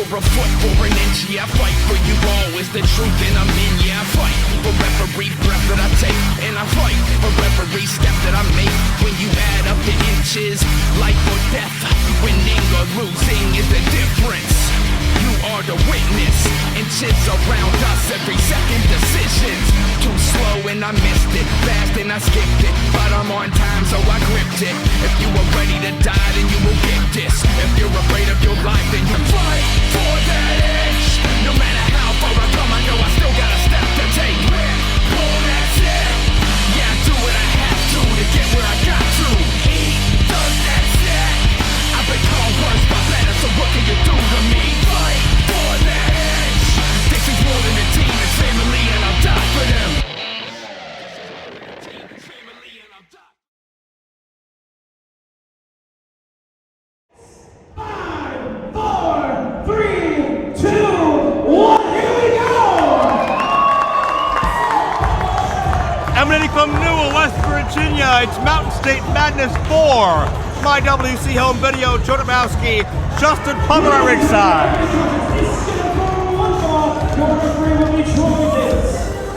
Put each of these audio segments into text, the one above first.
for a foot or an inch, yeah, I fight for you all. Is the truth and I'm in, yeah, I fight for every breath that I take, and I fight for every step that I make. When you add up the inches, life or death, winning or losing is the difference. You are the witness, inches around us, every second decisions. Too slow and I missed it, fast and I skipped it, but I'm on time so I gripped it. If you were ready to die then you will get this. If you're afraid of your life then you fight for that edge. No matter how far I come I know I still got a step to take. Pull that's it. Yeah, I do what I have to get where I got to. Eat, does that's it. I've been called worse by better, so what can you do to me? Fight for that edge. This is more than a team, it's family and I'll die for them. Emanating from Newell, West Virginia, it's Mountain State Madness 4. My IWC home video, Joe Domowski, Justin Plummer at ringside.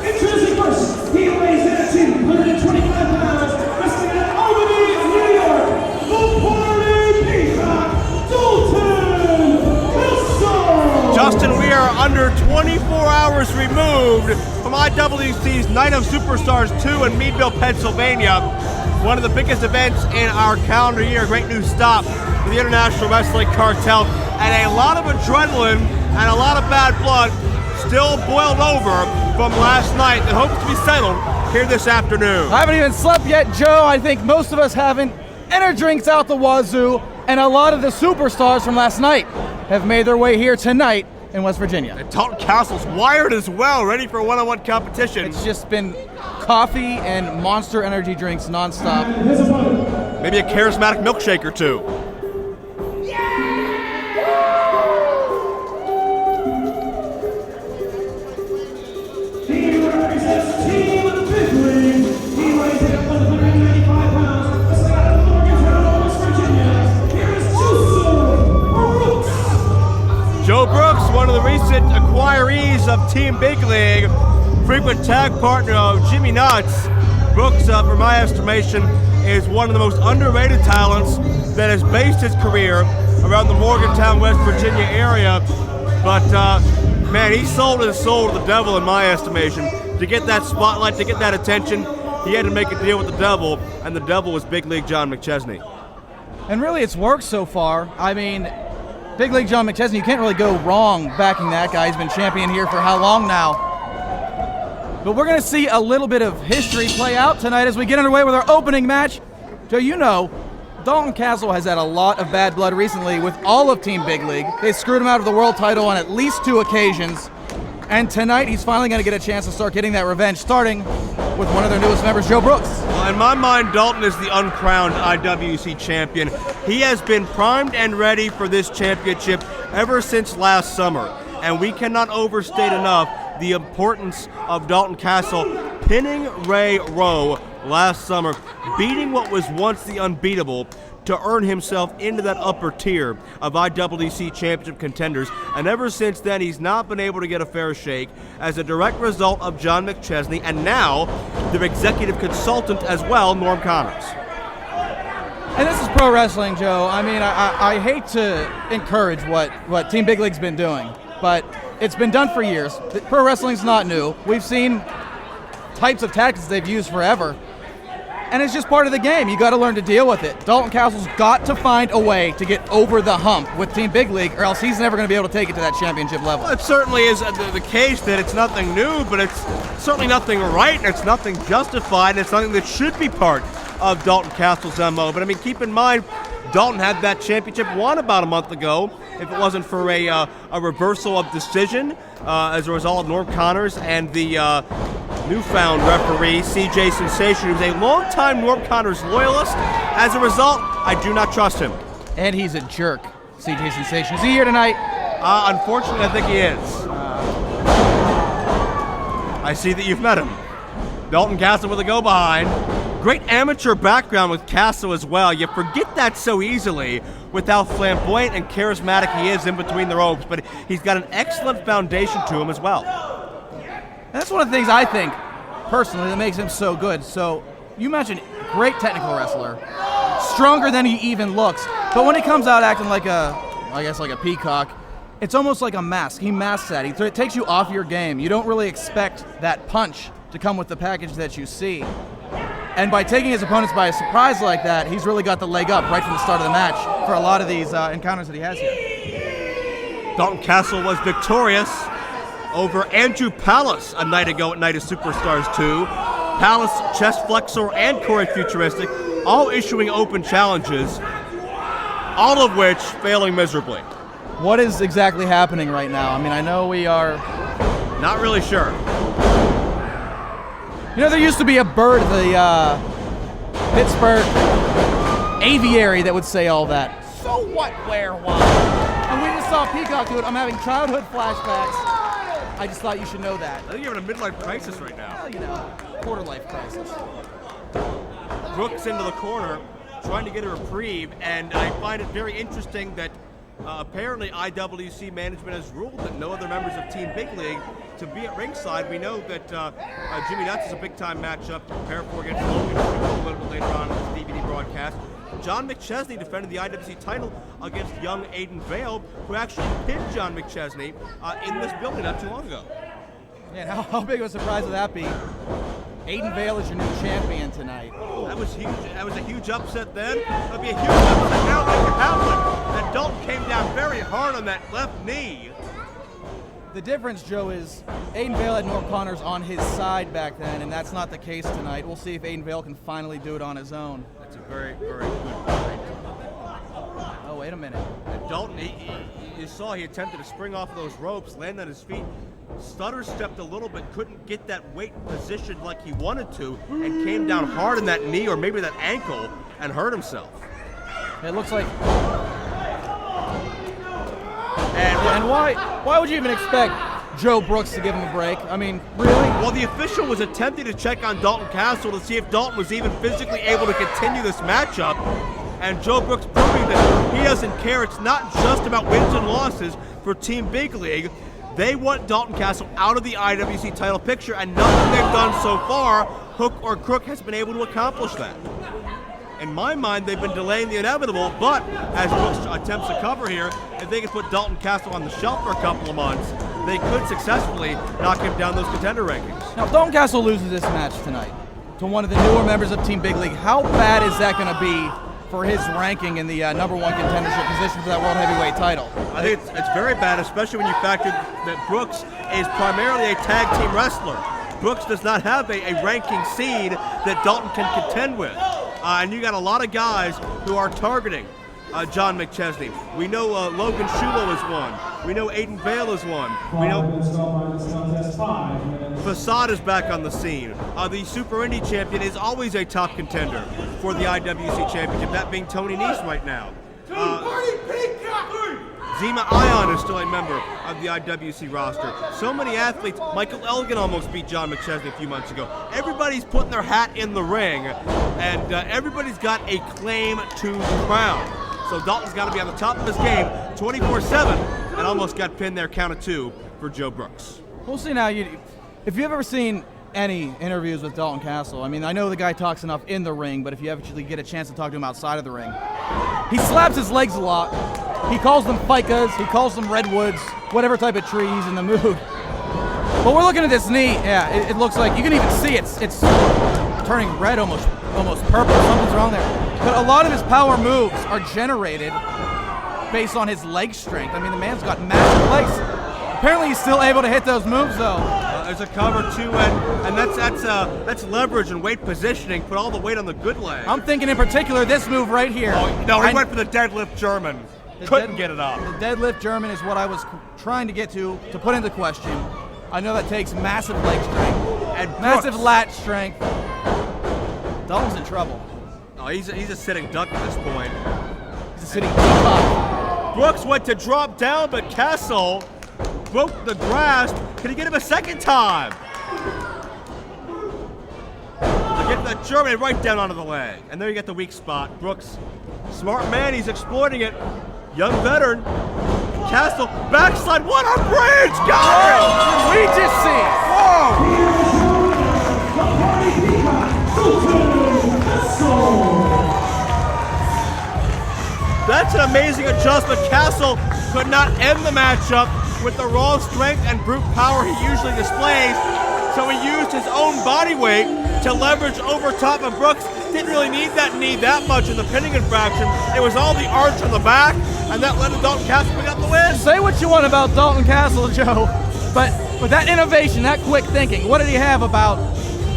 Introducing first, he weighs in at 225 pounds, wrestling out of Albany, New York, the party peacock, Dalton Dixon. Justin, we are under 24 hours removed from IWC's Night of Superstars 2 in Meadville, Pennsylvania. One of the biggest events in our calendar year, a great new stop for the International Wrestling Cartel, and a lot of adrenaline and a lot of bad blood still boiled over from last night that hopes to be settled here this afternoon. I haven't even slept yet, Joe. I think most of us haven't. And our drinks out the wazoo, and a lot of the superstars from last night have made their way here tonight in West Virginia. And Dalton Castle's wired as well, ready for one-on-one competition. It's just been coffee and Monster energy drinks nonstop. Maybe a charismatic milkshake or two. He represents Team Big League. He weighs in at 195 pounds, wrestling out of Logan, West Virginia. Here is Brooks. Joe Brooks, one of the recent acquirees of Team Big League, frequent tag partner of Jimmy Nuts. Brooks, for my estimation, is one of the most underrated talents that has based his career around the Morgantown, West Virginia area. But man, he sold his soul to the devil in my estimation. To get that spotlight, to get that attention, he had to make a deal with the devil, and the devil was Big League John McChesney. And really, it's worked so far. I mean, Big League John McChesney, you can't really go wrong backing that guy. He's been champion here for how long now? But we're going to see a little bit of history play out tonight as we get underway with our opening match. Joe, you know, Dalton Castle has had a lot of bad blood recently with all of Team Big League. They screwed him out of the world title on at least 2 occasions. And tonight, he's finally going to get a chance to start getting that revenge, starting with one of their newest members, Joe Brooks. Well, in my mind, Dalton is the uncrowned IWC champion. He has been primed and ready for this championship ever since last summer. And we cannot overstate enough the importance of Dalton Castle pinning Ray Rowe last summer, beating what was once the unbeatable to earn himself into that upper tier of IWC championship contenders. And ever since then, he's not been able to get a fair shake as a direct result of John McChesney and now their executive consultant as well, Norm Connors. And this is pro wrestling, Joe. I mean, I hate to encourage what Team Big League's been doing, but it's been done for years. Pro wrestling's not new. We've seen types of tactics they've used forever. And it's just part of the game. You got to learn to deal with it. Dalton Castle's got to find a way to get over the hump with Team Big League, or else he's never going to be able to take it to that championship level. Well, it certainly is the case that it's nothing new, but it's certainly nothing right, and it's nothing justified, and it's something that should be part of Dalton Castle's MO. But I mean, keep in mind, Dalton had that championship won about a month ago. If it wasn't for a reversal of decision as a result of Norm Connors and the newfound referee, CJ Sensation, who's a longtime Norm Connors loyalist. As a result, I do not trust him. And he's a jerk, CJ Sensation. Is he here tonight? Unfortunately, I think he is. I see that you've met him. Dalton Castle with a go behind. great amateur background with Castle as well. You forget that so easily with how flamboyant and charismatic he is in between the ropes, but he's got an excellent foundation to him as well. And that's one of the things I think, personally, that makes him so good. So, you mentioned great technical wrestler, stronger than he even looks, but when he comes out acting like a peacock, it's almost like a mask. He masks that. It takes you off your game. You don't really expect that punch to come with the package that you see. And by taking his opponents by a surprise like that, he's really got the leg up right from the start of the match for a lot of these encounters that he has here. Dalton Castle was victorious over Andrew Palace a night ago at Night of Superstars 2. Palace, Chest Flexor, and Corey Futuristic, all issuing open challenges, all of which failing miserably. What is exactly happening right now? I mean, I know we are... Not really sure. You know, there used to be a bird, the Pittsburgh aviary, that would say all that. So what, where, why? And we just saw Peacock do it. I'm having childhood flashbacks. I just thought you should know that. I think you're having a midlife crisis right now. Well, you know, quarter-life crisis. Brooks into the corner, trying to get a reprieve, and I find it very interesting that apparently IWC management has ruled that no other members of Team Big League to be at ringside. We know that Jimmy Nuts is a big-time matchup to prepare for against Logan Shulo a little bit later on in this DVD broadcast. John McChesney defended the IWC title against young Aiden Vale, who actually pinned John McChesney in this building not too long ago. Yeah, how big of a surprise would that be? Aiden Vale is your new champion tonight. That was huge. That was a huge upset then. That'll be a huge upset now. Make it happen. And Dalton came down very hard on that left knee. The difference, Joe, is Aiden Vale had Norm Connors on his side back then, and that's not the case tonight. We'll see if Aiden Vale can finally do it on his own. That's a very, very good point. Oh, wait a minute. And Dalton, you saw he attempted to spring off those ropes, land on his feet. Stutter stepped a little bit, couldn't get that weight positioned like he wanted to, and came down hard in that knee or maybe that ankle and hurt himself. It looks like... And why would you even expect Joe Brooks to give him a break? I mean, really? Well, the official was attempting to check on Dalton Castle to see if Dalton was even physically able to continue this matchup, and Joe Brooks proving that he doesn't care. It's not just about wins and losses for Team Big League. They want Dalton Castle out of the IWC title picture, and nothing they've done so far, hook or crook, has been able to accomplish that. In my mind, they've been delaying the inevitable, but as Brooks attempts to cover here, if they can put Dalton Castle on the shelf for a couple of months, they could successfully knock him down those contender rankings. Now, if Dalton Castle loses this match tonight to one of the newer members of Team Big League, how bad is that going to be for his ranking in the #1 contendership position for that World Heavyweight title? I think it's very bad, especially when you factor that Brooks is primarily a tag team wrestler. Brooks does not have a ranking seed that Dalton can contend with. And you got a lot of guys who are targeting John McChesney. We know Logan Shulo is one. We know Aiden Vale is one. We know Facade is back on the scene. The Super Indy champion is always a top contender for the IWC championship, that being Tony Nese right now. Zema Ion is still a member of the IWC roster. So many athletes. Michael Elgin almost beat John McChesney a few months ago. Everybody's putting their hat in the ring, and everybody's got a claim to the crown. So Dalton's got to be on the top of his game 24/7, and almost got pinned there, count of 2 for Joe Brooks. We'll see now. If you've ever seen any interviews with Dalton Castle, I mean, I know the guy talks enough in the ring, but if you actually get a chance to talk to him outside of the ring, he slaps his legs a lot. He calls them ficas, he calls them redwoods, whatever type of tree he's in the mood. But we're looking at this knee, yeah, it looks like, you can even see it's turning red, almost purple, something's wrong there. But a lot of his power moves are generated based on his leg strength. I mean, the man's got massive legs. Apparently he's still able to hit those moves though. There's a cover too, and that's leverage and weight positioning. Put all the weight on the good leg. I'm thinking in particular this move right here. Oh, no, he went for the deadlift German. Couldn't get it up. The deadlift German is what I was trying to get to put into question. I know that takes massive leg strength and massive lat strength. Dalton's in trouble. Oh, he's a sitting duck at this point. He's a sitting duck. Brooks went to drop down, but Castle broke the grasp. Can he get him a second time? The Get the German right down onto the leg. And there you get the weak spot. Brooks, smart man, he's exploiting it. Young veteran. Castle, backslide, what a bridge! Got it! We just see. That's an amazing adjustment. Castle could not end the matchup with the raw strength and brute power he usually displays, so he used his own body weight to leverage over top of Brooks. Didn't really need that knee that much in the pinning infraction. It was all the arch on the back, and that led to Dalton Castle pick up the win. Say what you want about Dalton Castle, Joe, but with that innovation, that quick thinking, what did he have about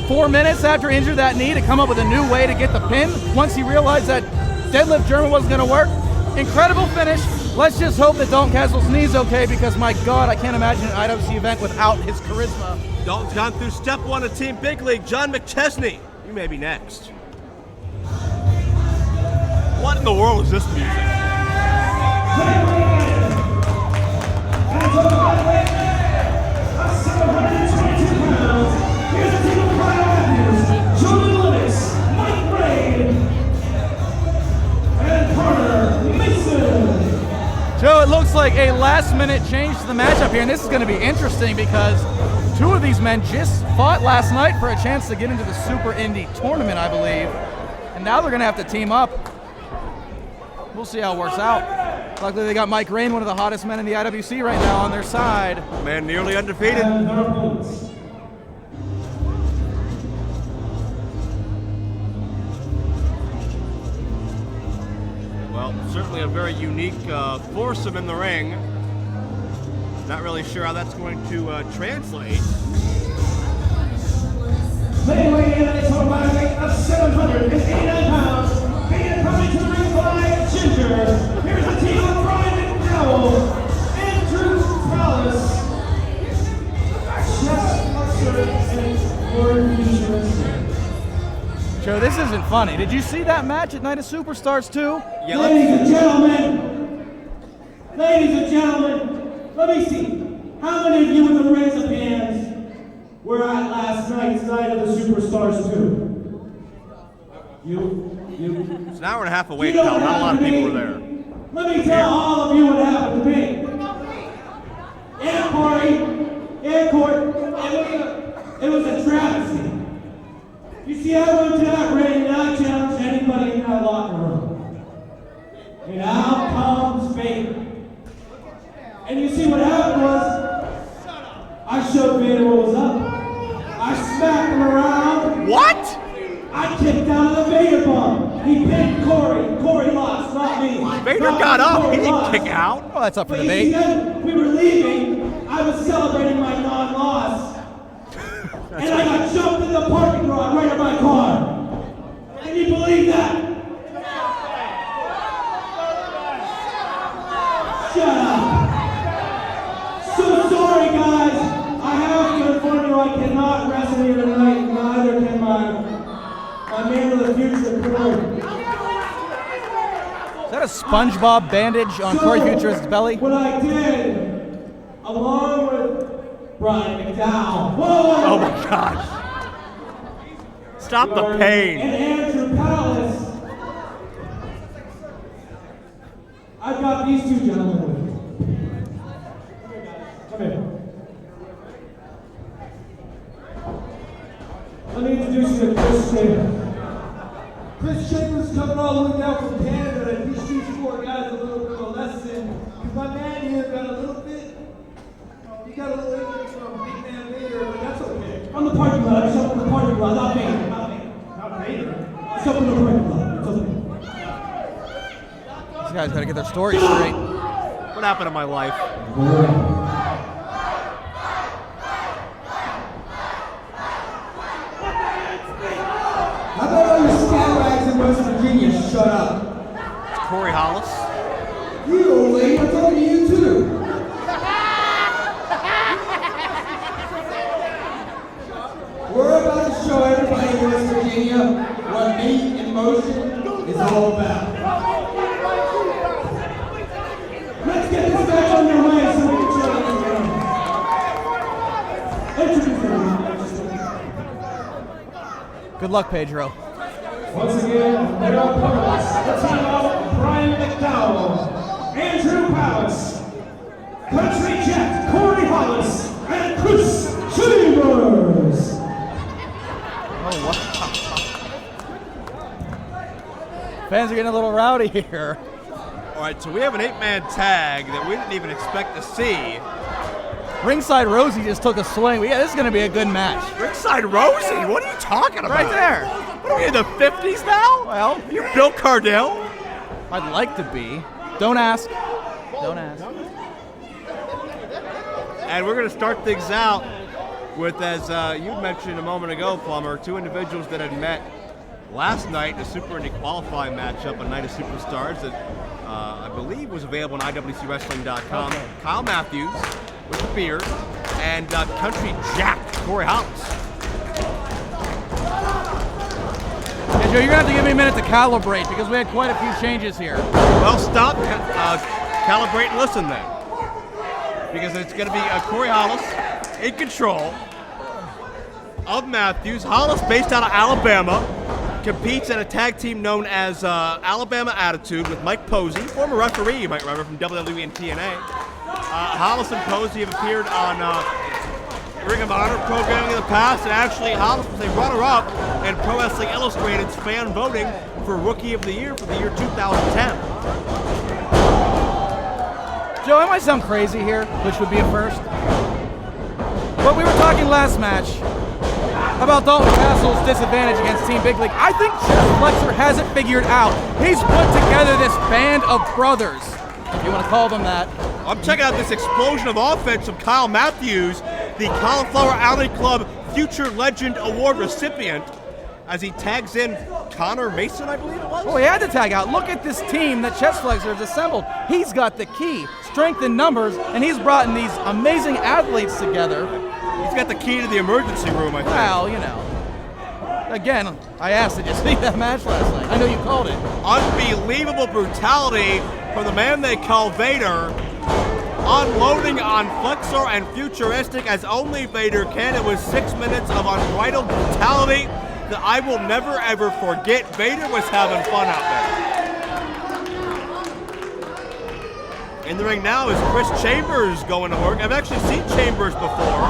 4 minutes after he injured that knee to come up with a new way to get the pin once he realized that deadlift German wasn't going to work? Incredible finish. Let's just hope that Dalton Castle's knee's okay, because my God, I can't imagine an IWC event without his charisma. Dalton's gone through step one of Team Big League. John McChesney, you may be next. What in the world is this music? Lennox, McBride, and partner, Nese. Joe, it looks like a last-minute change to the matchup here, and this is going to be interesting because two of these men just fought last night for a chance to get into the Super Indy tournament, I believe, and now they're going to have to team up. We'll see how it works out. Luckily, they got Rayne, one of the hottest men in the IWC right now, on their side. Man nearly undefeated. Well, certainly a very unique foursome in the ring. Not really sure how that's going to translate. They weigh in at a total body weight of 789 pounds. Being coming to the ring by Ginger. Here's the team of Ryan McDowell, Andrew Hollis, Chess Hustler, and Gordon Insurance. Joe, this isn't funny. Did you see that match at Night of Superstars 2? Yeah, ladies and gentlemen, let me see. How many of you with a raise of hands were at last night's Night of the Superstars 2? You. It's an hour and a half away, pal. Not a lot of people were there. Let me tell all of you what happened to me. And Corey, and Court, it was a travesty. You see, I went to that ring and I challenged anybody in that locker room. And out comes Vader. And you see what happened was, I showed Vader what was up. I smacked him around. What? I kicked out of the Vader bomb. He pinned Corey. Corey lost, not me. Vader Not got up. Corey He didn't lost. kick out. Well, that's up for But you see, debate. then we were leaving. I was celebrating my non-loss. And I got jumped in the parking lot right in my car. Can you believe that? Shut up. So sorry, guys. I have to inform you I cannot wrestle here tonight. Neither can my man of the future, Corey. Is that a SpongeBob bandage on Corey Futurist's belly? What I did, along with Brian McDowell. Whoa! Oh my gosh. Stop the pain. And Andrew Palace. I've got these two gentlemen with me. Come here. Let me introduce you to Kris Taylor. Chris Chambers coming all the way down from Canada, and he shoots four guys a little bit of a lesson. Because my man here got a little bit, he got a little injury from Big Man Vader, but that's okay. On the parking lot, I shot in the parking lot, not Vader. Not Vader. I shot in the parking lot, it's okay. These guys gotta get their story straight. What happened to my life? How about all you scalawags in West Virginia shut up? It's Corey Hollis. You old lady, I'm talking to you too. We're about to show everybody in West Virginia what Meat in Motion is all about. Let's get this back on your way so we can show you. Introduce everyone. Good luck, Pedro. Once again, their opponents, the team of Brian McDowell, Andrew Powers, Country Jack Corey Hollis, and Kris Chambers. Oh, wow. Fans are getting a little rowdy here. All right, so we have an 8-man tag that we didn't even expect to see. Ringside Rosie just took a swing. Yeah, this is going to be a good match. Ringside Rosie? What are you talking about? Right there. What are we in the 50s now? Well, You're Bill Cardell? I'd like to be. Don't ask. Don't ask. And we're going to start things out with, as you mentioned a moment ago, Plummer, 2 individuals that had met last night in a Super Indy qualifying matchup, a Night of Superstars that I believe was available on IWCWrestling.com. Okay. Kyle Matthews with the beard and Country Jack Corey Hollis. Yeah, Joe, you're going to have to give me a minute to calibrate because we had quite a few changes here. Well, stop, calibrate and listen then. Because it's going to be Corey Hollis in control of Matthews. Hollis, based out of Alabama, competes in a tag team known as Alabama Attitude with Mike Posey, former referee you might remember from WWE and TNA. Hollis and Posey have appeared on Ring of Honor programming in the past, and actually Hollis was a runner-up in Pro Wrestling Illustrated's fan voting for Rookie of the Year for the year 2010. Joe, I might sound crazy here, which would be a first. But we were talking last match about Dalton Castle's disadvantage against Team Big League. I think Chest Flexor has it figured out. He's put together this band of brothers, if you want to call them that. I'm checking out this explosion of offense from Kyle Matthews, the Cauliflower Alley Club Future Legend Award recipient, as he tags in Connor Mason, I believe it was? Oh, he had to tag out. Look at this team that Chest Flexor has assembled. He's got the key, strength in numbers, and he's brought in these amazing athletes together. He's got the key to the emergency room, I think. Well, you know. Again, I asked, did you see that match last night? I know you called it. Unbelievable brutality from the man they call Vader, unloading on Flexor and Futuristic as only Vader can. It was 6 minutes of unbridled brutality that I will never ever forget. Vader was having fun out there. In the ring now is Kris Chambers going to work. I've actually seen Chambers before.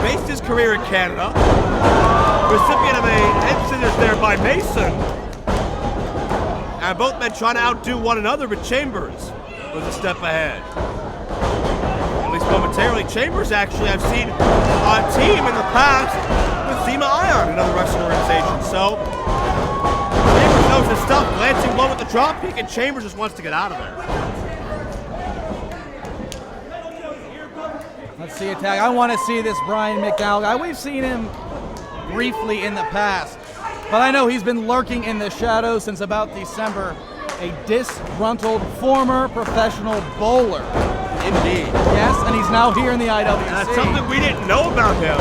Based his career in Canada. Recipient of a head scissors there by Mason. And both men trying to outdo one another, but Chambers was a step ahead. At least momentarily. Chambers actually, I've seen a team in the past with Zema Ion, another wrestling organization. So Chambers knows his stuff. Glancing low at the drop kick, and Chambers just wants to get out of there. Let's see a tag. I want to see this Brian McDowell guy. We've seen him briefly in the past, but I know he's been lurking in the shadows since about December. A disgruntled former professional bowler. Indeed. Yes, and he's now here in the IWC. And that's something we didn't know about him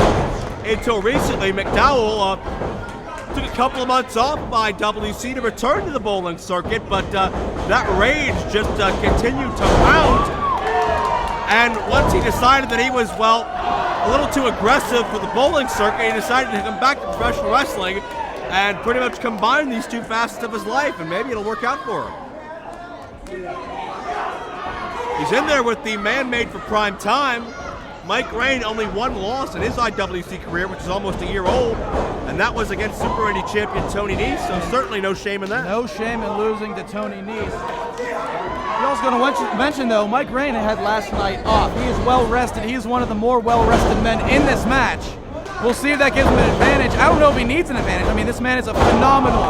until recently. McDowell took a couple of months off by IWC to return to the bowling circuit, but that rage just continued to mount. And once he decided that he was, well, a little too aggressive for the bowling circuit, he decided to come back to professional wrestling and pretty much combine these two facets of his life, and maybe it'll work out for him. He's in there with the man made for prime time. Mike Rayne, only one loss in his IWC career, which is almost a year old, and that was against Super Indy champion Tony Nese, so certainly no shame in that. No shame in losing to Tony Nese. I was going to mention, though, Mike Rayne had last night off. He is well-rested. He is one of the more well-rested men in this match. We'll see if that gives him an advantage. I don't know if he needs an advantage. I mean, this man is a phenomenal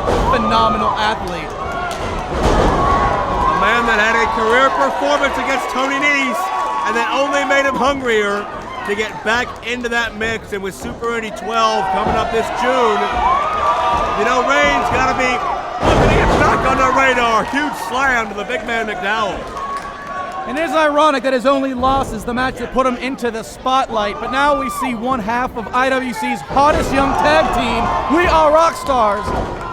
athlete. A man that had a career performance against Tony Nese and then only made him hungrier to get back into that mix. And with Super Indy 12 coming up this June, you know, Rayne's got to be looking to get back on the radar. Huge slam to the big man McDowell. And it is ironic that his only loss is the match that put him into the spotlight, but now we see one half of IWC's hottest young tag team, We Are Rock Stars,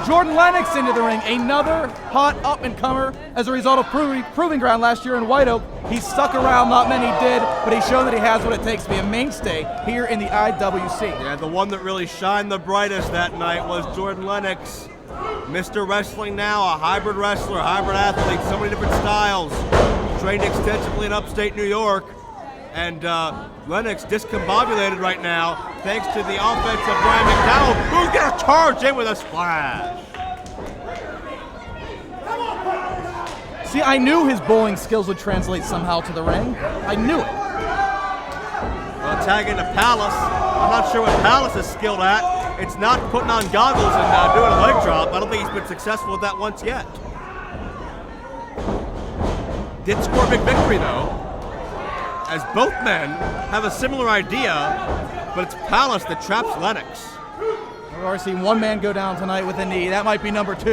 Jordan Lennox into the ring, another hot up-and-comer as a result of proving ground last year in White Oak. He stuck around, not many did, but he showed that he has what it takes to be a mainstay here in the IWC. Yeah, the one that really shined the brightest that night was Jordan Lennox. Mr. Wrestling Now, a hybrid wrestler, hybrid athlete, so many different styles. Trained extensively in upstate New York. And Lennox discombobulated right now thanks to the offense of Brian McDowell, who's going to charge in with a splash. See, I knew his bowling skills would translate somehow to the ring. I knew it. Well, tag into Palace. I'm not sure what Palace is skilled at. It's not putting on goggles and doing a leg drop. I don't think he's been successful with that once yet. Did score a big victory, though, as both men have a similar idea, but it's Palace that traps Lennox. We've already seen one man go down tonight with a knee. That might be number 2.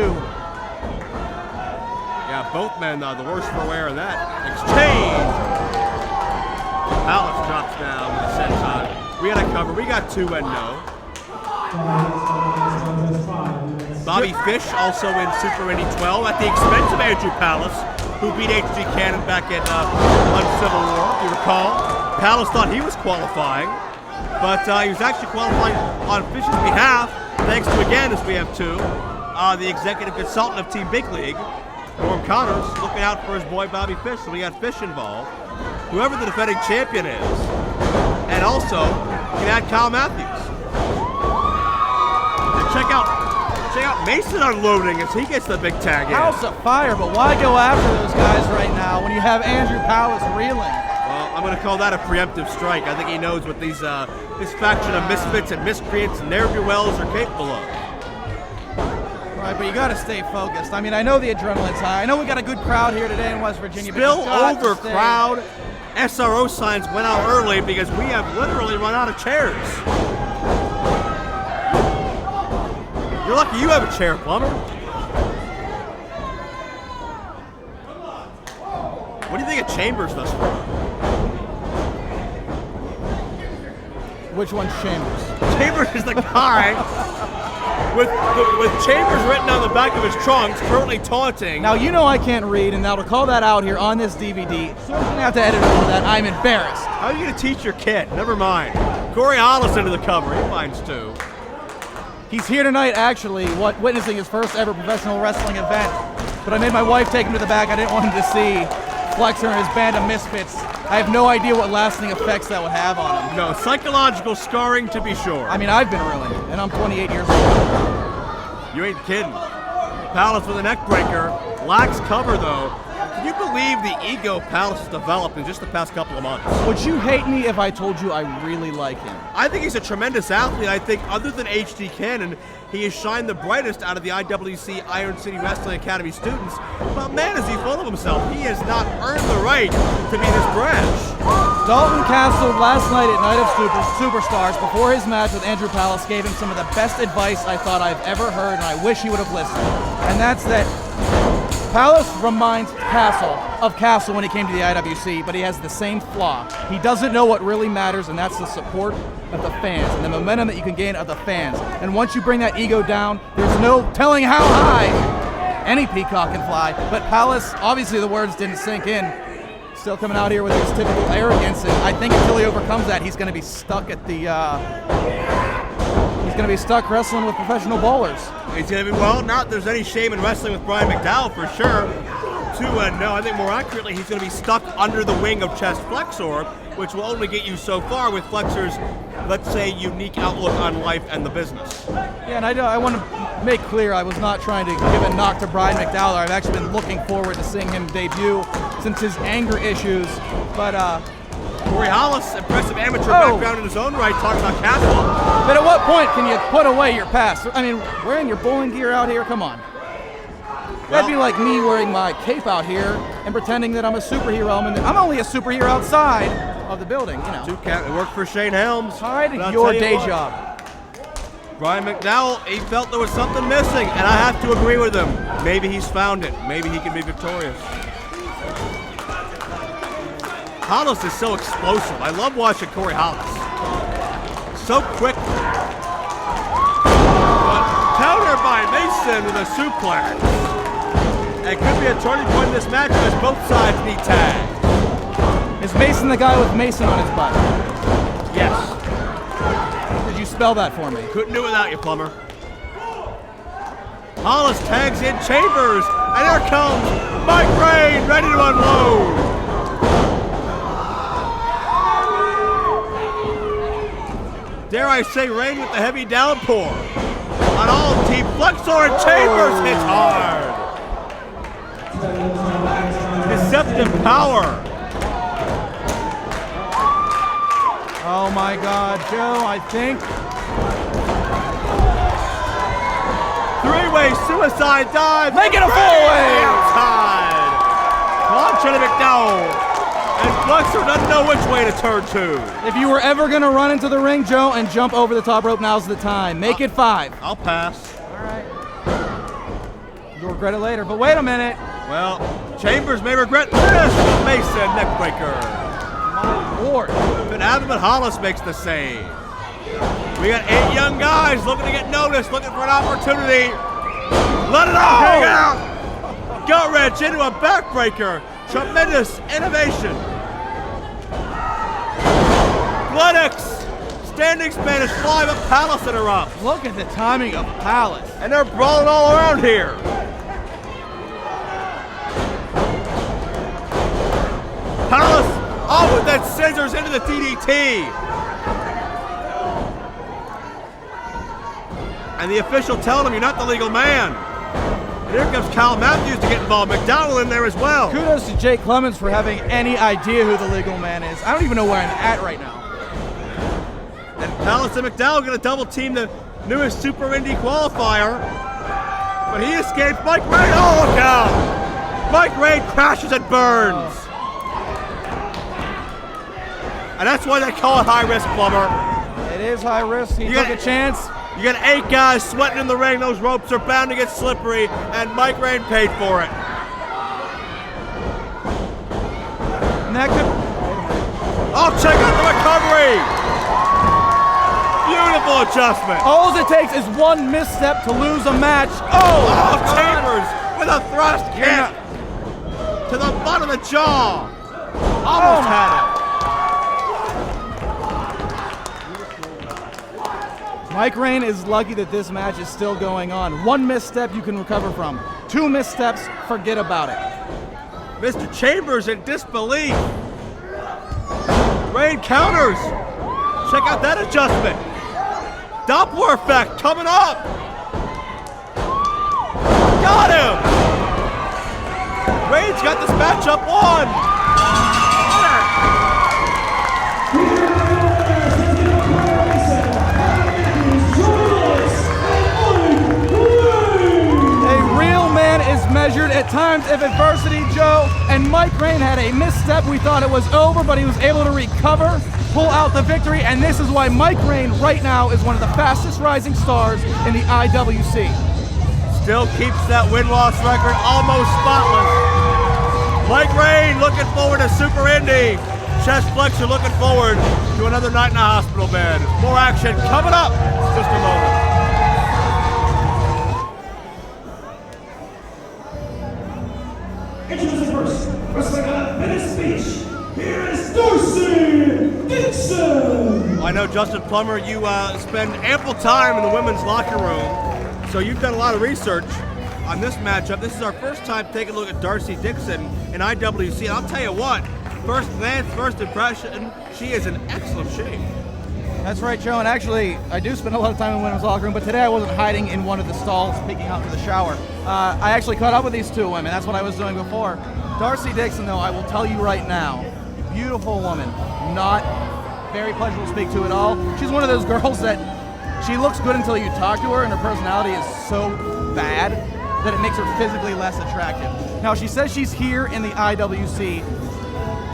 Yeah, both men, the worse for wear in that exchange. Palace drops down with a senton. We got a cover. We got 2 and no. Bobby Fish also in Super Indy 12 at the expense of Andrew Palace, who beat H.G. Cannon back at Uncivil War, if you recall. Palace thought he was qualifying, but he was actually qualifying on Fish's behalf, thanks to, again, as we have 2, the executive consultant of Team Big League, Norm Connors, looking out for his boy Bobby Fish, so we got Fish involved, whoever the defending champion is, and also, you can add Kyle Matthews. And check out Mason unloading as he gets the big tag in. House of fire, but why go after those guys right now when you have Andrew Palace reeling? Well, I'm going to call that a preemptive strike. I think he knows what this faction of misfits and miscreants and ne'er-do-wells are capable of. Right, but you got to stay focused. I mean, I know the adrenaline's high. I know we got a good crowd here today in West Virginia. Spill over crowd. SRO signs went out early because we have literally run out of chairs. You're lucky you have a chair, Plumber. What do you think of Chambers thus far? Which one's Chambers? Chambers is the guy with Chambers written on the back of his trunks, currently taunting. Now, you know I can't read, and now to call that out here on this DVD, so I'm going to have to edit over that. I'm embarrassed. How are you going to teach your kid? Never mind. Corey Hollis into the cover. He finds 2. He's here tonight, actually, witnessing his first ever professional wrestling event. But I made my wife take him to the back. I didn't want him to see Flexer and his band of misfits. I have no idea what lasting effects that would have on him. No, psychological scarring to be sure. I mean, I've been ruined, and I'm 28 years old. You ain't kidding. Palace with a neck breaker. Lacks cover, though. Can you believe the ego Palace has developed in just the past couple of months? Would you hate me if I told you I really like him? I think he's a tremendous athlete. I think other than H.D. Cannon, he has shined the brightest out of the IWC Iron City Wrestling Academy students. But man, is he full of himself. He has not earned the right to be this brash. Dalton Castle last night at Night of Superstars, before his match with Andrew Palace, gave him some of the best advice I thought I've ever heard, and I wish he would have listened. And that's that Palace reminds Castle when he came to the IWC, but he has the same flaw. He doesn't know what really matters, and that's the support of the fans and the momentum that you can gain of the fans. And once you bring that ego down, there's no telling how high any peacock can fly. But Palace, obviously the words didn't sink in. Still coming out here with his typical arrogance, and I think until he overcomes that, he's going to be stuck at the. He's going to be stuck wrestling with professional bowlers. He's going to be, well, not there's any shame in wrestling with Brian McDowell for sure. 2-0. I think more accurately, he's going to be stuck under the wing of Chest Flexor, which will only get you so far with Flexor's, let's say, unique outlook on life and the business. Yeah, and I want to make clear I was not trying to give a knock to Brian McDowell. I've actually been looking forward to seeing him debut since his anger issues. But Corey Hollis, impressive amateur background in his own right, talking about Castle. But at what point can you put away your past? I mean, wearing your bowling gear out here, come on. That'd be like me wearing my cape out here and pretending that I'm a superhero. I'm only a superhero outside of the building, you know. It worked for Shane Helms. Hide your day job. Brian McDowell, he felt there was something missing, and I have to agree with him. Maybe he's found it. Maybe he can be victorious. Hollis is so explosive. I love watching Corey Hollis. So quick. But counter by Mason with a suplex. It could be a turning point in this match as both sides need tagged. Is Mason the guy with Mason on his butt? Yes. Did you spell that for me? Couldn't do without you, Plumber. Hollis tags in Chambers, and there comes McBride ready to unload. Dare I say, Rayne with the heavy downpour. On all team, Flexor and Chambers hits hard. Deceptive power. Oh my God, Joe, I think. Three-way suicide dive. Make it a four-way. Outside. Launch to McDowell. And Flexor doesn't know which way to turn to. If you were ever going to run into the ring, Joe, and jump over the top rope, now's the time. Make it 5. I'll pass. All right. You'll regret it later, but wait a minute. Well, Chambers may regret this. Mason neckbreaker. My Lord. But Adam and Hollis makes the save. We got 8 young guys looking to get noticed, looking for an opportunity. Let it all hang out. Gut wrench into a backbreaker. Tremendous innovation. Lennox, standing Spanish fly, but Palace interrupts. Look at the timing of Palace. And they're brawling all around here. Palace, oh, with that scissors into the DDT. And the official telling him you're not the legal man. And here comes Kyle Matthews to get involved. McDowell in there as well. Kudos to Jake Clemens for having any idea who the legal man is. I don't even know where I'm at right now. And Palace and McDowell going to double team the newest Super Indy qualifier. But he escapes Mike Rayne. Oh, look out. Mike Rayne crashes and burns. And that's why they call it high risk, Plumber. It is high risk. He took a chance. You got 8 guys sweating in the ring. Those ropes are bound to get slippery, and Mike Rayne paid for it. And that could... Oh, check out the recovery! Beautiful adjustment. All it takes is one misstep to lose a match. Oh, Chambers with a thrust kick to the butt of the jaw. Almost had it. Mike Rayne is lucky that this match is still going on. One misstep you can recover from. 2 missteps, forget about it. Mr. Chambers in disbelief. Rayne counters. Check out that adjustment. Doppler effect coming up. Got him. Rayne's got this matchup won. Measured at times of adversity, Joe, and Mike Rayne had a misstep. We thought it was over, but he was able to recover, pull out the victory, and this is why Mike Rayne right now is one of the fastest rising stars in the IWC. Still keeps that win-loss record almost spotless. Mike Rayne looking forward to Super Indy. Chest Flexor looking forward to another night in a hospital bed. More action coming up in just a moment. Introducing first, wrestling out of Venice Beach, here is Darcy Dixon. I know, Justin Plummer, you spend ample time in the women's locker room, so you've done a lot of research on this matchup. This is our first time taking a look at Darcy Dixon in IWC, and I'll tell you what, first glance, first impression, she is in excellent shape. That's right, Joe, and actually, I do spend a lot of time in the women's locker room, but today I wasn't hiding in one of the stalls peeking out to the shower. I actually caught up with these 2 women. That's what I was doing before. Darcy Dixon, though, I will tell you right now, beautiful woman, not very pleasurable to speak to at all. She's one of those girls that she looks good until you talk to her, and her personality is so bad that it makes her physically less attractive. Now, she says she's here in the IWC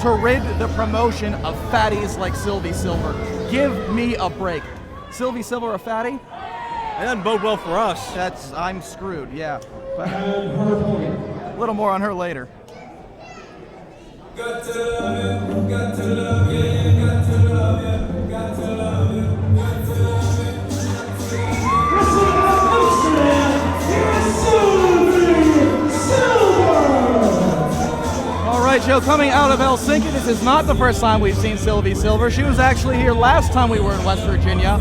to rid the promotion of fatties like Sylvie Silver. Give me a break. Sylvie Silver a fatty? It doesn't bode well for us. I'm screwed, yeah. But a little more on her later. Got to love it, got to love it, got to love it, got to love it, got to love it. Wrestling out of Amsterdam, Joe, coming out of Helsinki, this is not the first time we've seen Sylvie Silver. She was actually here last time we were in West Virginia.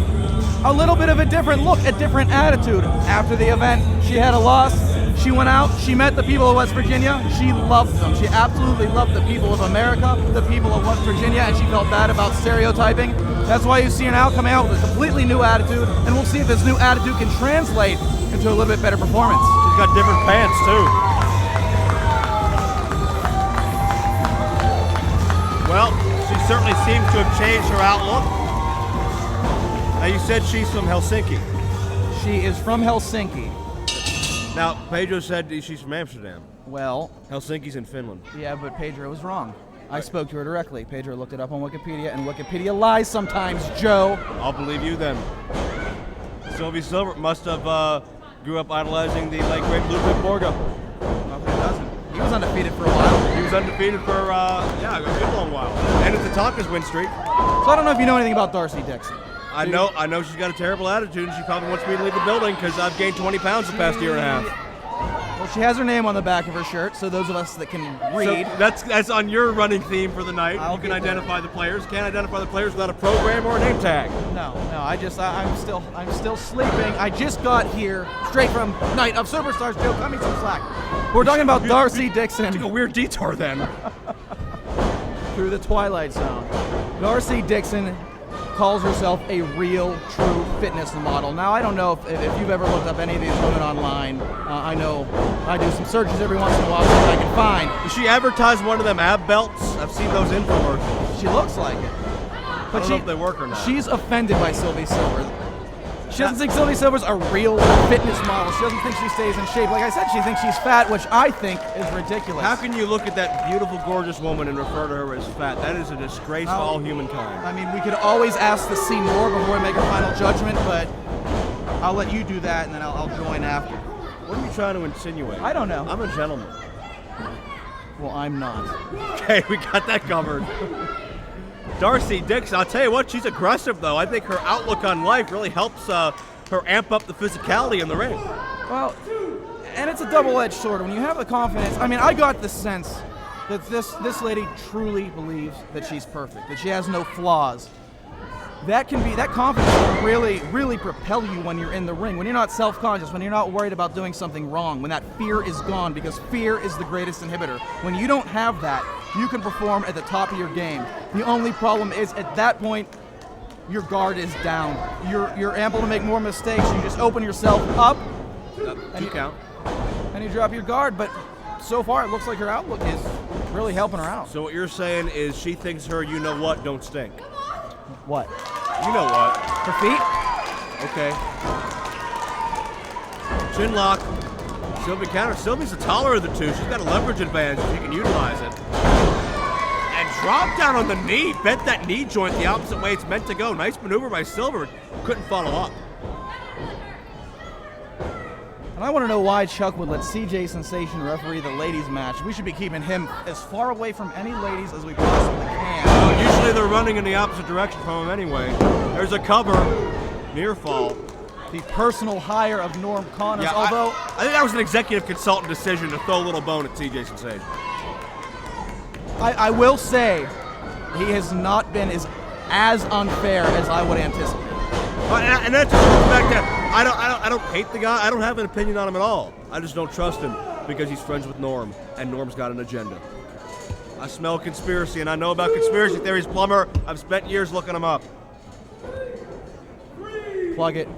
A little bit of a different look, a different attitude. After the event, she had a loss. She went out, she met the people of West Virginia. She loved them. She absolutely loved the people of America, the people of West Virginia, and she felt bad about stereotyping. That's why you see her now coming out with a completely new attitude, and we'll see if this new attitude can translate into a little bit better performance. She's got different pants, too. Well, she certainly seems to have changed her outlook. Now, you said she's from Helsinki. She is from Helsinki. Now, Pedro said she's from Amsterdam. Well, Helsinki's in Finland. yeah, but Pedro was wrong. I spoke to her directly. Pedro looked it up on Wikipedia, and Wikipedia lies sometimes, Joe. I'll believe you then. Sylvie Silver must have grew up idolizing the late great Ludwig Borga. No, he doesn't. He was undefeated for a while. He was undefeated for, a good long while. And it's the Tonka's win streak. So I don't know if you know anything about Darcy Dixon. I know she's got a terrible attitude, and she probably wants me to leave the building because I've gained 20 pounds the past year and a half. Well, she has her name on the back of her shirt, so those of us that can read. So that's on your running theme for the night. I'll You can get there. identify the players. Can't identify the players without a program or a name tag. No, I'm still sleeping. I just got here straight from Night of Superstars. Joe, cut me some slack. We're talking about Darcy Dixon. Took a weird detour then. Through the Twilight Zone. Darcy Dixon calls herself a real, true fitness model. Now, I don't know if you've ever looked up any of these women online. I know I do some searches every once in a while so that I can find. Does she advertise one of them ab belts? I've seen those infomercials. She looks like it. But I don't know if they work or not. She's offended by Sylvie Silver. She doesn't think Sylvie Silver's a real fitness model. She doesn't think she stays in shape. Like I said, she thinks she's fat, which I think is ridiculous. How can you look at that beautiful, gorgeous woman and refer to her as fat? That is a disgrace to all humankind. I mean, we could always ask to see more before we make our final judgment, but I'll let you do that, and then I'll join after. What are you trying to insinuate? I don't know. I'm a gentleman. Well, I'm not. Okay, we got that covered. Darcy Dixon, I'll tell you what, she's aggressive, though. I think her outlook on life really helps her amp up the physicality in the ring. Well, and it's a double-edged sword. When you have the confidence, I mean, I got the sense that this lady truly believes that she's perfect, that she has no flaws. That confidence can really propel you when you're in the ring, when you're not self-conscious, when you're not worried about doing something wrong, when that fear is gone, because fear is the greatest inhibitor. When you don't have that, you can perform at the top of your game. The only problem is, at that point, your guard is down. You're able to make more mistakes. You just open yourself up, and you drop your guard. But so far, it looks like her outlook is really helping her out. So what you're saying is she thinks her you-know-what don't stink. What? You know what. Her feet? Okay. Chin lock. Sylvie counter. Sylvie's the taller of the two. She's got a leverage advantage if she can utilize it. And drop down on the knee. Bent that knee joint the opposite way it's meant to go. Nice maneuver by Silver. Couldn't follow up. And I want to know why Chuck would let CJ Sensation referee the ladies' match. We should be keeping him as far away from any ladies as we possibly can. Well, usually they're running in the opposite direction from him anyway. There's a cover. Near fall. The personal hire of Norm Connors, Yeah, although I think that was an executive consultant decision to throw a little bone at CJ Sensation. I will say he has not been as unfair as I would anticipate. And that's just the fact that I don't hate the guy. I don't have an opinion on him at all. I just don't trust him because he's friends with Norm, and Norm's got an agenda. I smell conspiracy, and I know about conspiracy theories, Plumber. I've spent years looking them up. Plug it.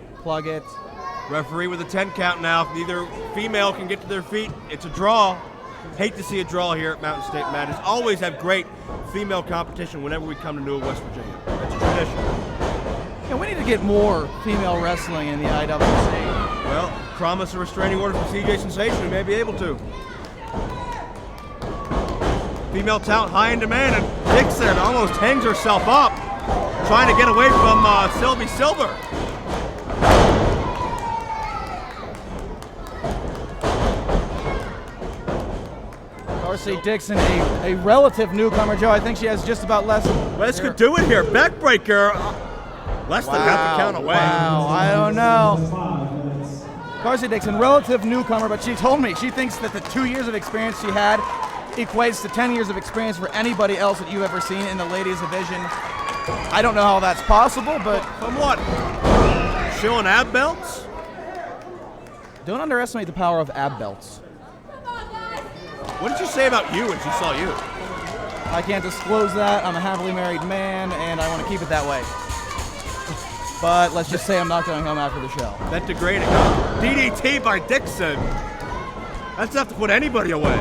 Referee with a 10 count now. If neither female can get to their feet, it's a draw. Hate to see a draw here at Mountain State Madness. Always have great female competition whenever we come to Newell, West Virginia. It's a tradition. Yeah, we need to get more female wrestling in the IWC. Well, promise a restraining order from CJ Sensation. We may be able to. Female talent high in demand, and Dixon almost hangs herself up, trying to get away from Sylvie Silver. Darcy Dixon, a relative newcomer, Joe. I think she has just about less. Let's could do it here. Backbreaker. Less than half the count away. Wow, I don't know. Darcy Dixon, relative newcomer, but she told me she thinks that the 2 years of experience she had equates to 10 years of experience for anybody else that you've ever seen in the ladies division. I don't know how that's possible, but... From what? Showing ab belts? Don't underestimate the power of ab belts. What did she say about you when she saw you? I can't disclose that. I'm a happily married man, and I want to keep it that way. But let's just say I'm not going home after the show. That degrading. DDT by Dixon. That's enough to put anybody away.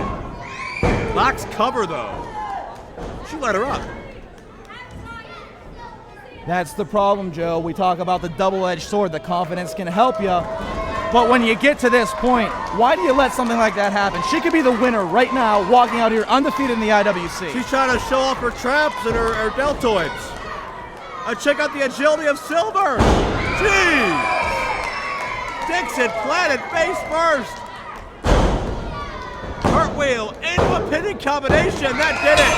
Lacks cover, though. She let her up. That's the problem, Joe. We talk about the double-edged sword. The confidence can help you. But when you get to this point, why do you let something like that happen? She could be the winner right now, walking out here undefeated in the IWC. She's trying to show off her traps and her deltoids. Check out the agility of Silver. Jeez. Dixon planted face first. Cartwheel into a pinning combination. That did it.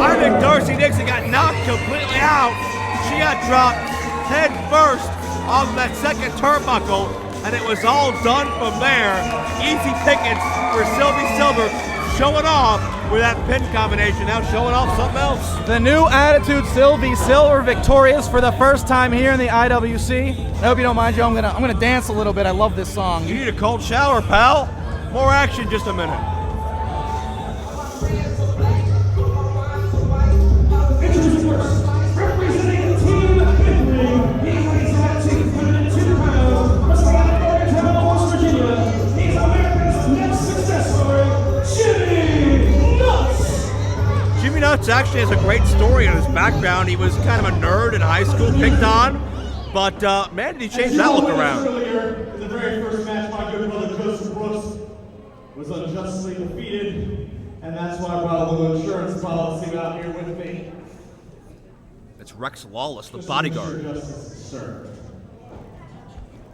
I think Darcy Dixon got knocked completely out. She got dropped head first off that second turnbuckle, and it was all done from there. Easy pickings for Sylvie Silver, showing off with that pin combination, now showing off something else. The new attitude, Sylvie Silver, victorious for the first time here in the IWC. I hope you don't mind, Joe. I'm gonna dance a little bit. I love this song. You need a cold shower, pal. More action, just a minute. Representing Team Indy, he weighs at 202 pounds, wrestling out of Morgantown, West Virginia. He's America's next success story, Jimmy Nuts. Jimmy Nuts actually has a great story in his background. He was kind of a nerd in high school, picked on, but man, did he change that look around. Earlier, in the very first match, my good brother Joseph Brooks was unjustly defeated, and that's why I brought a little insurance policy out here with me. It's Rex Lawless, the bodyguard. Justice, sir.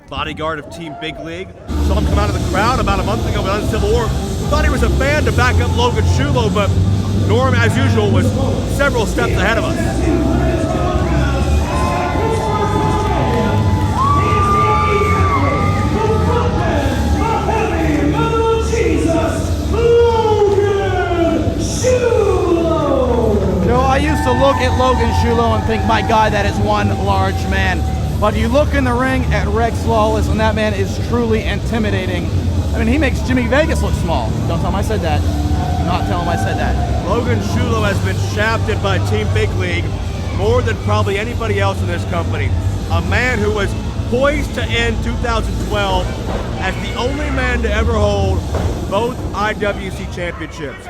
Bodyguard of Team Big League. Saw him come out of the crowd about a month ago with Civil War. Thought he was a fan to back up Logan Shulo, but Norm, as usual, was several steps ahead of us. I used to look at Logan Shulo and think, my God, that is one large man. But you look in the ring at Rex Lawless, and that man is truly intimidating. I mean, he makes Jimmy Vegas look small. Don't tell him I said that. Do not tell him I said that. Logan Shulo has been shafted by Team Big League more than probably anybody else in this company. A man who was poised to end 2012 as the only man to ever hold both IWC championships.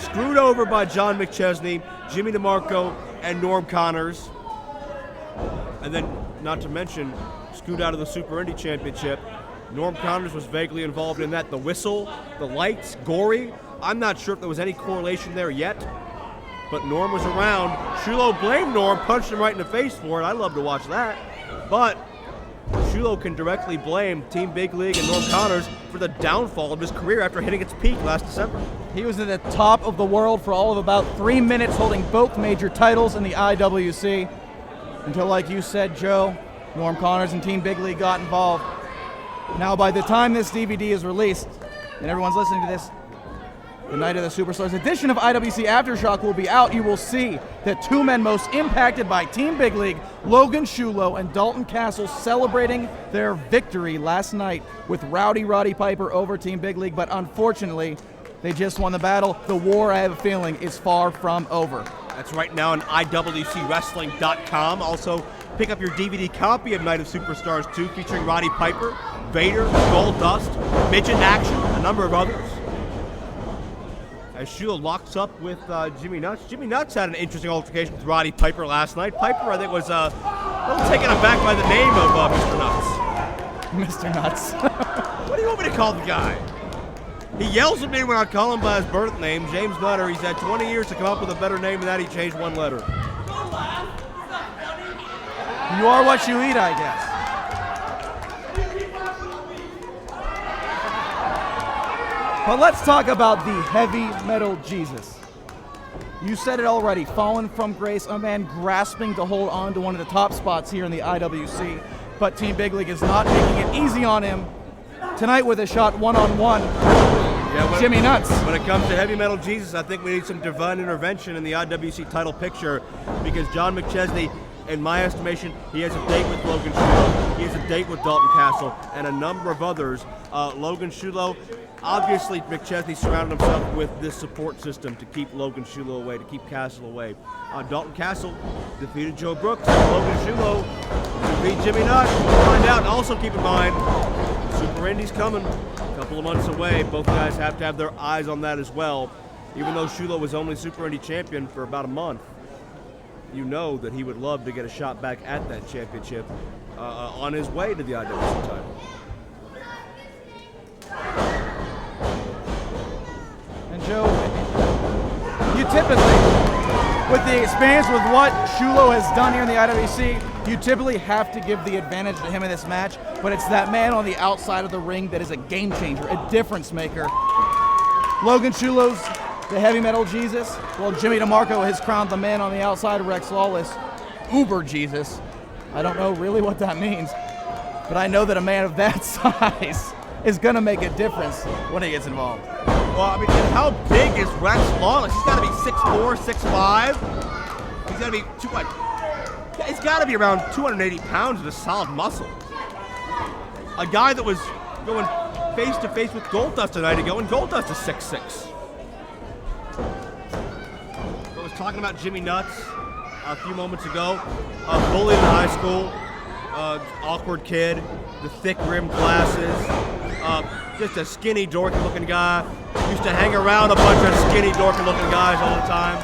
Screwed over by John McChesney, Jimmy DeMarco, and Norm Connors. And then, not to mention, screwed out of the Super Indy Championship. Norm Connors was vaguely involved in that. The whistle, the lights, gory. I'm not sure if there was any correlation there yet, but Norm was around. Shulo blamed Norm, punched him right in the face for it. I love to watch that. But Shulo can directly blame Team Big League and Norm Connors for the downfall of his career after hitting its peak last December. He was at the top of the world for all of about 3 minutes, holding both major titles in the IWC. Until, like you said, Joe, Norm Connors and Team Big League got involved. Now, by the time this DVD is released, and everyone's listening to this, the Night of the Superstars edition of IWC Aftershock will be out. You will see the two men most impacted by Team Big League, Logan Shulo and Dalton Castle, celebrating their victory last night with Rowdy Roddy Piper over Team Big League. But unfortunately, they just won the battle. The war, I have a feeling, is far from over. That's right now on IWCWrestling.com. Also, pick up your DVD copy of Night of Superstars 2 featuring Roddy Piper, Vader, Goldust, Midget Action, a number of others. As Shulo locks up with Jimmy Nuts. Jimmy Nuts had an interesting altercation with Roddy Piper last night. Piper, I think, was a little taken aback by the name of Mr. Nuts. Mr. Nuts. What do you want me to call the guy? He yells at me when I call him by his birth name, James Nutter. He's had 20 years to come up with a better name than that. He changed one letter. You are what you eat, I guess. But let's talk about the heavy metal Jesus. You said it already, fallen from grace, a man grasping to hold on to one of the top spots here in the IWC. But Team Big League is not making it easy on him. tonight with a shot one-on-one. Yeah, Jimmy Nuts. When it comes to Heavy Metal Jesus, I think we need some divine intervention in the IWC title picture because John McChesney, in my estimation, he has a date with Logan Shulo, he has a date with Dalton Castle, and a number of others. Logan Shulo, obviously McChesney surrounded himself with this support system to keep Logan Shulo away, to keep Castle away. Dalton Castle defeated Joe Brooks. Logan Shulo defeated Jimmy Nutt. We'll find out. And also keep in mind, Super Indy's coming a couple of months away. Both guys have to have their eyes on that as well. Even though Shulo was only Super Indy champion for about a month, you know that he would love to get a shot back at that championship on his way to the IWC title. And Joe, you typically, with the experience with what Shulo has done here in the IWC, you typically have to give the advantage to him in this match, but it's that man on the outside of the ring that is a game changer, a difference maker. Logan Shulo's the Heavy Metal Jesus, while Jimmy DeMarco has crowned the man on the outside, Rex Lawless, Uber Jesus. I don't know really what that means, but I know that a man of that size is going to make a difference when he gets involved. Well, I mean, and how big is Rex Lawless? He's got to be 6'4", 6'5". He's got to be he's got to be around 280 pounds of solid muscle. A guy that was going face to face with Goldust a night ago, and Goldust is 6'6". I was talking about Jimmy Nuts a few moments ago. Bullied in high school, awkward kid, the thick rimmed glasses. Just a skinny, dorky-looking guy. Used to hang around a bunch of skinny, dorky-looking guys all the time.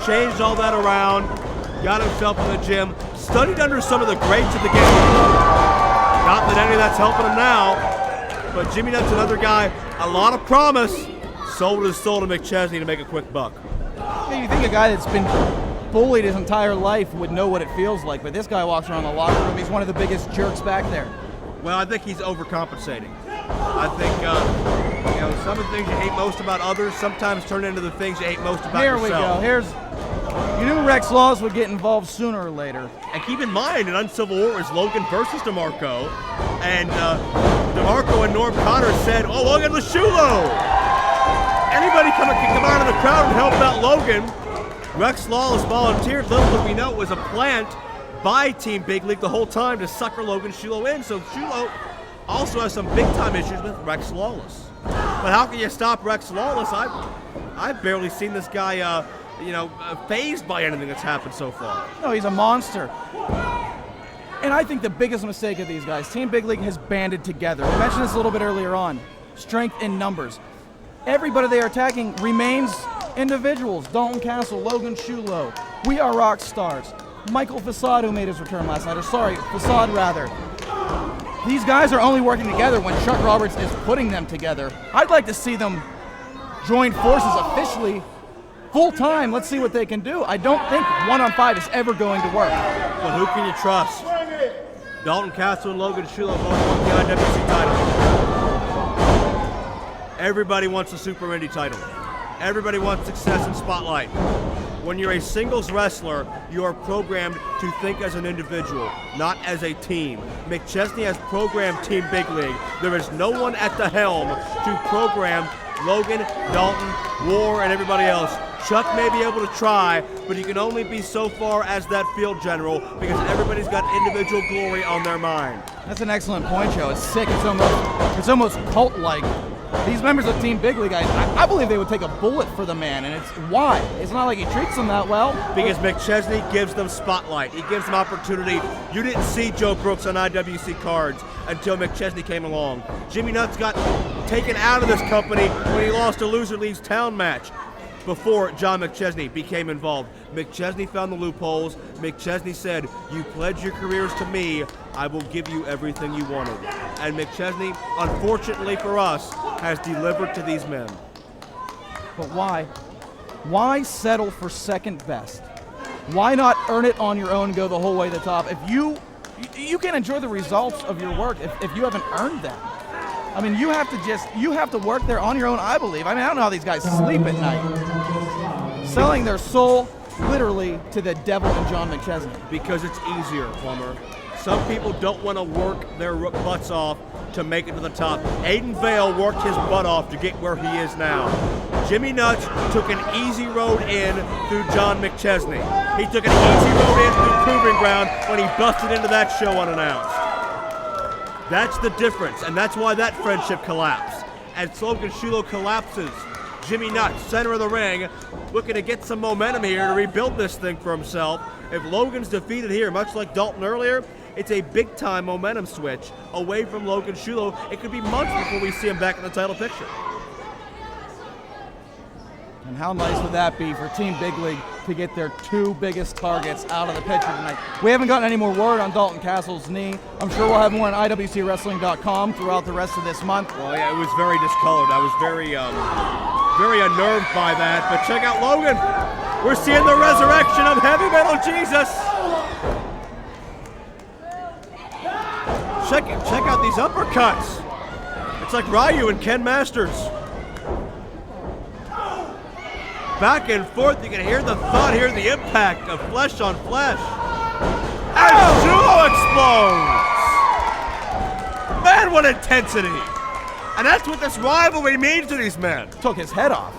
Changed all that around. Got himself in the gym. Studied under some of the greats of the game. Not that any of that's helping him now, but Jimmy Nutt's another guy. A lot of promise. Sold his soul to McChesney to make a quick buck. Yeah, you think a guy that's been bullied his entire life would know what it feels like, but this guy walks around the locker room. He's one of the biggest jerks back there. Well, I think he's overcompensating. I think, some of the things you hate most about others sometimes turn into the things you hate most about yourself. Here we go. You knew Rex Laws would get involved sooner or later. And keep in mind, an Uncivil War is Logan versus DeMarco. And DeMarco and Norm Connor said, oh, Logan was Shulo. Anybody can come out of the crowd and help out Logan. Rex Lawless volunteered. Little did we know it was a plant by Team Big League the whole time to sucker Logan Shulo in. So Shulo also has some big-time issues with Rex Lawless. But how can you stop Rex Lawless? I've barely seen this guy, fazed by anything that's happened so far. No, he's a monster. And I think the biggest mistake of these guys, Team Big League has banded together. We mentioned this a little bit earlier on. Strength in numbers. Everybody they are attacking remains individuals. Dalton Castle, Logan Shulo, We Are Rock Stars, Michael Facade, who made his return last night, Facade rather. These guys are only working together when Chuck Roberts is putting them together. I'd like to see them join forces officially, full-time. Let's see what they can do. I don't think 1-on-5 is ever going to work. But who can you trust? Dalton Castle and Logan Shulo both won the IWC title. Everybody wants a Super Indy title. Everybody wants success and spotlight. When you're a singles wrestler, you are programmed to think as an individual, not as a team. McChesney has programmed Team Big League. There is no one at the helm to program Logan, Dalton, War, and everybody else. Chuck may be able to try, but he can only be so far as that field general because everybody's got individual glory on their mind. That's an excellent point, Joe. It's sick. It's almost cult-like. These members of Team Big League, I believe they would take a bullet for the man, and it's why? It's not like he treats them that well. Because McChesney gives them spotlight. He gives them opportunity. You didn't see Joe Brooks on IWC cards until McChesney came along. Jimmy Nuts got taken out of this company when he lost a Loser Leaves Town match before John McChesney became involved. McChesney found the loopholes. McChesney said, you pledge your careers to me, I will give you everything you wanted. And McChesney, unfortunately for us, has delivered to these men. But why? Why settle for second best? Why not earn it on your own and go the whole way to the top? If you can enjoy the results of your work if you haven't earned them. I mean, you have to work there on your own, I believe. I mean, I don't know how these guys sleep at night. Selling their soul literally to the devil and John McChesney. Because it's easier, Plumber. Some people don't want to work their butts off to make it to the top. Aiden Vale worked his butt off to get where he is now. Jimmy Nuts took an easy road in through John McChesney. He took an easy road in through Proving Ground when he busted into that show unannounced. That's the difference, and that's why that friendship collapsed. As Logan Shulo collapses, Jimmy Nuts, center of the ring, looking to get some momentum here to rebuild this thing for himself. If Logan's defeated here, much like Dalton earlier, it's a big-time momentum switch away from Logan Shulo. It could be months before we see him back in the title picture. And how nice would that be for Team Big League to get their 2 biggest targets out of the picture tonight? We haven't gotten any more word on Dalton Castle's knee. I'm sure we'll have more on IWCWrestling.com throughout the rest of this month. Well, yeah, it was very discolored. I was very unnerved by that. But check out Logan. We're seeing the resurrection of Heavy Metal Jesus. Check out these uppercuts. It's like Ryu and Ken Masters. Back and forth, you can hear the thud, hear the impact of flesh on flesh. And Shulo explodes! Man, what intensity! And that's what this rivalry means to these men. Took his head off.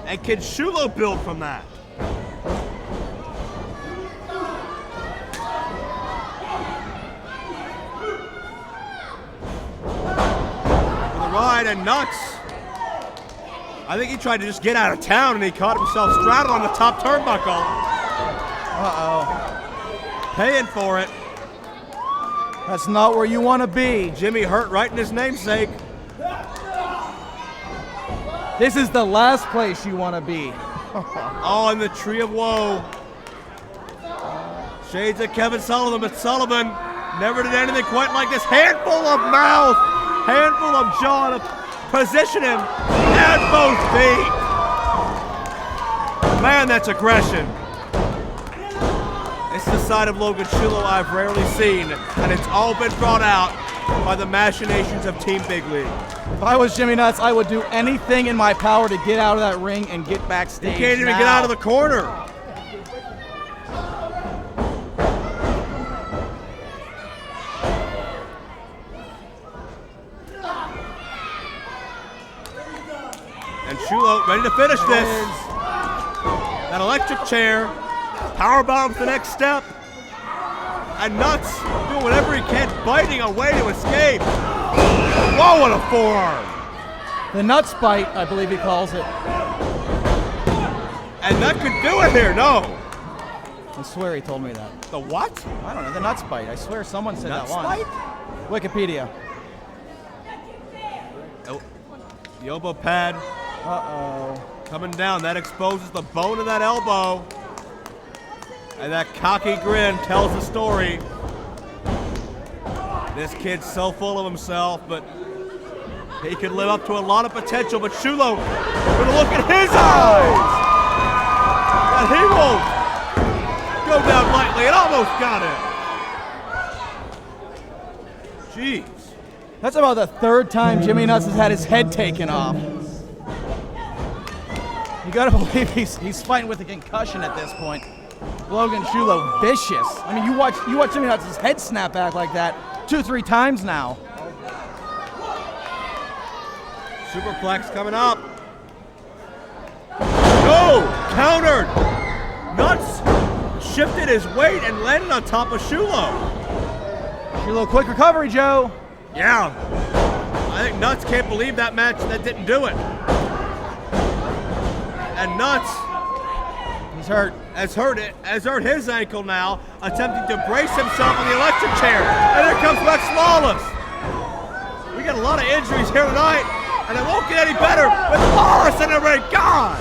And can Shulo build from that? For the ride and Nuts. I think he tried to just get out of town and he caught himself straddled on the top turnbuckle. Uh-oh. Paying for it. That's not where you want to be. Jimmy hurt right in his namesake. This is the last place you want to be. Oh, in the Tree of Woe. Shades of Kevin Sullivan, but Sullivan never did anything quite like this. Handful of mouth, handful of jaw to position him at both feet. Man, that's aggression. This is the side of Logan Shulo I've rarely seen, and it's all been brought out by the machinations of Team Big League. If I was Jimmy Nuts, I would do anything in my power to get out of that ring and get backstage. He can't even get out of the corner. And Shulo ready to finish this. That electric chair, power bombs the next step. And Nuts doing whatever he can, biting a way to escape. Whoa, what a forearm. The Nuts bite, I believe he calls it. And that could do it here, no. I swear he told me that. The what? I don't know, the Nuts bite. I swear someone said Nuts that once. bite? Wikipedia. Oh, the elbow pad. Uh-oh. Coming down, that exposes the bone of that elbow. And that cocky grin tells the story. This kid's so full of himself, but he could live up to a lot of potential. But Shulo, with a look at his eyes, and he won't go down lightly. It almost got him. Jeez. That's about the 3rd time Jimmy Nuts has had his head taken off. You gotta believe he's fighting with a concussion at this point. Logan Shulo, vicious. I mean, you watch Jimmy Nuts' head snap back like that 2-3 times now. Superplex coming up. No! Countered! Nuts shifted his weight and landed on top of Shulo. Shulo, quick recovery, Joe. Yeah. I think Nuts can't believe that match that didn't do it. And Nuts has hurt his ankle now, attempting to brace himself in the electric chair. And here comes back Flawless. We got a lot of injuries here tonight, and it won't get any better with Hollis in the ring. God!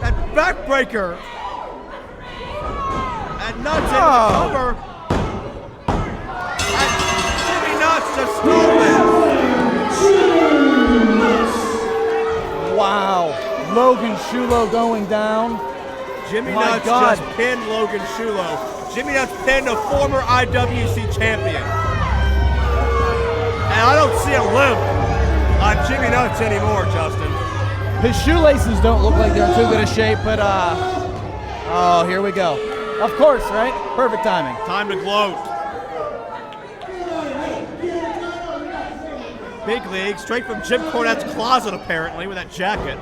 That backbreaker. And Nuts in the cover. And Jimmy Nuts just stole this. Wow. Logan Shulo going down. Jimmy Nuts just pinned Logan Shulo. Jimmy Nuts pinned a former IWC champion. And I don't see a limp on Jimmy Nuts anymore, Justin. His shoelaces don't look like they're in too good a shape, but Oh, here we go. Of course, right? Perfect timing. Time to gloat. Big league, straight from Jim Cornette's closet, apparently, with that jacket.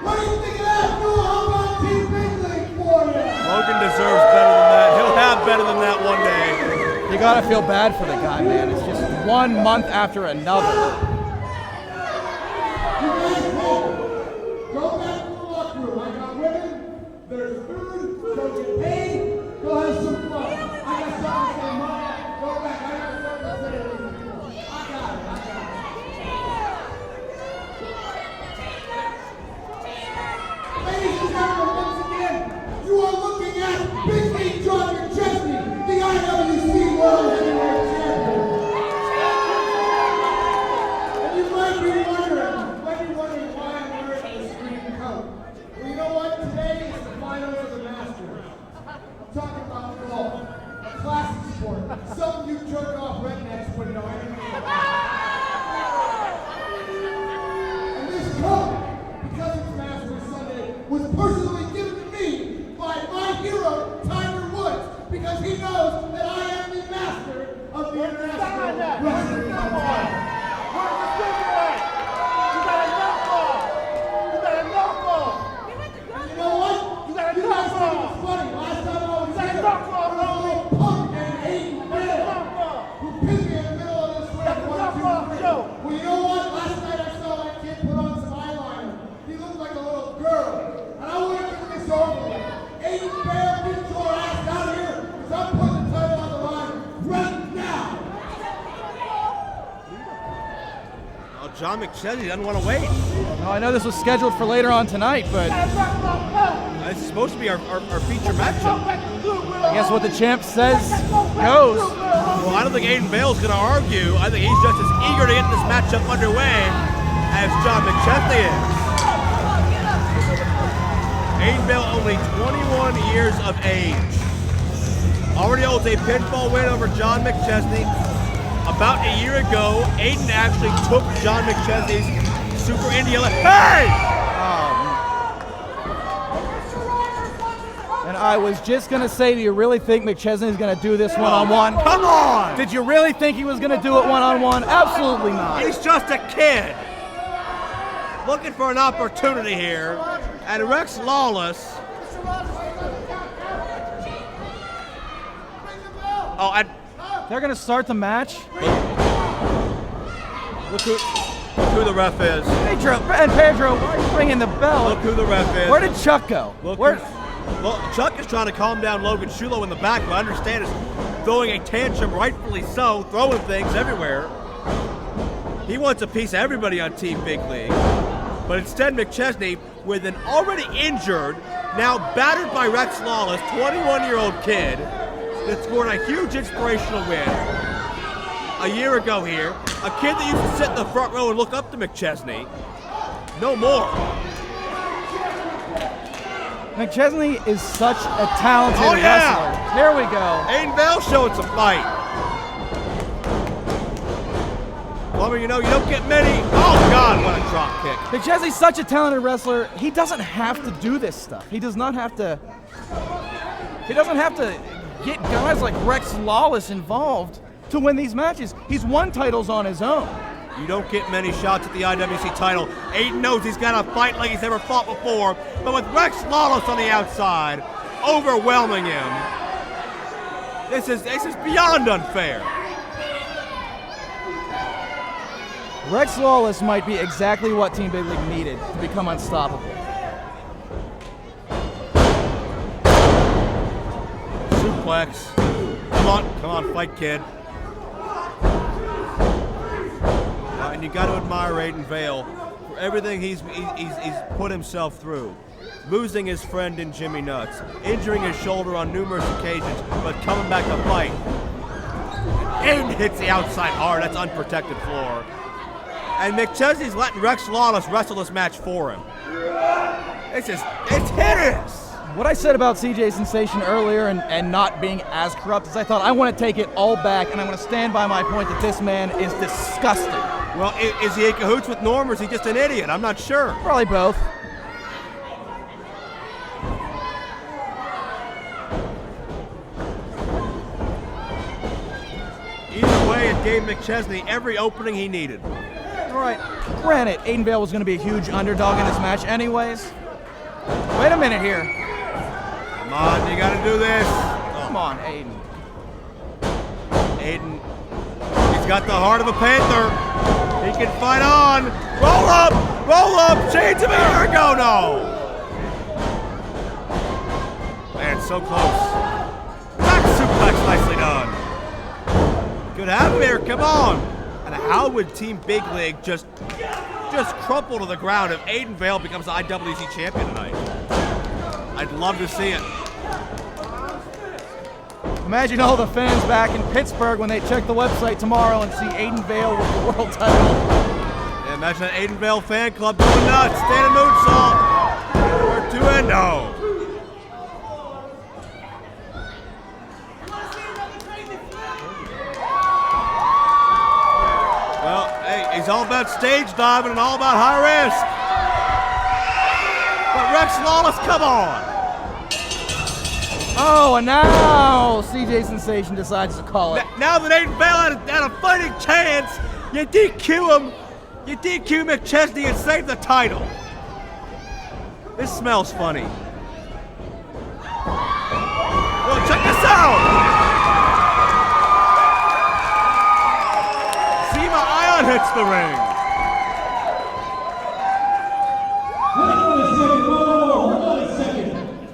What do you think of that? How about Team Big League for you? Logan deserves better than that. He'll have better than that one day. You gotta feel bad for the guy, man. It's just 1 month after another. You guys go back to the locker room. I got women, there's food, go get paid, go have some fun. I got something to say, Mom. Go back, I got something to say to these people. I got it. Ladies and gentlemen, once again, you are looking at Big League John McChesney, the IWC World Heavyweight Champion. And you might be wondering why I'm wearing this green coat. Well, you know what? Today is the finals of the Masters. I'm talking about golf, a classic sport, something you jerk-off rednecks wouldn't know anything about. And this coat, because it's Masters Sunday, was personally given to me by my hero, Tiger Woods, because he knows that I am the master of the International Wrestling Competition. You know what? You guys think it was funny. Last time I was here, there was a little punk named Aiden who pinned me in the middle of this ring. 1, 2, 3. Well, you know what? Last night I saw that kid put on some eyeliner. He looked like a little girl. And I want to get this over with. Aiden Bear, get your ass out of here, because I'm putting the title on the line right now. Well, John McChesney doesn't want to wait. Now, I know this was scheduled for later on tonight, but This is supposed to be our feature matchup. I guess what the champ says goes. Well, I don't think Aiden Bale's going to argue. I think he's just as eager to get this matchup underway as John McChesney is. Aiden Bale, only 21 years of age. Already holds a pinfall win over John McChesney. About a year ago, Aiden actually took John McChesney's Super Indy. Hey! And I was just gonna say, do you really think McChesney is gonna do this one-on-one? Come on! Did you really think he was gonna do it one-on-one? Absolutely not. He's just a kid. Looking for an opportunity here. And Rex Lawless. Oh, and They're gonna start the match. look who the ref is. Pedro, why are you ringing the bell? Look who the ref is. Where did Chuck go? Well, Chuck is trying to calm down Logan Shulo in the back, but I understand is throwing a tantrum, rightfully so, throwing things everywhere. He wants a piece of everybody on Team Big League. But instead, McChesney, with an already injured, now battered by Rex Lawless, 21-year-old kid, that scored a huge inspirational win a year ago here. A kid that used to sit in the front row and look up to McChesney. No more. McChesney is such a talented Oh, yeah. wrestler. Here we go. Aiden Bell showing some fight. Well, you know, you don't get many. Oh, God, what a drop kick. McChesney's such a talented wrestler. He doesn't have to do this stuff. He does not have to. He doesn't have to get guys like Rex Lawless involved to win these matches. He's won titles on his own. You don't get many shots at the IWC title. Aiden knows he's got to fight like he's never fought before, but with Rex Lawless on the outside, overwhelming him, this is beyond unfair. Rex Lawless might be exactly what Team Big League needed to become unstoppable. Suplex. Come on, fight, kid. And you got to admire Aiden Vale for everything he's put himself through. Losing his friend in Jimmy Nuts, injuring his shoulder on numerous occasions, but coming back to fight. Aiden hits the outside hard. That's unprotected floor. And McChesney's letting Rex Lawless wrestle this match for him. It's hideous. What I said about CJ Sensation earlier and not being as corrupt as I thought, I want to take it all back, and I want to stand by my point that this man is disgusting. Well, is he in cahoots with Norm or is he just an idiot? I'm not sure. Probably both. Either way, it gave McChesney every opening he needed. All right. Granted, Aiden Vale was going to be a huge underdog in this match anyways. Wait a minute here. Come on, you got to do this. Come on, Aiden. Aiden, he's got the heart of a panther. He can fight on. Roll up, change him here. Go, no. Man, so close. Back suplex, nicely done. Could have him here, come on. And how would Team Big League just crumple to the ground if Aiden Vale becomes the IWC champion tonight? I'd love to see it. Imagine all the fans back in Pittsburgh when they check the website tomorrow and see Aiden Vale with the world title. Yeah, imagine that Aiden Vale fan club going nuts. Standing moonsault. Where to end? No. Well, hey, he's all about stage diving and all about high risk. But Rex Lawless, come on. Oh, and now CJ Sensation decides to call it. Now that Aiden Vale had a fighting chance, you DQ him. You DQ McChesney and save the title. This smells funny. Well, check this out. Zema Ion hits the ring. Hold on a second.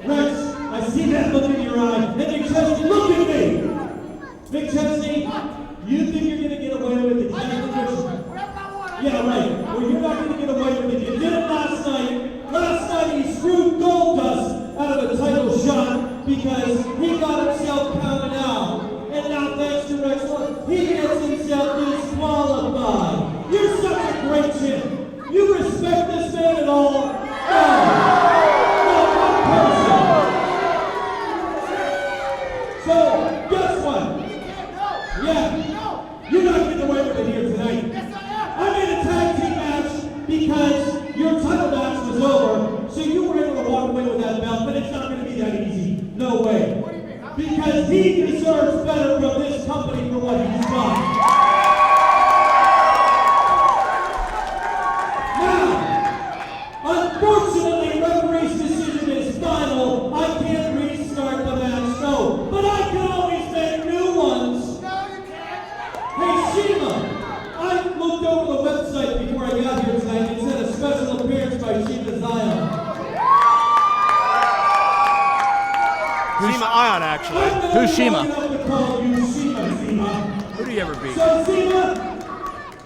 Rex, I see that look in your eye. And McChesney, look at me. McChesney, you think you're going to get away with it? Yeah, right. Well, you're not going to get away with it. You did it last night. Last night he screwed Goldust out of a title shot because he got himself counted out. And now thanks to Rex, he gets himself disqualified. You're such a great champ. You respect this man at all? Not one person. So, guess what? Yeah, you're not getting away with it here tonight. I made a tag team match because your title match was over, so you were able to walk away with that belt, but it's not going to be that easy. No way. Because he deserves better from this company for what he's done. Now, unfortunately, referee's decision is final. I can't restart the match, no. But I can always make new ones. No, you can't. Hey, Shima, I looked over the website before I got here tonight and said a special appearance by Shima Zion. Zema Ion, actually. Who's Shima? Who do you ever beat? So, Zema,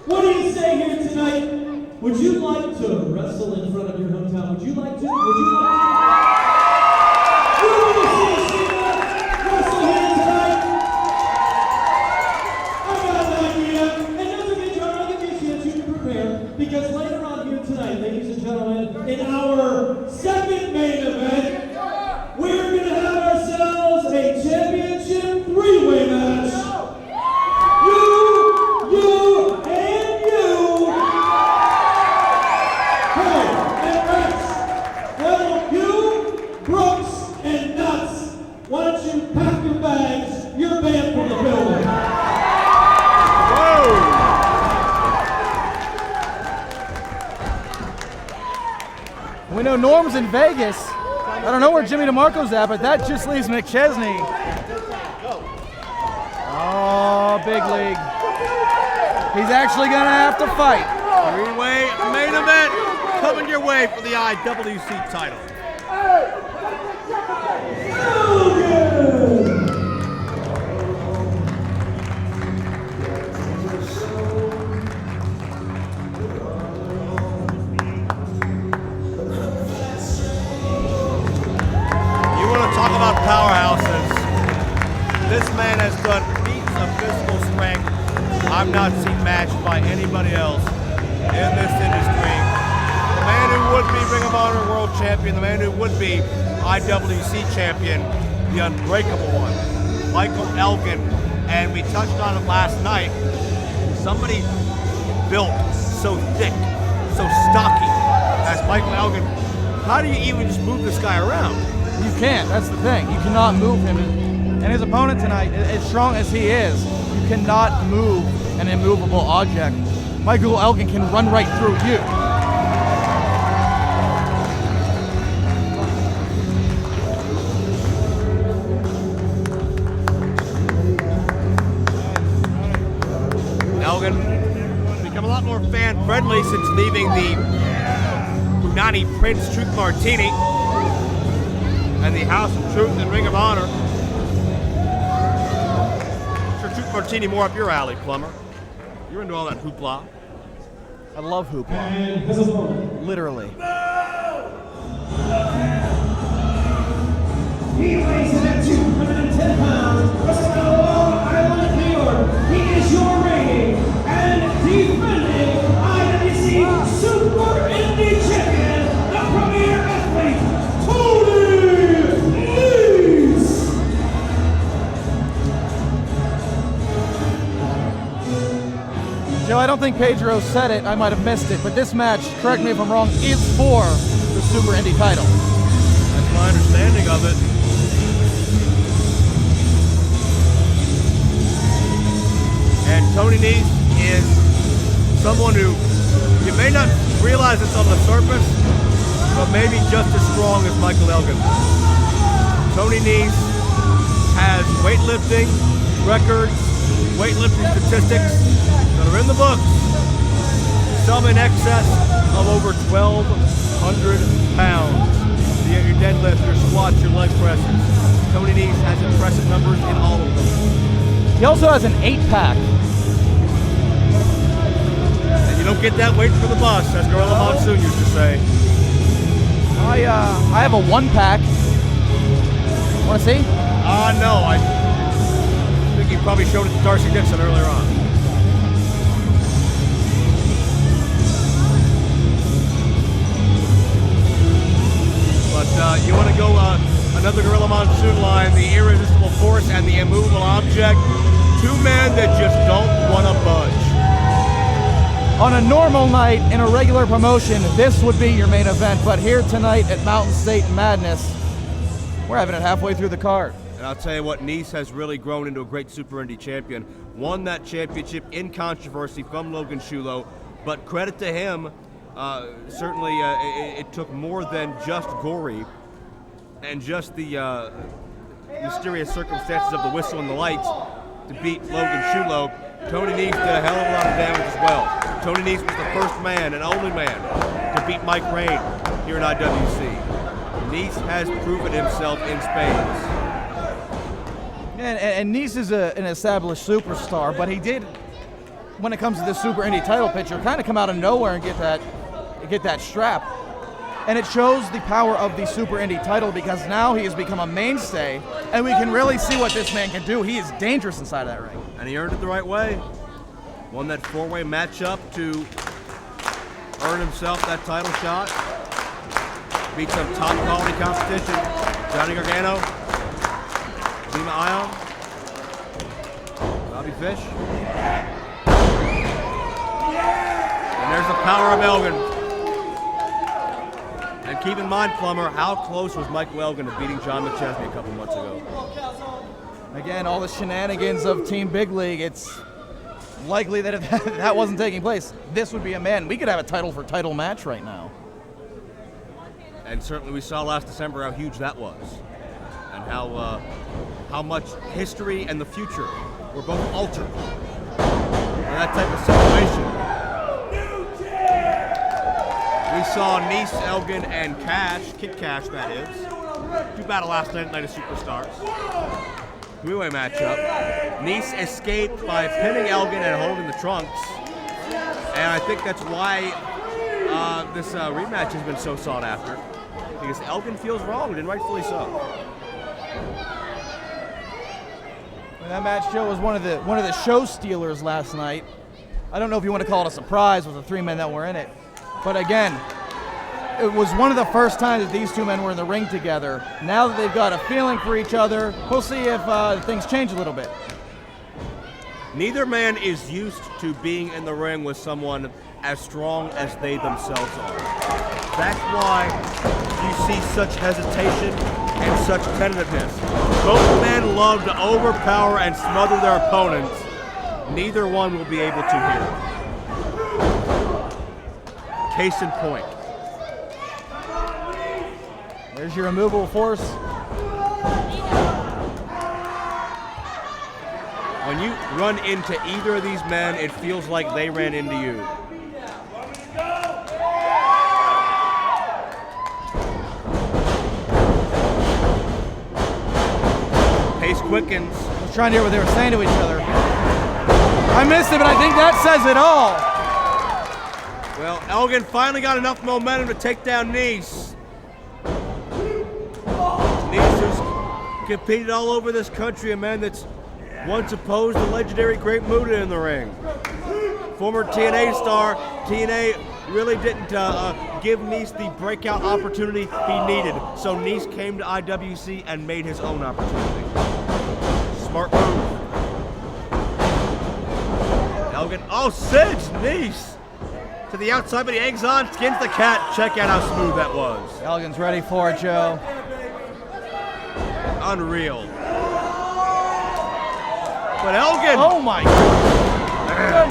what do you say here tonight? Would you like to wrestle in front of your hometown? Would you like to? Would you like to? You want to see Shima wrestle here tonight? I got an idea. And don't forget, John, I'll give you a chance. You can prepare. Because later on here tonight, ladies and gentlemen, in our second main event, we're going to have ourselves a championship three-way match. You, and you. Hey, and Rex, well, you, Brooks, and Nuts, why don't you pack your bags? You're banned from the building. We know Norm's in Vegas. I don't know where Jimmy DeMarco's at, but that just leaves McChesney. Oh, Big League. He's actually going to have to fight. Three-way main event coming your way for the IWC title. You want to talk about powerhouses? This man has done feats of physical strength I've not seen matched by anybody else in this industry. The man who would be Ring of Honor World Champion, the man who would be IWC Champion, the unbreakable one, Michael Elgin. And we touched on it last night. Somebody built, so thick, so stocky as Michael Elgin, how do you even just move this guy around? You can't. That's the thing. You cannot move him. And his opponent tonight, as strong as he is, you cannot move an immovable object. Michael Elgin can run right through you. Elgin become a lot more fan-friendly since leaving the Punani Prince Truth Martini and the House of Truth and Ring of Honor. Sure, Truth Martini more up your alley, Plumber. You're into all that hoopla. I love hoopla. Literally. He weighs in at 210 pounds, wrestling out of Long Island, New York. He is your reigning and defending IWC Super Indy Champion, the premier athlete, Nese. Joe, I don't think Pedro said it. I might have missed it, but this match, correct me if I'm wrong, is for the Super Indy title. That's my understanding of it. And Tony Nese is someone who you may not realize it's on the surface, but maybe just as strong as Michael Elgin. Tony Nese has weightlifting records, weightlifting statistics that are in the books, some in excess of over 1,200 pounds. Your deadlift, your squats, your leg presses. Tony Nese has impressive numbers in all of them. He also has an 8-pack. And you don't get that waiting for the bus, as Gorilla Monsoon used to say. I have a 1-pack. Want to see? No, I think he probably showed it to Darcy Dixon earlier on. But you want to go another Gorilla Monsoon line, the irresistible force and the immovable object. Two men that just don't want to budge. On a normal night in a regular promotion, this would be your main event, but here tonight at Mountain State Madness, we're having it halfway through the card. And I'll tell you what, Nese has really grown into a great Super Indy champion. Won that championship in controversy from Logan Shulo, but credit to him, certainly it took more than just gory and just the mysterious circumstances of the whistle and the lights to beat Logan Shulo. Tony Nese did a hell of a lot of damage as well. Tony Nese was the first man and only man to beat Mike Rayne here in IWC. Nese has proven himself in spades. And Nese is an established superstar, but he did, when it comes to the Super Indy title picture, kind of come out of nowhere and get that strap. And it shows the power of the Super Indy title because now he has become a mainstay, and we can really see what this man can do. He is dangerous inside of that ring. And he earned it the right way. Won that four-way matchup to earn himself that title shot. Beat some top-quality competition. Johnny Gargano, Zema Ion, Bobby Fish. And there's the power of Elgin. And keep in mind, Plummer, how close was Michael Elgin to beating John McChesney a couple months ago? Again, all the shenanigans of Team Big League, it's likely that if that wasn't taking place, this would be a man. We could have a title for title match right now. And certainly we saw last December how huge that was. And how much history and the future were both altered by that type of situation. We saw Nese, Elgin, and Kash, Kid Kash that is, do battle last night at Night of Superstars. Three-way matchup. Nese escaped by pinning Elgin and holding the trunks. And I think that's why this rematch has been so sought after. Because Elgin feels wronged, and rightfully so. And that match, Joe, was one of the show stealers last night. I don't know if you want to call it a surprise with the three men that were in it. But again, it was one of the first times that these two men were in the ring together. Now that they've got a feeling for each other, we'll see if things change a little bit. Neither man is used to being in the ring with someone as strong as they themselves are. That's why you see such hesitation and such tentativeness. Both men love to overpower and smother their opponents. Neither one will be able to here. Case in point. There's your removable force. When you run into either of these men, it feels like they ran into you. Pace quickens. I was trying to hear what they were saying to each other. I missed it, but I think that says it all. Well, Elgin finally got enough momentum to take down Nese. Nese has competed all over this country, a man that's once opposed the legendary Great Muta in the ring. Former TNA star, TNA really didn't give Nese the breakout opportunity he needed, so Nese came to IWC and made his own opportunity. Smart move. Elgin, Sidge Nese to the outside, but he hangs on, skins the cat. Check out how smooth that was. Elgin's ready for it, Joe. Unreal. But Elgin! Oh my God!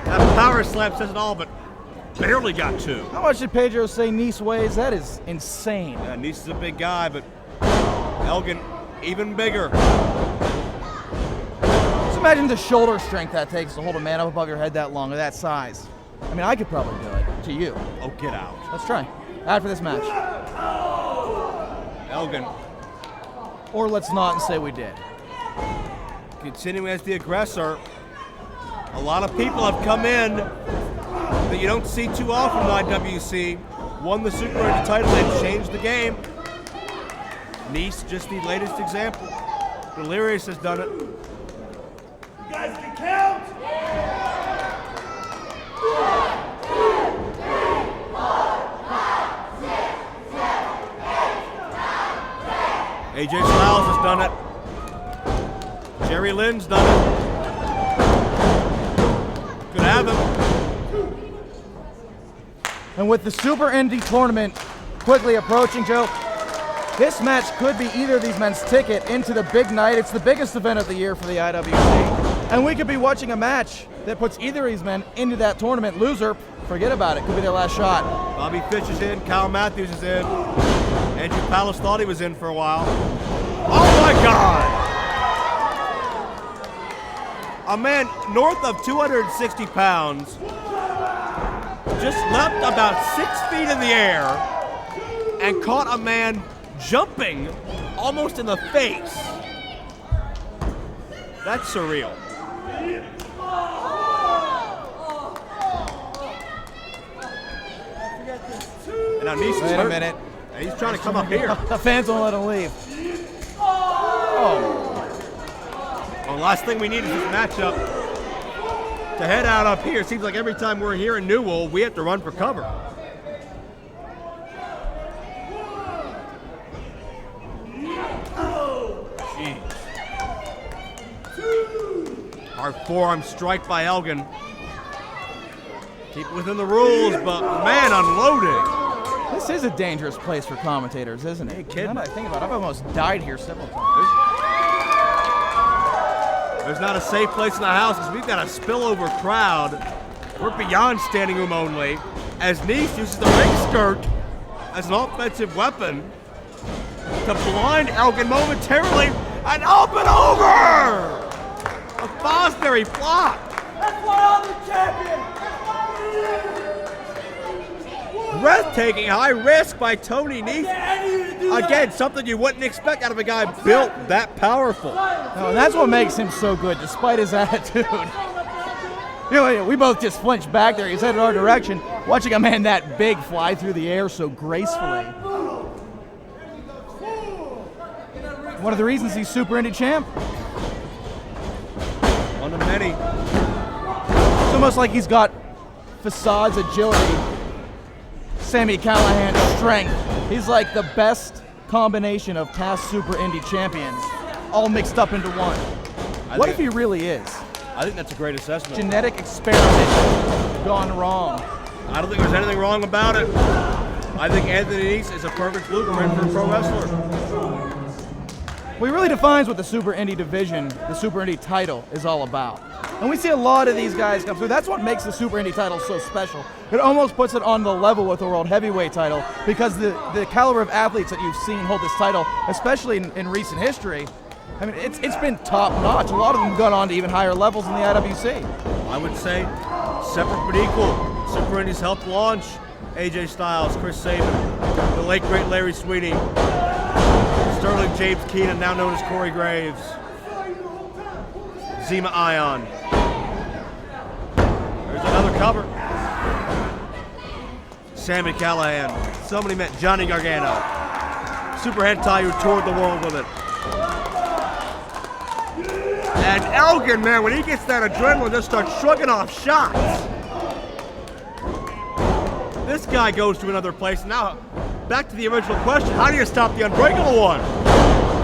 That power slam says it all, but barely got two. How much did Pedro say Nese weighs? That is insane. Yeah, Nese is a big guy, but Elgin even bigger. Just imagine the shoulder strength that takes to hold a man up above your head that long or that size. I mean, I could probably do it. To you. Oh, get out. Let's try. After this match. Elgin Or let's not and say we did. continuing as the aggressor. A lot of people have come in that you don't see too often in IWC. Won the Super Indy title and changed the game. Nese, just the latest example. Delirious has done it. You guys can count. AJ Styles has done it. Jerry Lynn's done it. Could have him. And with the Super Indy tournament quickly approaching, Joe, this match could be either of these men's ticket into the big night. It's the biggest event of the year for the IWC. And we could be watching a match that puts either of these men into that tournament. Loser, forget about it. Could be their last shot. Bobby Fish is in. Kyle Matthews is in. Andrew Palace thought he was in for a while. Oh my God! A man north of 260 pounds just leapt about 6 feet in the air and caught a man jumping almost in the face. That's surreal. And now Nese is Wait a hurt. minute. And he's trying to come up here. The fans won't let him leave. Oh. Well, the last thing we need is this matchup to head out up here. Seems like every time we're here in Newell, we have to run for cover. Jeez. Hard forearm strike by Elgin. Keep it within the rules, but man, unloading. This is a dangerous place for commentators, isn't it? Hey, kid. Now that I think about it, I've almost died here several times. There's not a safe place in the house because we've got a spillover crowd. We're beyond standing room only. As Nese uses the ring skirt as an offensive weapon to blind Elgin momentarily and open over! A Fosbury block. That's why I'm the champion. Breathtaking high risk by Tony Nese. Again, something you wouldn't expect out of a guy built that powerful. Oh, and that's what makes him so good, despite his attitude. You know, we both just flinched back there. He's headed our direction, watching a man that big fly through the air so gracefully. One of the reasons he's Super Indy champ. One of many. It's almost like he's got Facade's agility, Sami Callihan's strength. He's like the best combination of past Super Indy champions, all mixed up into one. What if he really is? I think that's a great assessment. Genetic experiment gone wrong. I don't think there's anything wrong about it. I think Anthony Nese is a perfect blueprint for a pro wrestler. Well, he really defines what the Super Indy division, the Super Indy title, is all about. And we see a lot of these guys come through. That's what makes the Super Indy title so special. It almost puts it on the level with the World Heavyweight title because the caliber of athletes that you've seen hold this title, especially in recent history, I mean, it's been top notch. A lot of them gone on to even higher levels in the IWC. I would say separate but equal. Super Indy's helped launch AJ Styles, Chris Sabin, the late great Larry Sweeney, Sterling James Keenan, now known as Corey Graves, Zema Ion. There's another cover. Sammy Callahan, so many men, Johnny Gargano, Super Hentai who toured the world with it. And Elgin, man, when he gets that adrenaline, just starts shrugging off shots. This guy goes to another place. Now, back to the original question, how do you stop the Unbreakable one?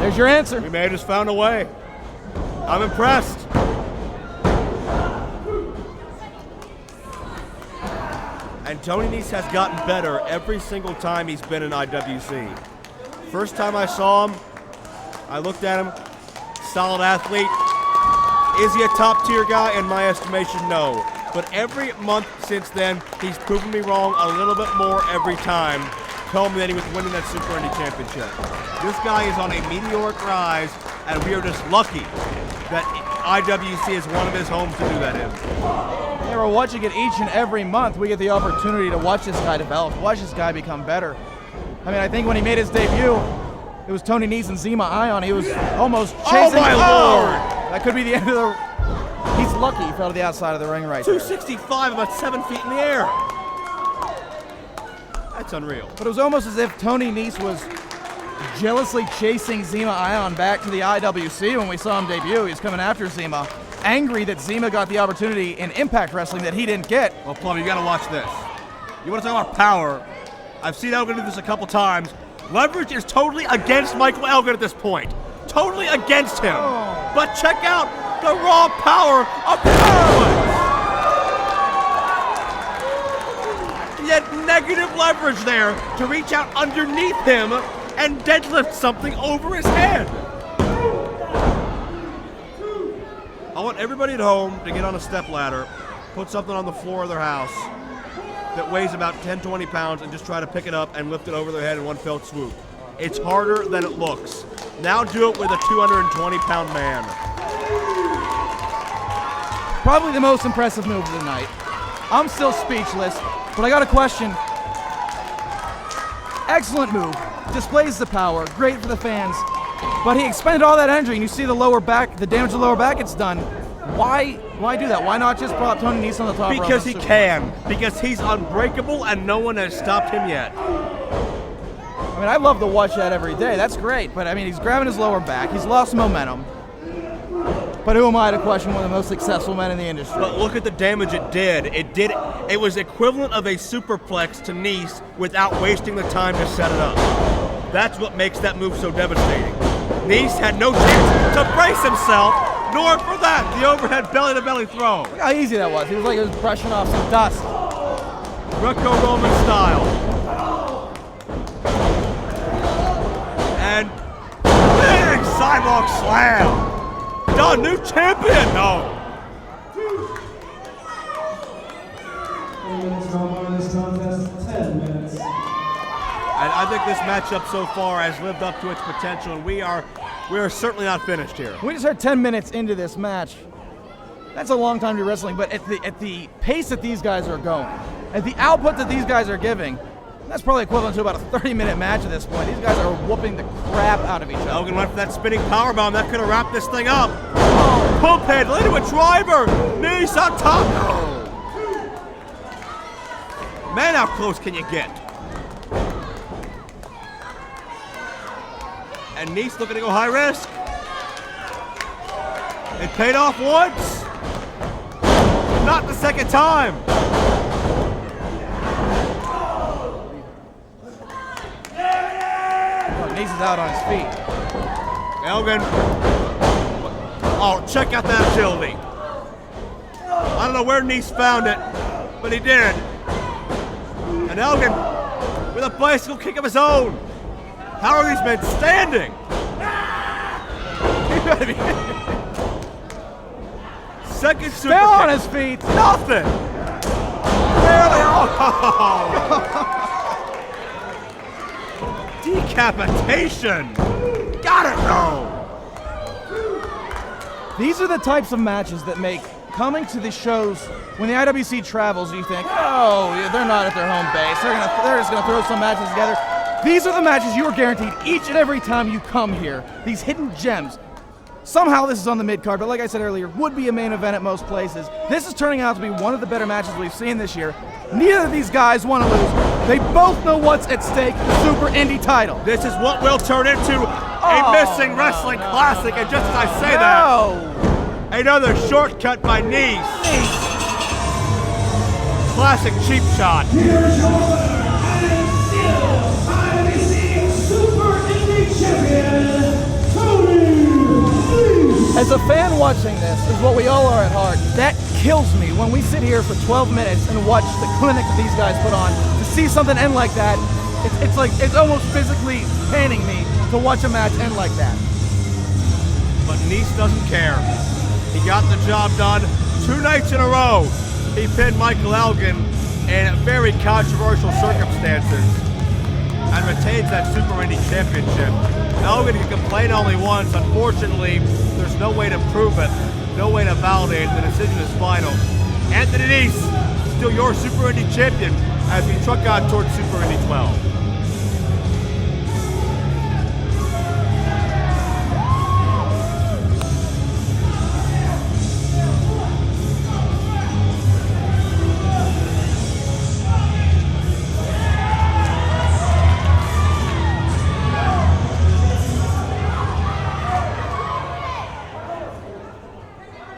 There's your answer. We may have just found a way. I'm impressed. And Tony Nese has gotten better every single time he's been in IWC. First time I saw him, I looked at him, solid athlete. Is he a top tier guy? In my estimation, no. But every month since then, he's proven me wrong a little bit more every time, culminating with winning that Super Indy Championship. This guy is on a meteoric rise, and we are just lucky that IWC is one of his homes to do that in. Yeah, we're watching it each and every month. We get the opportunity to watch this guy develop, watch this guy become better. I mean, I think when he made his debut, it was Tony Nese and Zema Ion. He was almost chasing. Oh my Lord! That could be the end of the. He's lucky he fell to the outside of the ring right there. 265, about 7 feet in the air. That's unreal. But it was almost as if Tony Nese was jealously chasing Zema Ion back to the IWC when we saw him debut. He was coming after Zema, angry that Zema got the opportunity in Impact Wrestling that he didn't get. Well, Plum, you gotta watch this. You wanna talk about power? I've seen Elgin do this a couple times. Leverage is totally against Michael Elgin at this point. Totally against him. Oh. But check out the raw power of Powerless. Yet negative leverage there to reach out underneath him and deadlift something over his head. I want everybody at home to get on a step ladder, put something on the floor of their house that weighs about 10, 20 pounds and just try to pick it up and lift it over their head in one fell swoop. It's harder than it looks. Now do it with a 220-pound man. Probably the most impressive move of the night. I'm still speechless, but I got a question. Excellent move. Displays the power. Great for the fans. But he expended all that energy, and you see the lower back, the damage to the lower back it's done. Why do that? Why not just put Tony Nese on the top rope? Because he can. Because he's unbreakable and no one has stopped him yet. I mean, I love to watch that every day. That's great. But, I mean, he's grabbing his lower back. He's lost momentum. But who am I to question one of the most successful men in the industry? But look at the damage it did. It was equivalent of a superplex to Nese without wasting the time to set it up. That's what makes that move so devastating. Nese had no chance to brace himself, nor for that, the overhead belly-to-belly throw. Look how easy that was. He was like he was brushing off some dust. Greco-Roman style. And big sidewalk slam. Done, new champion. No. 4 minutes gone by in this contest, 10 minutes. And I think this matchup so far has lived up to its potential, and we are certainly not finished here. We just heard 10 minutes into this match. That's a long time to be wrestling, but at the pace that these guys are going, at the output that these guys are giving, that's probably equivalent to about a 30-minute match at this point. These guys are whooping the crap out of each other. Elgin went for that spinning powerbomb. That could have wrapped this thing up. Pump head, lead to a driver. Nese on top. No. Man, how close can you get? And Nese looking to go high risk. It paid off once. Not the second time. Oh, Nese is out on his feet. Elgin Oh, check out that agility. I don't know where Nese found it, but he did. And Elgin with a bicycle kick of his own. How are these men standing? Second super Fell on kick. his feet. Nothing. Barely. Oh. Decapitation. Got it though. These are the types of matches that make coming to the shows when the IWC travels. You think, oh, yeah, they're not at their home base. They're just gonna throw some matches together. These are the matches you are guaranteed each and every time you come here. These hidden gems. Somehow this is on the mid-card, but like I said earlier, would be a main event at most places. This is turning out to be one of the better matches we've seen this year. Neither of these guys want to lose. They both know what's at stake, the Super Indy title. This is what will turn into a missing wrestling classic, and just as I say No! that, another shortcut by Nese. Classic cheap shot. Here's your winner, and still IWC Super Indy Champion, Tony Nese. As a fan watching this, is what we all are at heart. That kills me when we sit here for 12 minutes and watch the clinic that these guys put on. To see something end like that, it's almost physically paining me to watch a match end like that. But Nese doesn't care. He got the job done 2 nights in a row. He pinned Michael Elgin in very controversial circumstances and retains that Super Indy Championship. Elgin can complain only once. Unfortunately, there's no way to prove it, no way to validate it. The decision is final. Anthony Nese, still your Super Indy Champion as we truck on towards Super Indy 12.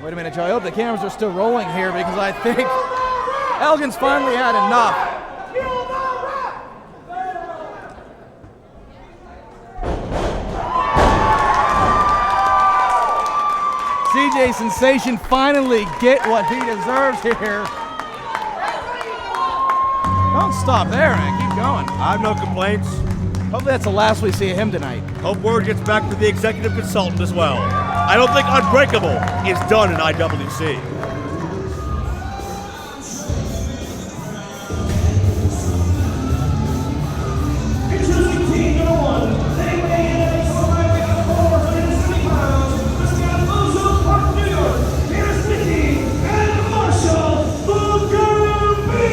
Wait a minute, Joe. I hope the cameras are still rolling here because I think Elgin's finally had enough. CJ Sensation finally get what he deserves here. Don't stop there, man. Keep going. I have no complaints. Hopefully that's the last we see of him tonight. Hope word gets back to the executive consultant as well. I don't think Unbreakable is done in IWC. Introducing team number 1. They weigh in at a slightly under 470 pounds. This guy lives in Park, New York. Here's Mickey and Marshall, the Gambino.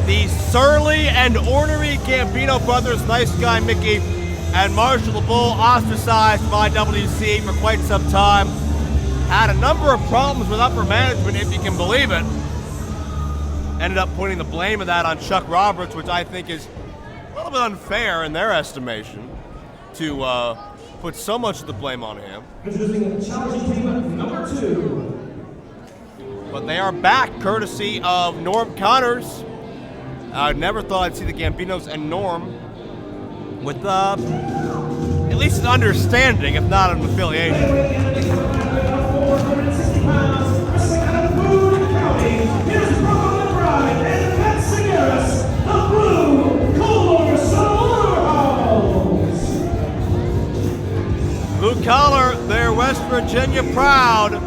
The surly and ornery Gambino brothers, nice guy Mickey, and Marshall the Bull, ostracized from IWC for quite some time. Had a number of problems with upper management, if you can believe it. Ended up putting the blame of that on Chuck Roberts, which I think is a little bit unfair in their estimation to put so much of the blame on him. Introducing the challenging team number 2. But they are back, courtesy of Norm Connors. I never thought I'd see the Gambinos and Norm with at least an understanding, if not an affiliation. They weigh in at a slightly under 460 pounds. Wrestling out of Boone County. Here's Bronco McBride and Segaris, the Blue Collar Slaughterhouse. Blue collar, they're West Virginia proud.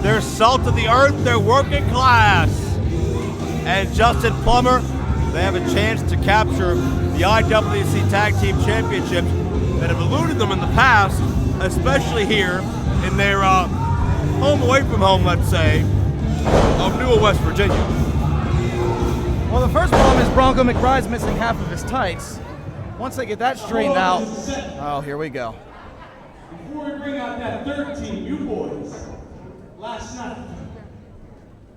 They're salt of the earth, they're working class. And Justin Plummer, they have a chance to capture the IWC Tag Team Championships that have eluded them in the past, especially here in their home away from home, let's say, of Newell, West Virginia. Well, the first problem is Bronco McBride's missing half of his tights. Once they get that straightened out, oh, here we go. Before we bring out that third team, you boys, last night,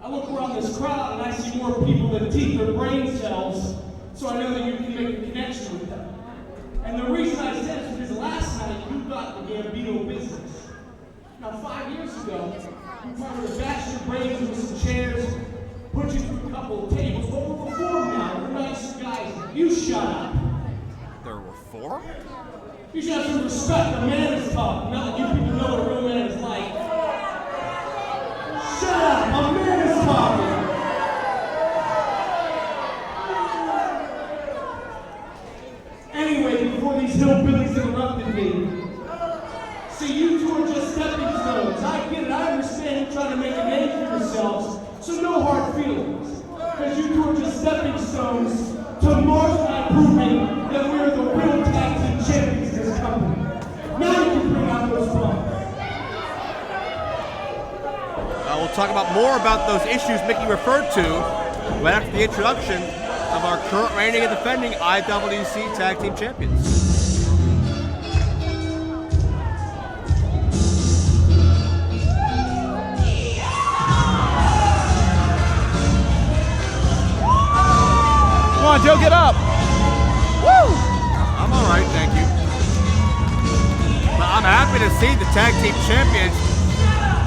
I look around this crowd and I see more people than teeth or brain cells, so I know that you can make a connection with them. And the reason I said is because last night you got the Gambino business. Now 5 years ago, we probably would have bashed your brains with some chairs, put you through a couple of tables, but we're reformed now. We're nicer guys. You shut up. There were 4? You should have some respect. A man is talking. Not that you people know what a real man is like. Shut up! A man is talking. Anyway, before these hillbillies interrupted me, see, you two are just stepping stones. I get it. I understand you're trying to make a name for yourselves, so no hard feelings. Because you two are just stepping stones to march by proving that we're the real tag team champions of this company. Now you can bring out those bombs. We'll talk about more about those issues Mickey referred to right after the introduction of our current reigning and defending IWC Tag Team Champions. Come on, Joe, get up. Woo! I'm all right, thank you. But I'm happy to see the Tag Team Champions.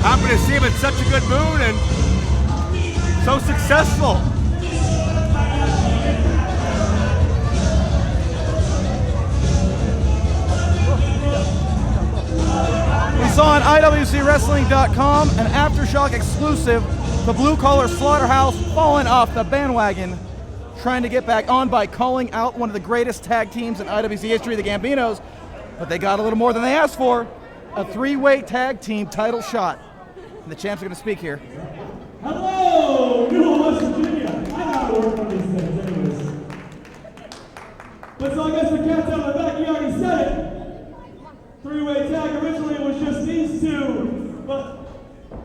Happy to see them in such a good mood and so successful. We saw on IWCWrestling.com an Aftershock exclusive, the Blue Collar Slaughterhouse falling off the bandwagon, trying to get back on by calling out one of the greatest tag teams in IWC history, the Gambinos, but they got a little more than they asked for, a three-way tag team title shot. And the champs are going to speak here. Hello, Newell, West Virginia. I gotta work on these things anyways. But so I guess the cat's out of the back, you already said it. Three-way tag, originally it was just these two, but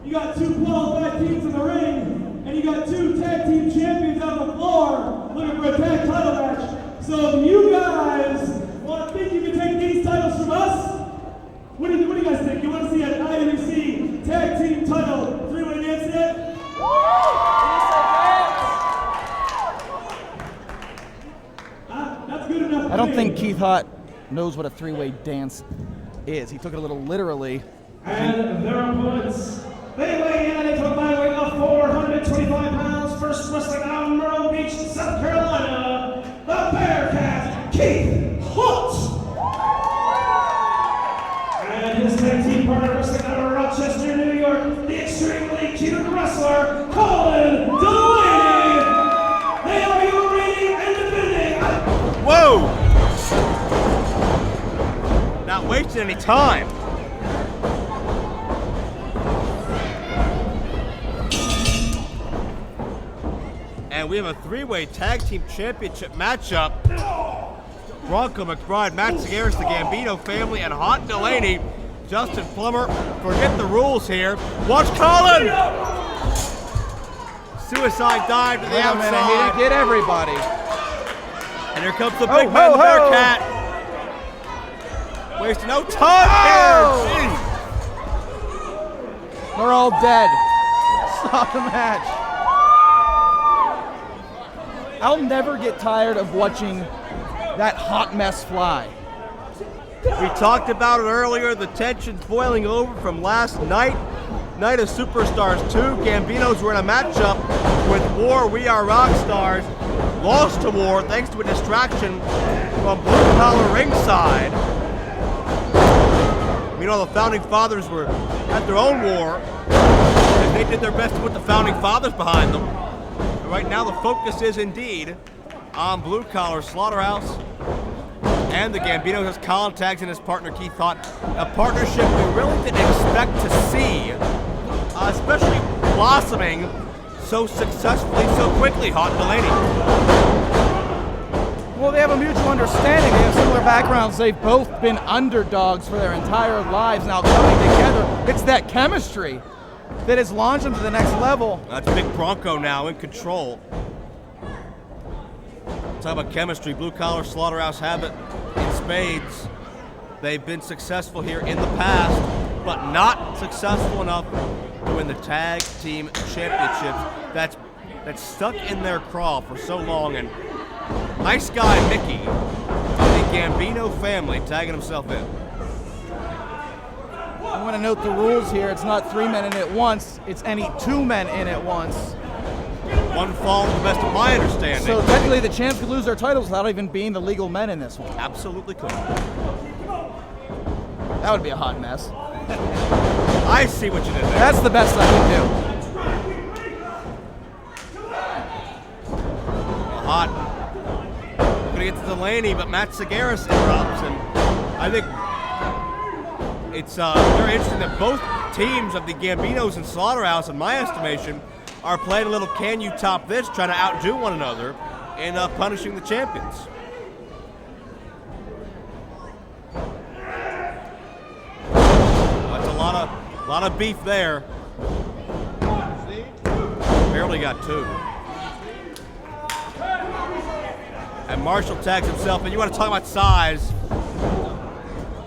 you got two qualified teams in the ring, and you got two tag team champions on the floor looking for a tag title match. So if you guys think you can take these titles from us, what do you guys think? You want to see an IWC tag team title three-way dance yet? That's good enough. I don't think Keith Haught knows what a three-way dance is. He took it a little literally. And their opponents, they weigh in at a combined weight of 425 pounds. First wrestling out of Myrtle Beach, South Carolina, the Bearcat, Keith Haught. And his tag team partner wrestling out of Rochester, New York, the extremely cute wrestler, Colin Delaney. They are your reigning and defending. Whoa! Not wasting any time. And we have a three-way tag team championship matchup. Bronco, McBride, Matt Segaris, the Gambino family, and Haught and Delaney. Justin Plummer, forget the rules here. Watch Colin! Suicide dive to the outside. He didn't get everybody. And here comes the big man, the Bearcat. Wasting no time here. Jeez. They're all dead. Stop the match. I'll never get tired of watching that hot mess fly. We talked about it earlier, the tension's boiling over from last night. Night of Superstars 2. Gambinos were in a matchup with War, We Are Rockstars. Lost to War thanks to a distraction from Blue Collar ringside. Meanwhile, the Founding Fathers were at their own war, and they did their best to put the Founding Fathers behind them. And right now, the focus is indeed on Blue Collar Slaughterhouse and the Gambinos as Colin tags in his partner Keith Haught. A partnership we really didn't expect to see, especially blossoming so successfully, so quickly, Haught and Delaney. Well, they have a mutual understanding. They have similar backgrounds. They've both been underdogs for their entire lives. Now coming together, it's that chemistry that has launched them to the next level. That's Big Bronco now in control. Talk about chemistry. Blue Collar Slaughterhouse have it in spades. They've been successful here in the past, but not successful enough to win the tag team championships. That's stuck in their craw for so long. And nice guy Mickey, the Gambino family, tagging himself in. I want to note the rules here. It's not 3 men in at once. It's any 2 men in at once. One fall, to the best of my understanding. So technically the champs could lose their titles without even being the legal men in this one. Absolutely could. That would be a hot mess. I see what you did there. That's the best I can do. Haught. Gonna get to Delaney, but Matt Segaris interrupts, and I think it's very interesting that both teams of the Gambinos and Slaughterhouse, in my estimation, are playing a little can you top this, trying to outdo one another in punishing the champions. That's a lot of beef there. Barely got two. And Marshall tags himself, and you want to talk about size.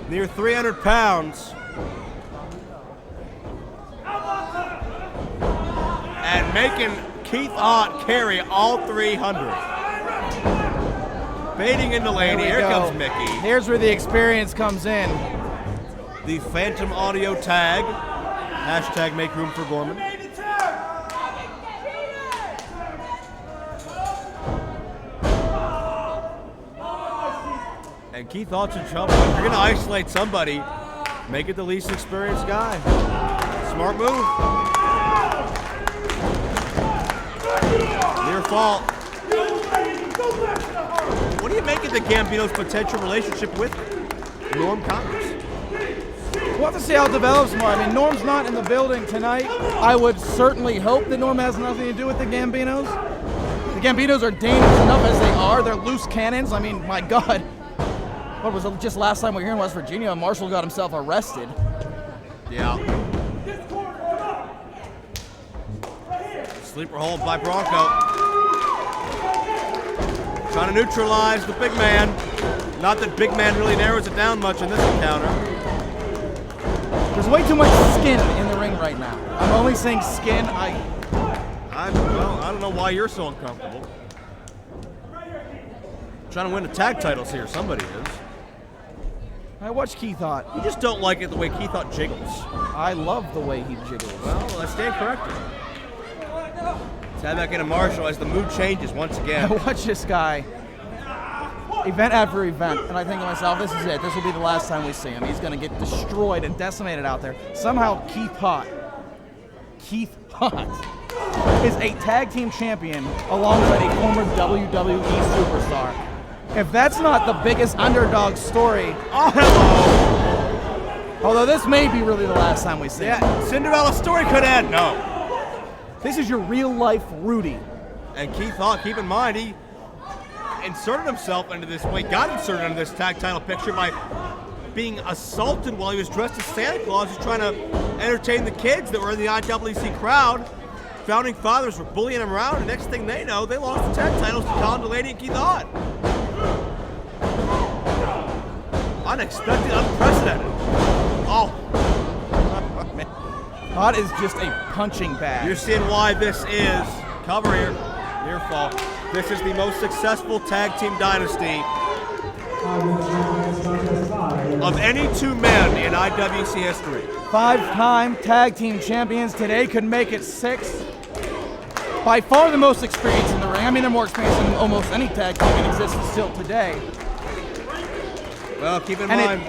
Near 300 pounds. And making Keith Haught carry all 300. Baiting in Delaney. Here comes Mickey. Here's where the experience comes in. The Phantom Audio tag. Hashtag make room for Gorman. And Keith Haught's in trouble. If you're going to isolate somebody, make it the least experienced guy. Smart move. Near fault. What do you make of the Gambino's potential relationship with Norm Connors? We'll have to see how it develops more. I mean, Norm's not in the building tonight. I would certainly hope that Norm has nothing to do with the Gambinos. The Gambinos are dangerous enough as they are. They're loose cannons. I mean, my God. What was it just last time we were here in West Virginia? Marshall got himself arrested. Yeah. Sleeper hold by Bronco. Trying to neutralize the big man. Not that big man really narrows it down much in this encounter. There's way too much skin in the ring right now. I'm only saying skin. I don't know why you're so uncomfortable. Trying to win the tag titles here. Somebody is. I watch Keith Haught. You just don't like it the way Keith Haught jiggles. I love the way he jiggles. Well, I stand corrected. Tag back into Marshall as the mood changes once I again. watch this guy event after event, and I think to myself, this is it. This will be the last time we see him. He's going to get destroyed and decimated out there. Somehow Keith Haught is a tag team champion alongside a former WWE superstar. If that's not the biggest underdog story, Oh, hello. although this may be really the last time we see him. Yeah, Cinderella story could end. No. This is your real life Rudy. And Keith Haught, keep in mind, he inserted himself into this, got inserted into this tag title picture by being assaulted while he was dressed as Santa Claus. He's trying to entertain the kids that were in the IWC crowd. Founding fathers were bullying him around, and next thing they know, they lost the tag titles to Colin, Delaney, and Keith Haught. Unexpected, unprecedented. Oh. Haught is just a punching bag. You're seeing why this is, cover here, near fall. This is the most successful tag team dynasty of any two men in IWC history. 5-time tag team champions today could make it 6. By far the most experienced in the ring. I mean, they're more experienced than almost any tag team in existence still today. Well, keep in mind,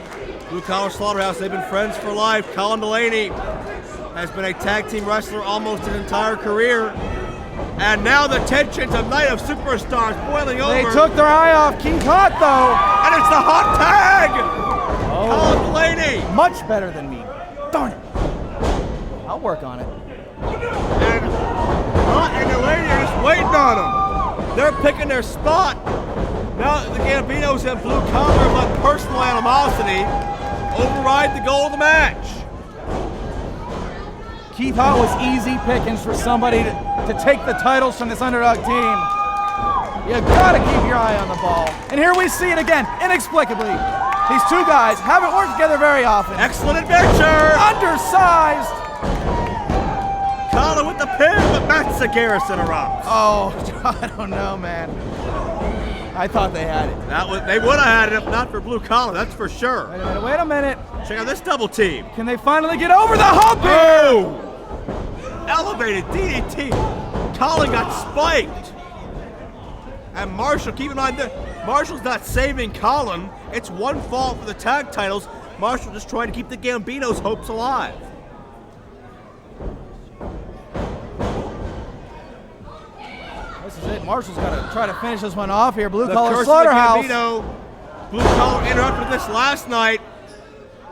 Blue Collar Slaughterhouse, they've been friends for life. Colin Delaney has been a tag team wrestler almost his entire career. And now the tensions of Night of Superstars boiling over. They took their eye off Keith Haught, though. And it's the hot tag! Oh, Colin Delaney! much better than me. Darn it. I'll work on it. And Haught and Delaney are just waiting on him. They're picking their spot. Now the Gambinos and Blue Collar let personal animosity override the goal of the match. Keith Haught was easy pickings for somebody to take the titles from this underdog team. You gotta keep your eye on the ball. And here we see it again, inexplicably. These two guys haven't worked together very often. Excellent adventure! Undersized! Colin with the pin, but Matt Segaris interrupts. Oh, I don't know, man. I thought they had it. They would have had it if not for Blue Collar, that's for sure. Wait a minute. Check out this double team. Can they finally get over the hump here? Oh! Elevated DDT. Colin got spiked. And Marshall, keep in mind that Marshall's not saving Colin. It's one fall for the tag titles. Marshall just trying to keep the Gambino's hopes alive. This is it. Marshall's got to try to finish this one off here. Blue The collar curse Slaughterhouse. of the Gambino. Blue collar interrupted this last night.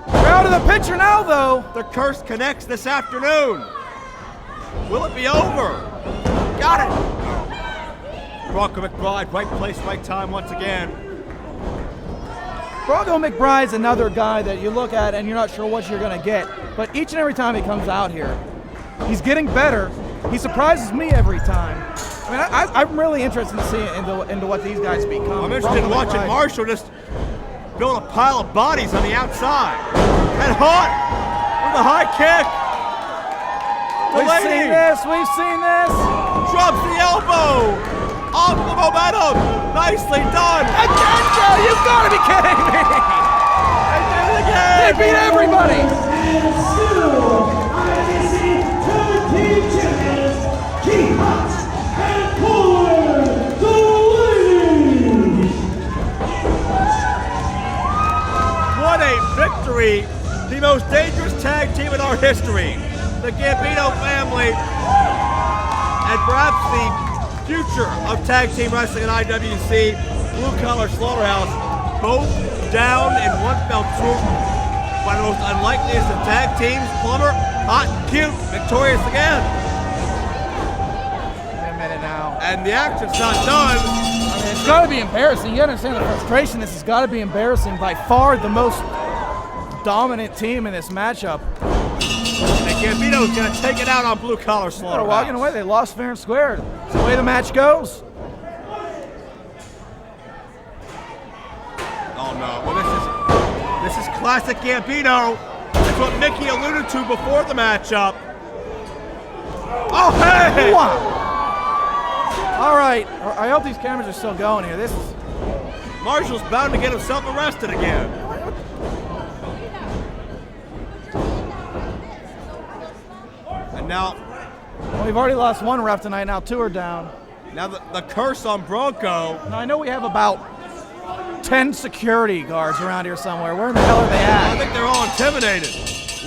We're out of the picture now, though. The curse connects this afternoon. Will it be over? Got it. Bronco McBride, right place, right time once again. Bronco McBride's another guy that you look at and you're not sure what you're going to get. But each and every time he comes out here, he's getting better. He surprises me every time. I mean, I'm really interested in seeing into what these guys become. I'm interested in watching Marshall just build a pile of bodies on the outside. And Haught with a high kick. We've seen this. We've seen this. Drops the elbow. Off the momentum. Nicely done. Again, Joe, you've got to be kidding me. They did it again. They beat everybody. And still, IWC Tag Team Champions, Haught and Colin, Delaney. What a victory. The most dangerous tag team in our history. The Gambino family and perhaps the future of tag team wrestling in IWC, Blue Collar Slaughterhouse, both down in one fell swoop by the most unlikeliest of tag teams. Plumber, Haught and cute, victorious again. Wait a minute now. And the action's not done. I mean, it's got to be embarrassing. You understand the frustration. This has got to be embarrassing. By far the most dominant team in this matchup. And Gambino's going to take it out on Blue Collar They're Slaughterhouse. walking away. They lost fair and square. It's the way the match goes. Oh no, well this is classic Gambino. That's what Mickey alluded to before the matchup. Oh hey! Wow. All right. I hope these cameras are still going here. This is Marshall's bound to get himself arrested again. And now well, we've already lost one ref tonight. Now two are down. Now the curse on Bronco. Now I know we have about 10 security guards around here somewhere. Where in the hell are they at? I think they're all intimidated.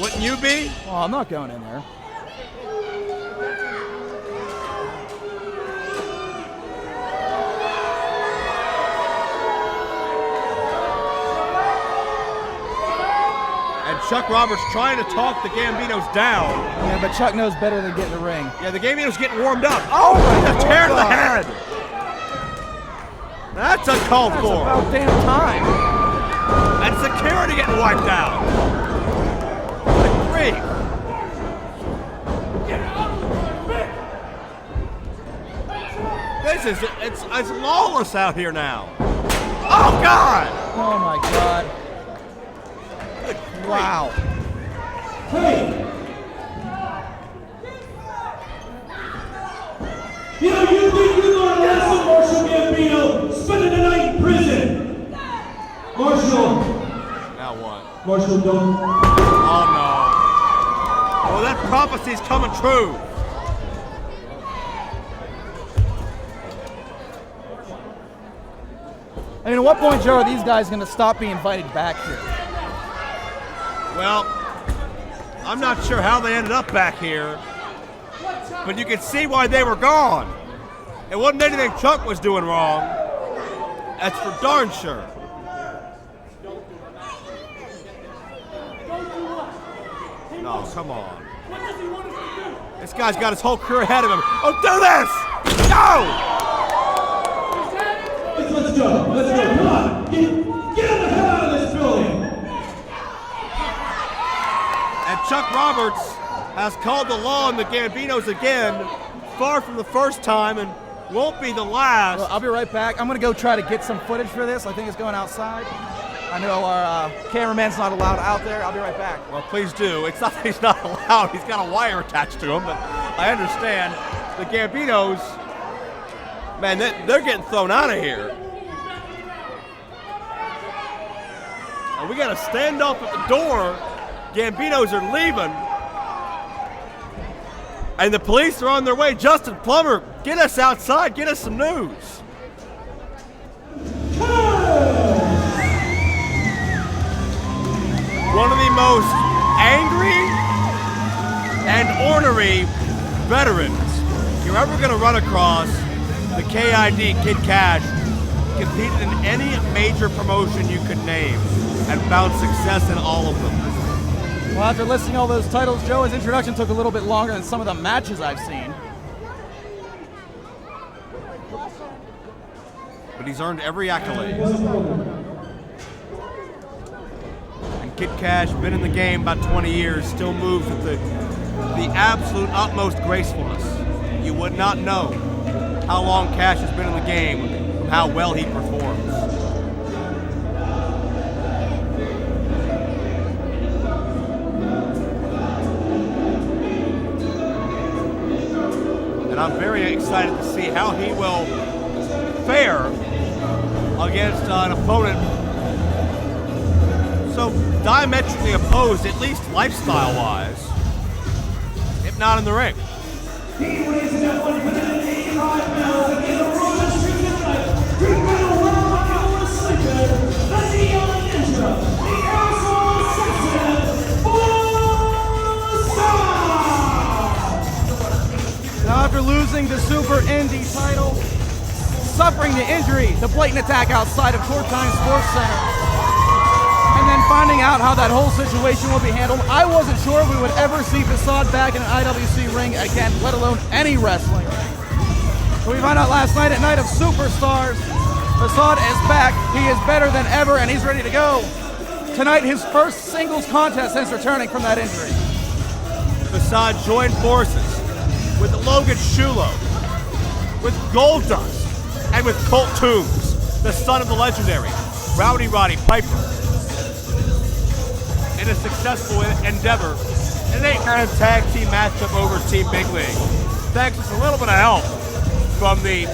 Wouldn't you be? Well, I'm not going in there. And Chuck Roberts trying to talk the Gambinos down. Yeah, but Chuck knows better than getting the ring. Yeah, the Gambino's getting warmed up. Oh, the tear to the head. That's uncalled That's for. about damn time. And security getting wiped out. Good grief. This is, it's lawless out here now. Oh, God. Oh, my God. Good grief. Wow. Hey! You know, you think you're going to wrestle Marshall Gambino, spending the night in prison. Marshall. Now what? Marshall, don't. Oh, no. Well, that prophecy's coming true. I mean, at what point, Joe, are these guys going to stop being invited back here? Well, I'm not sure how they ended up back here, but you can see why they were gone. It wasn't anything Chuck was doing wrong. That's for darn sure. No, come on. This guy's got his whole career ahead of him. Oh, do this! Go! Let's go. Let's go. Come on. Get the hell out of this building. And Chuck Roberts has called the law on the Gambinos again, far from the first time, and won't be the last. Well, I'll be right back. I'm going to go try to get some footage for this. I think it's going outside. I know our cameraman's not allowed out there. I'll be right back. Well, please do. It's not that he's not allowed. He's got a wire attached to him, but I understand. The Gambinos, man, they're getting thrown out of here. And we got a standoff at the door. Gambinos are leaving. And the police are on their way. Justin Plummer, get us outside. Get us some news. veterans, you're ever going to run across the KID Kid Kash, competed in any major promotion you could name and found success in all of them. Well, after listing all those titles, Joe, his introduction took a little bit longer than some of the matches I've seen. But he's earned every accolade. And Kid Kash, been in the game about 20 years, still moves with the absolute utmost gracefulness. You would not know how long Kash has been in the game from how well he performs. And I'm very excited to see how he will fare against an opponent so diametrically opposed, at least lifestyle-wise, if not in the ring. He weighs in at 185 pounds and is a Roman Street tonight. He will world power sleeper, the Neon Ninja, the aerosol assassin, Facade! Now, after losing the Super Indy title, suffering the injury, the blatant attack outside of Courtine Sports Center, and then finding out how that whole situation will be handled, I wasn't sure we would ever see Facade back in an IWC ring again, let alone any wrestling ring. So we found out last night at Night of Superstars, Facade is back, he is better than ever, and he's ready to go. Tonight, his first singles contest since returning from that injury. Facade joined forces with Logan Shulo, with Goldust, and with Colt Toombs, the son of the legendary Rowdy Roddy Piper, in a successful endeavor in an 8-man tag team matchup over Team Big League. Thanks to a little bit of help from the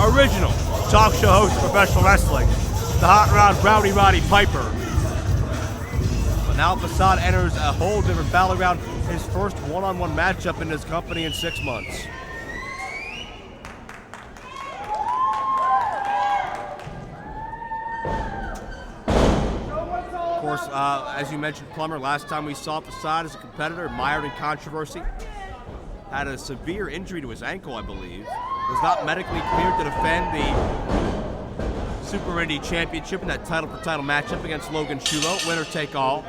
original talk show host of professional wrestling, the hot rod Rowdy Roddy Piper. But now Facade enters a whole different battleground, his first one-on-one matchup in his company in 6 months. Of course, as you mentioned, Plummer, last time we saw Facade as a competitor, mired in controversy, had a severe injury to his ankle, I believe, was not medically cleared to defend the Super Indy Championship in that title-for-title matchup against Logan Shulo, winner take all.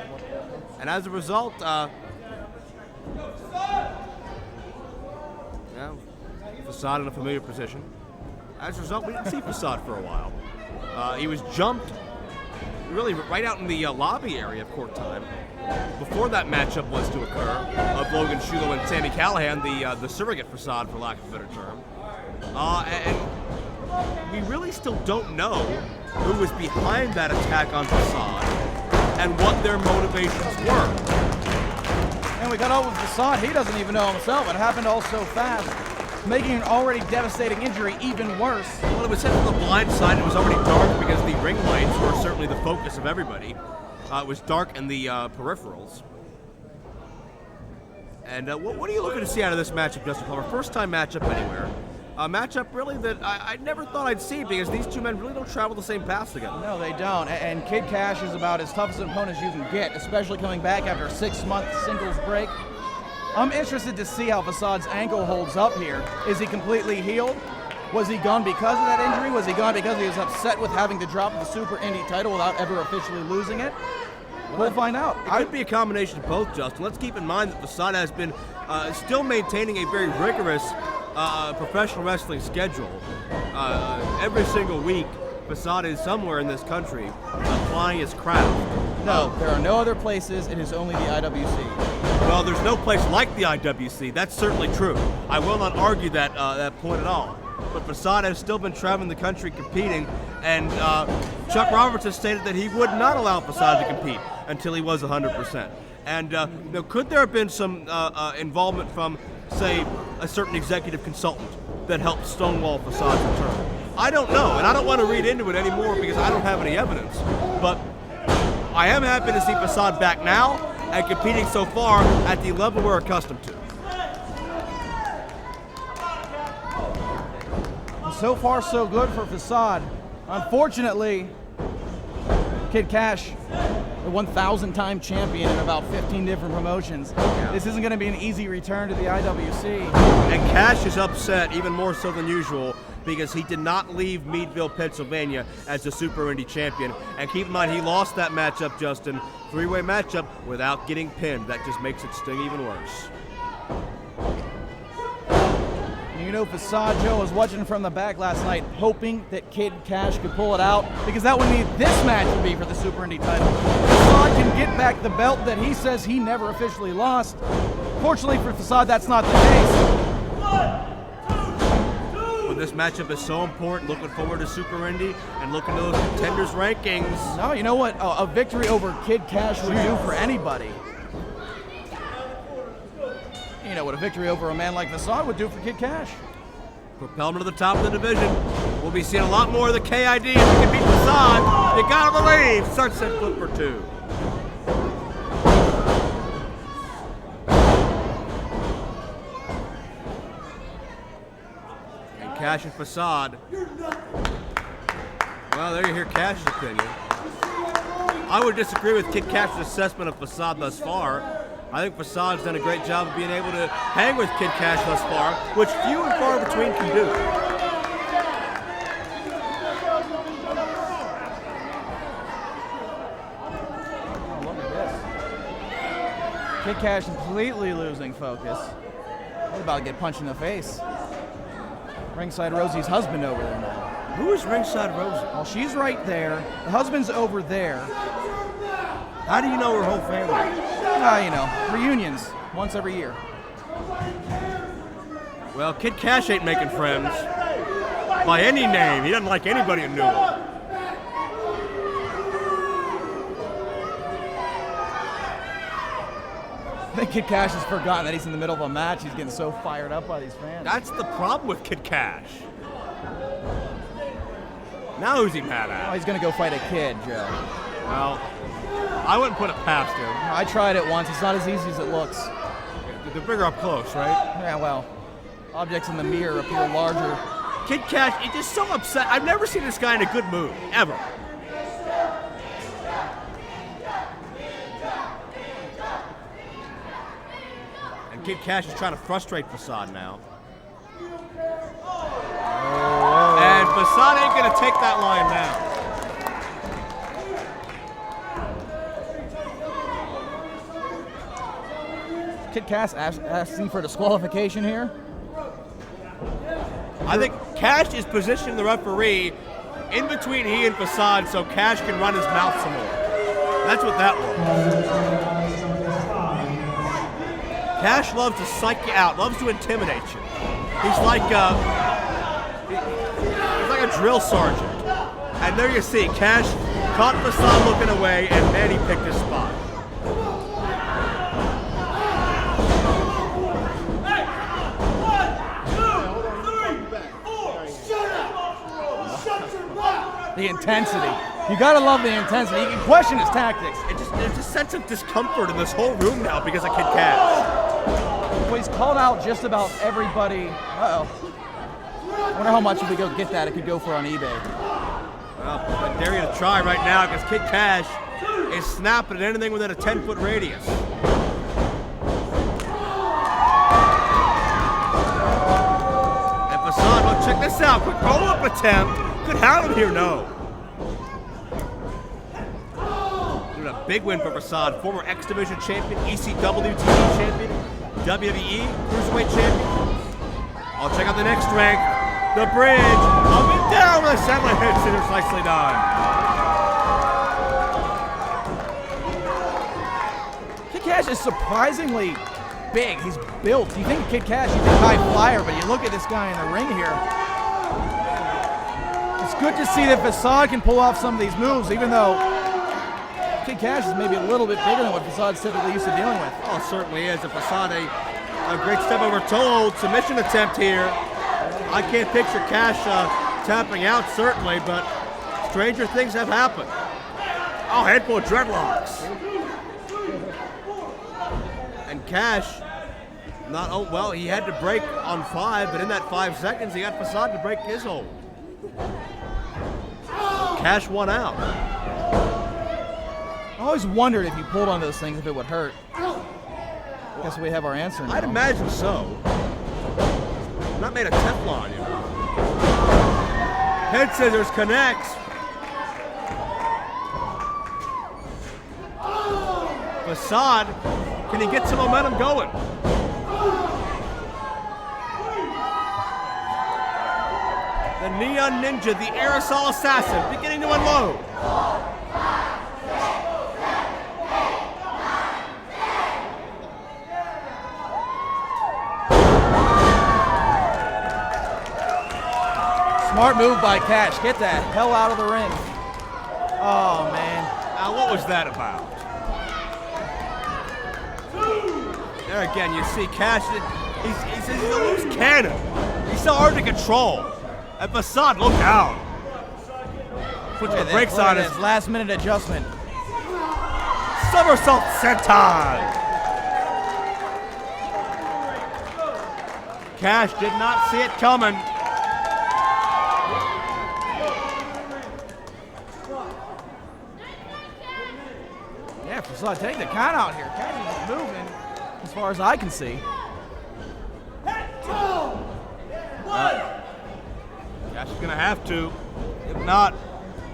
And as a result, Facade in a familiar position. As a result, we didn't see Facade for a while. He was jumped really right out in the lobby area of court time before that matchup was to occur of Logan Shulo and Sami Callihan, the surrogate Facade, for lack of a better term. And we really still don't know who was behind that attack on Facade and what their motivations were. And we got out with Facade, he doesn't even know himself. It happened all so fast, making an already devastating injury even worse. Well, it was hit from the blind side. It was already dark because the ring lights were certainly the focus of everybody. It was dark in the peripherals. And what are you looking to see out of this matchup, Justin Plummer? First time matchup anywhere. A matchup really that I never thought I'd see because these two men really don't travel the same paths together. No, they don't. And Kid Kash is about as tough as an opponent as you can get, especially coming back after a 6-month singles break. I'm interested to see how Facade's ankle holds up here. Is he completely healed? Was he gone because of that injury? Was he gone because he was upset with having to drop the Super Indy title without ever officially losing it? We'll find out. It could be a combination of both, Justin. Let's keep in mind that Facade has been still maintaining a very rigorous professional wrestling schedule. Every single week, Facade is somewhere in this country applying his craft. No, there are no other places. It is only the IWC. Well, there's no place like the IWC. That's certainly true. I will not argue that point at all. But Facade has still been traveling the country competing, and Chuck Roberts has stated that he would not allow Facade to compete until he was 100%. And could there have been some involvement from, say, a certain executive consultant that helped stonewall Facade's return? I don't know, and I don't want to read into it anymore because I don't have any evidence. But I am happy to see Facade back now and competing so far at the level we're accustomed to. So far, so good for Facade. Unfortunately, Kid Kash, the 1,000-time champion in about 15 different promotions. This isn't going to be an easy return to the IWC. And Kash is upset, even more so than usual, because he did not leave Meadville, Pennsylvania as the Super Indy champion. And keep in mind, he lost that matchup, Justin, three-way matchup, without getting pinned. That just makes it sting even worse. You know, Facade Joe was watching from the back last night, hoping that Kid Kash could pull it out, because that would mean this match would be for the Super Indy title. Facade can get back the belt that he says he never officially lost. Fortunately for Facade, that's not the case. But this matchup is so important. Looking forward to Super Indy and looking to those contenders rankings. No, you know what? A victory over Kid Kash would do for anybody. You know what a victory over a man like Facade would do for Kid Kash. Propel him to the top of the division. We'll be seeing a lot more of the KID if we can beat Facade. You gotta believe. Sunset flip for two. And Kash and Facade. Well, there you hear Kash's opinion. I would disagree with Kid Kash's assessment of Facade thus far. I think Facade's done a great job of being able to hang with Kid Kash thus far, which few and far between can do. Oh, look at this. Kid Kash completely losing focus. He's about to get punched in the face. Ringside Rosie's husband over there now. Who is Ringside Rosie? Well, she's right there. The husband's over there. How do you know her whole family? You know, reunions once every year. Well, Kid Kash ain't making friends by any name. He doesn't like anybody in Newell. I think Kid Kash has forgotten that he's in the middle of a match. He's getting so fired up by these fans. That's the problem with Kid Kash. Now who's he mad Oh, at? he's going to go fight a kid, Joe. Well, I wouldn't put it past him. I tried it once. It's not as easy as it looks. They're bigger up close, right? Yeah, well, objects in the mirror appear larger. Kid Kash is just so upset. I've never seen this guy in a good mood, ever. And Kid Kash is trying to frustrate Facade now. And Facade ain't gonna take that line now. Kid Kash asking for disqualification here. I think Kash is positioning the referee in between he and Facade so Kash can run his mouth some more. That's what that was. Kash loves to psych you out, loves to intimidate you. He's like a drill sergeant. And there you see, Kash caught Facade looking away, and then he picked his spot. The intensity. You gotta love the intensity. You can question his tactics. There's a sense of discomfort in this whole room now because of Kid Kash. Well, he's called out just about everybody. Uh-oh. I wonder how much if we go get that, it could go for on eBay. Well, I dare you to try right now because Kid Kash is snapping at anything within a 10-foot radius. And Facade, well, check this out. Quick roll-up attempt. Could have him here, no. Doing a big win for Facade. Former X Division champion, ECW TV champion, WWE Cruiserweight champion. I'll check out the next rank. The bridge. Up and down with a satellite head scissors nicely done. Kid Kash is surprisingly big. He's built. You think Kid Kash, you think high flyer, but you look at this guy in the ring here. It's good to see that Facade can pull off some of these moves, even though Kid Kash is maybe a little bit bigger than what Facade's typically used to dealing with. Oh, it certainly is. And Facade, a great step over toe submission attempt here. I can't picture Kash tapping out, certainly, but stranger things have happened. Oh, head full of dreadlocks. And Kash, he had to break on 5, but in that 5 seconds, he got Facade to break his hold. Kash won out. I always wondered if you pulled on those things if it would hurt. Guess we have our answer now. I'd imagine so. Not made of Teflon, you know. Head scissors connects. Facade, can he get some momentum going? The Neon Ninja, the Aerosol Assassin, beginning to unload. Smart move by Kash. Get the hell out of the ring. Oh, man. Now, what was that about? There again, you see Kash, he's a loose cannon. He's so hard to control. And Facade, look out. Puts the brakes on his last minute adjustment. somersault senton. Kash did not see it coming. Yeah, Facade taking the count out here. Kash is moving as far as I can see. Kash is gonna have to. If not,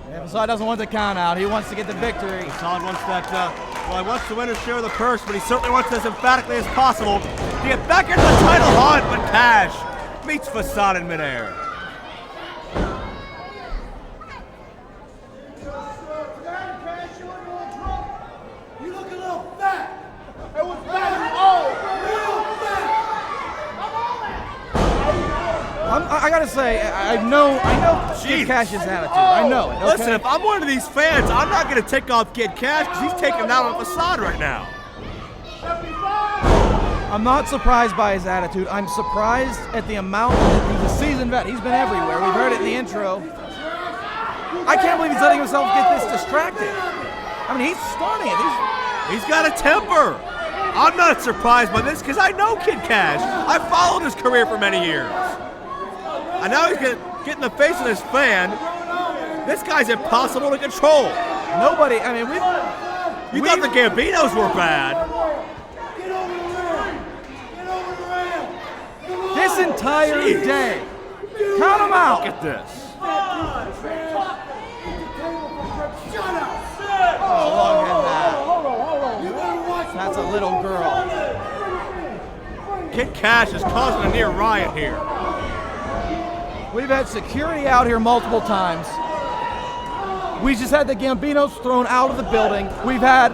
yeah, Facade doesn't want the count out. He wants to get the victory. Facade wants that, well, he wants to win his share of the purse, but he certainly wants as emphatically as possible to get back into the title hunt, but Kash meets Facade in midair. You look a little fat. It was fat. Oh, real fat. I gotta say, I know Kid Kash's attitude. I know it. Okay? Listen, if I'm one of these fans, I'm not going to take off Kid Kash because he's taking it out on Facade right now. I'm not surprised by his attitude. I'm surprised at the amount that he's a seasoned vet. He's been everywhere. We've heard it in the intro. I can't believe he's letting himself get this distracted. I mean, he's starting it. He's got a temper. I'm not surprised by this because I know Kid Kash. I followed his career for many years. And now he's going to get in the face of this fan. This guy's impossible to control. Nobody, I mean, You thought the Gambinos were bad. Get over the ramp. Get over the ramp. this entire day. Count them out. Look at this. Shut up. Oh, look at that. You better watch. That's a little girl. Kid Kash is causing a near riot here. We've had security out here multiple times. We just had the Gambinos thrown out of the building. We've had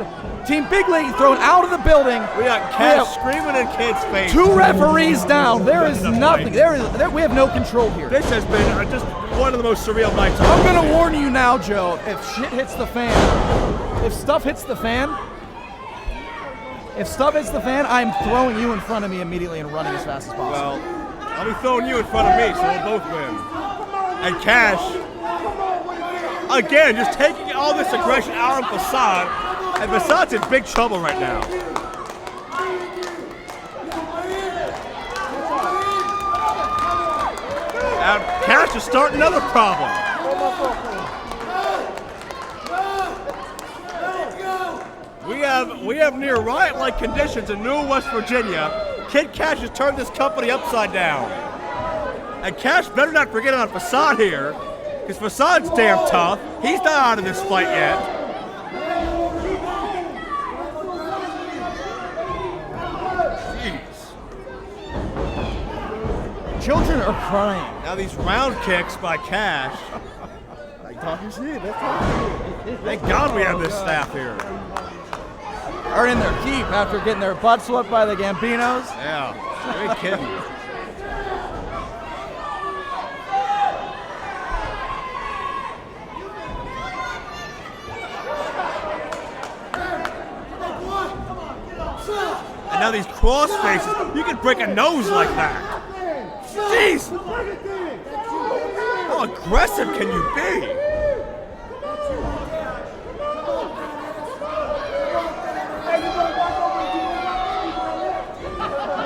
Team Big League thrown out of the building. We got Kash screaming in Kid's face. 2 referees down. There is nothing. We have no control here. This has been just one of the most surreal nights. I'm going to warn you now, Joe. If shit hits the fan, if stuff hits the fan, I'm throwing you in front of me immediately and running as fast as possible. Well, I'll be throwing you in front of me, so we'll both win. And Kash, again, just taking all this aggression out of Facade, and Facade's in big trouble right now. And Kash is starting another problem. We have near riot-like conditions in Newell, West Virginia. Kid Kash has turned this company upside down. And Kash better not forget about Facade here, because Facade's damn tough. He's not out of this fight yet. Jeez. Children are crying. Now these round kicks by Kash. Thank God we have this staff here. Are in their keep after getting their butt swept by the Gambinos. Yeah, you ain't kidding. And now these cross faces, you can break a nose like that. Jeez! How aggressive can you be?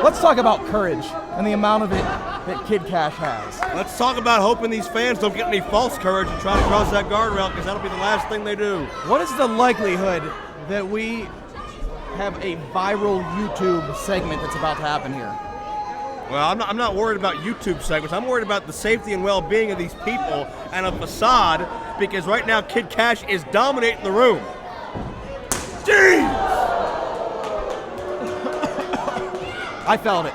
Let's talk about courage and the amount of it that Kid Kash has. Let's talk about hoping these fans don't get any false courage and try to cross that guardrail, because that'll be the last thing they do. What is the likelihood that we have a viral YouTube segment that's about to happen here? Well, I'm not worried about YouTube segments. I'm worried about the safety and well-being of these people and of Facade, because right now Kid Kash is dominating the room. Jeez! I felt it.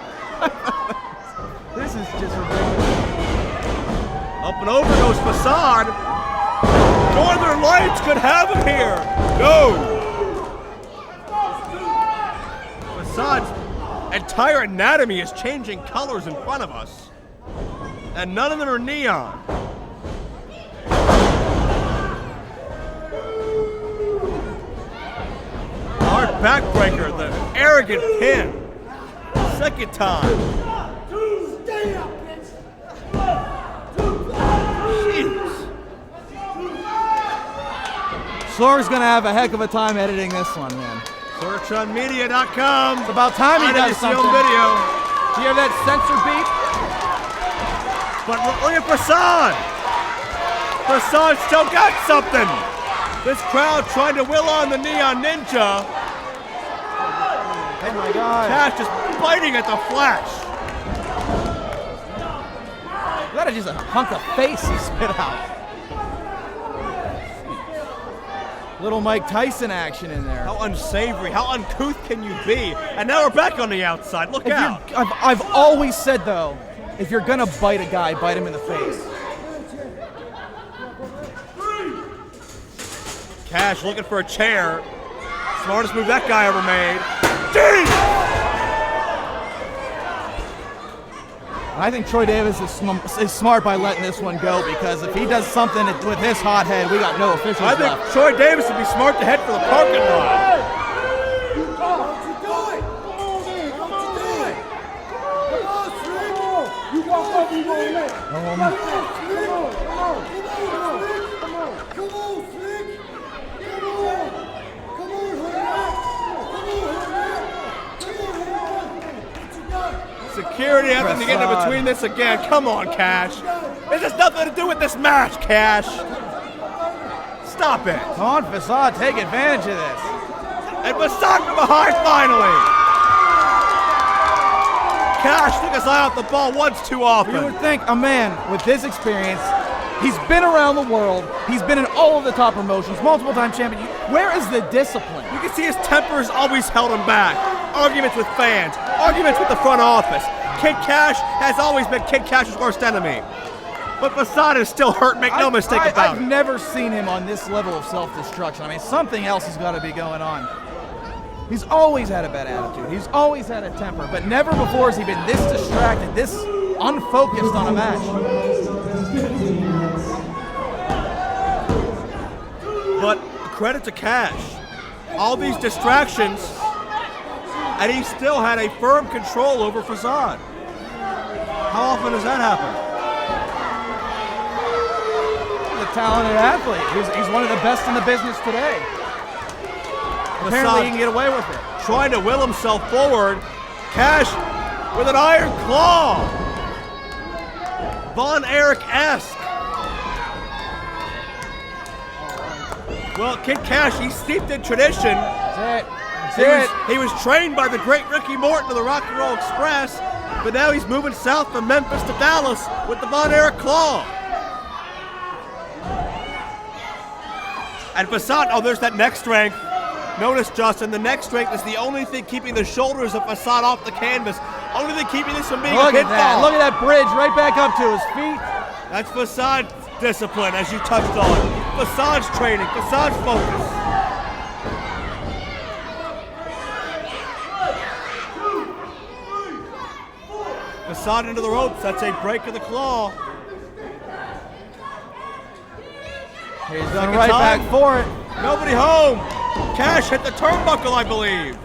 This is just ridiculous. Up and over goes Facade. Northern Lights could have him here. No! Facade's entire anatomy is changing colors in front of us. And none of them are neon. Hard backbreaker, the arrogant pin. Second time. Jeez. Slaughter's gonna have a heck of a time editing this one, man. SearchOnMedia.com. It's about time he does something. video. Do you hear that censor beep? But look at Facade. Facade still got something. This crowd trying to will on the Neon Ninja. Oh my God. Kash just biting at the flash. That is just a hunk of face he spit out. Little Mike Tyson action in there. How unsavory, how uncouth can you be? And now we're back on the outside. Look out. I've always said, though, if you're going to bite a guy, bite him in the face. Kash looking for a chair. Smartest move that guy ever made. Ding! I think Troy Davis is smart by letting this one go, because if he does something with his hot head, we got no officials I think left. Troy Davis would be smart to head for the parking lot. Security having to get in between this again. Come on, Kash. This has nothing to do with this match, Kash. Stop it. Come on, Facade, take advantage of this. And Facade from behind finally. Kash took his eye off the ball once too often. You would think a man with this experience, he's been around the world, he's been in all of the top promotions, multiple time champion. Where is the discipline? You can see his temper has always held him back. Arguments with fans, arguments with the front office. Kid Kash has always been Kid Kash's worst enemy. But Facade is still hurt, make no mistake about I've it. never seen him on this level of self-destruction. I mean, something else has got to be going on. He's always had a bad attitude. He's always had a temper, but never before has he been this distracted, this unfocused on a match. But credit to Kash. All these distractions, and he still had a firm control over Facade. How often does that happen? He's a talented athlete. He's one of the best in the business today. Apparently he can get away with it. Trying to will himself forward. Kash with an iron claw. Von Erich-esque. Well, Kid Kash, he's steeped in tradition. That's it. He was trained by the great Ricky Morton of the Rock and Roll Express, but now he's moving south from Memphis to Dallas with the Von Erich claw. And Facade, oh, there's that neck strength. Notice, Justin, the neck strength is the only thing keeping the shoulders of Facade off the canvas. Only thing keeping this from being a pinfall. Look at that bridge right back up to his feet. That's Facade's discipline, as you touched on. Facade's training, Facade's focus. Facade into the ropes. That's a break of the claw. He's going right back for it. Nobody home. Kash hit the turnbuckle, I believe.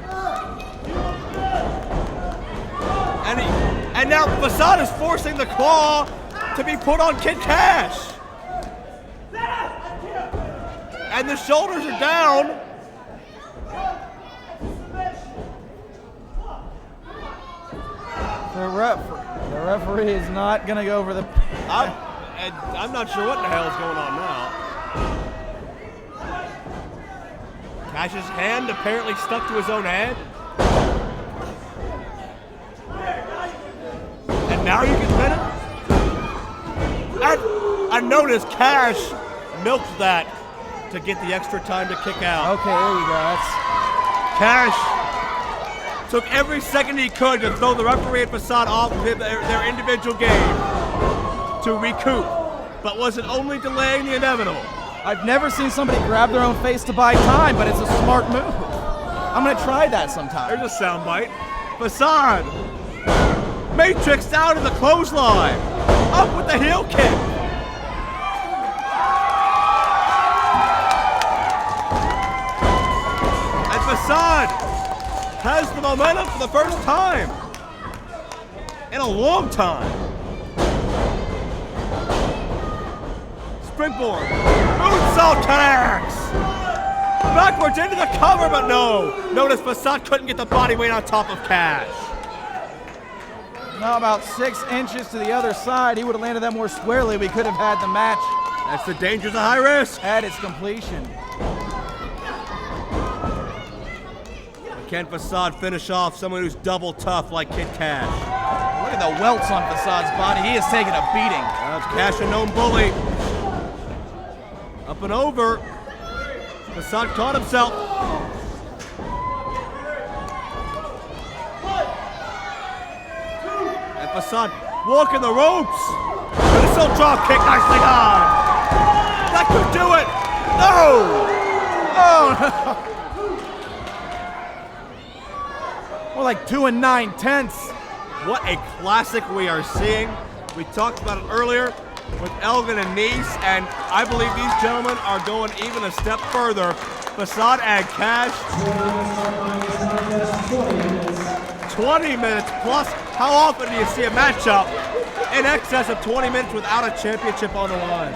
And now Facade is forcing the claw to be put on Kid Kash. And the shoulders are down. The referee is not going to go over the... I'm not sure what the hell is going on now. Kash's hand apparently stuck to his own head. And now you can pin him? And I noticed Kash milked that to get the extra time to kick out. Okay, there you go. Kash took every second he could to throw the referee and Facade off of their individual game to recoup, but was it only delaying the inevitable? I've never seen somebody grab their own face to buy time, but it's a smart move. I'm gonna try that sometime. There's a soundbite. Facade matrixed out of the clothesline. Up with the heel kick. And Facade has the momentum for the first time in a long time. Springboard. Moonsault connects. Backwards into the cover, but no. Notice Facade couldn't get the body weight on top of Kash. Now about 6 inches to the other side. He would have landed that more squarely. We could have had the match That's the dangers of high risk. at its completion. Can Facade finish off someone who's double tough like Kid Kash? Look at the welts on Facade's body. He is taking a beating. That's Kash, a known bully. Up and over. Facade caught himself. And Facade walking the ropes. Missile drop kick, nicely done. That could do it. No! Oh, no. More like 2 9/10. What a classic we are seeing. We talked about it earlier with Elgin and Nese, and I believe these gentlemen are going even a step further. Facade and Kash. 20 minutes plus. How often do you see a matchup in excess of 20 minutes without a championship on the line?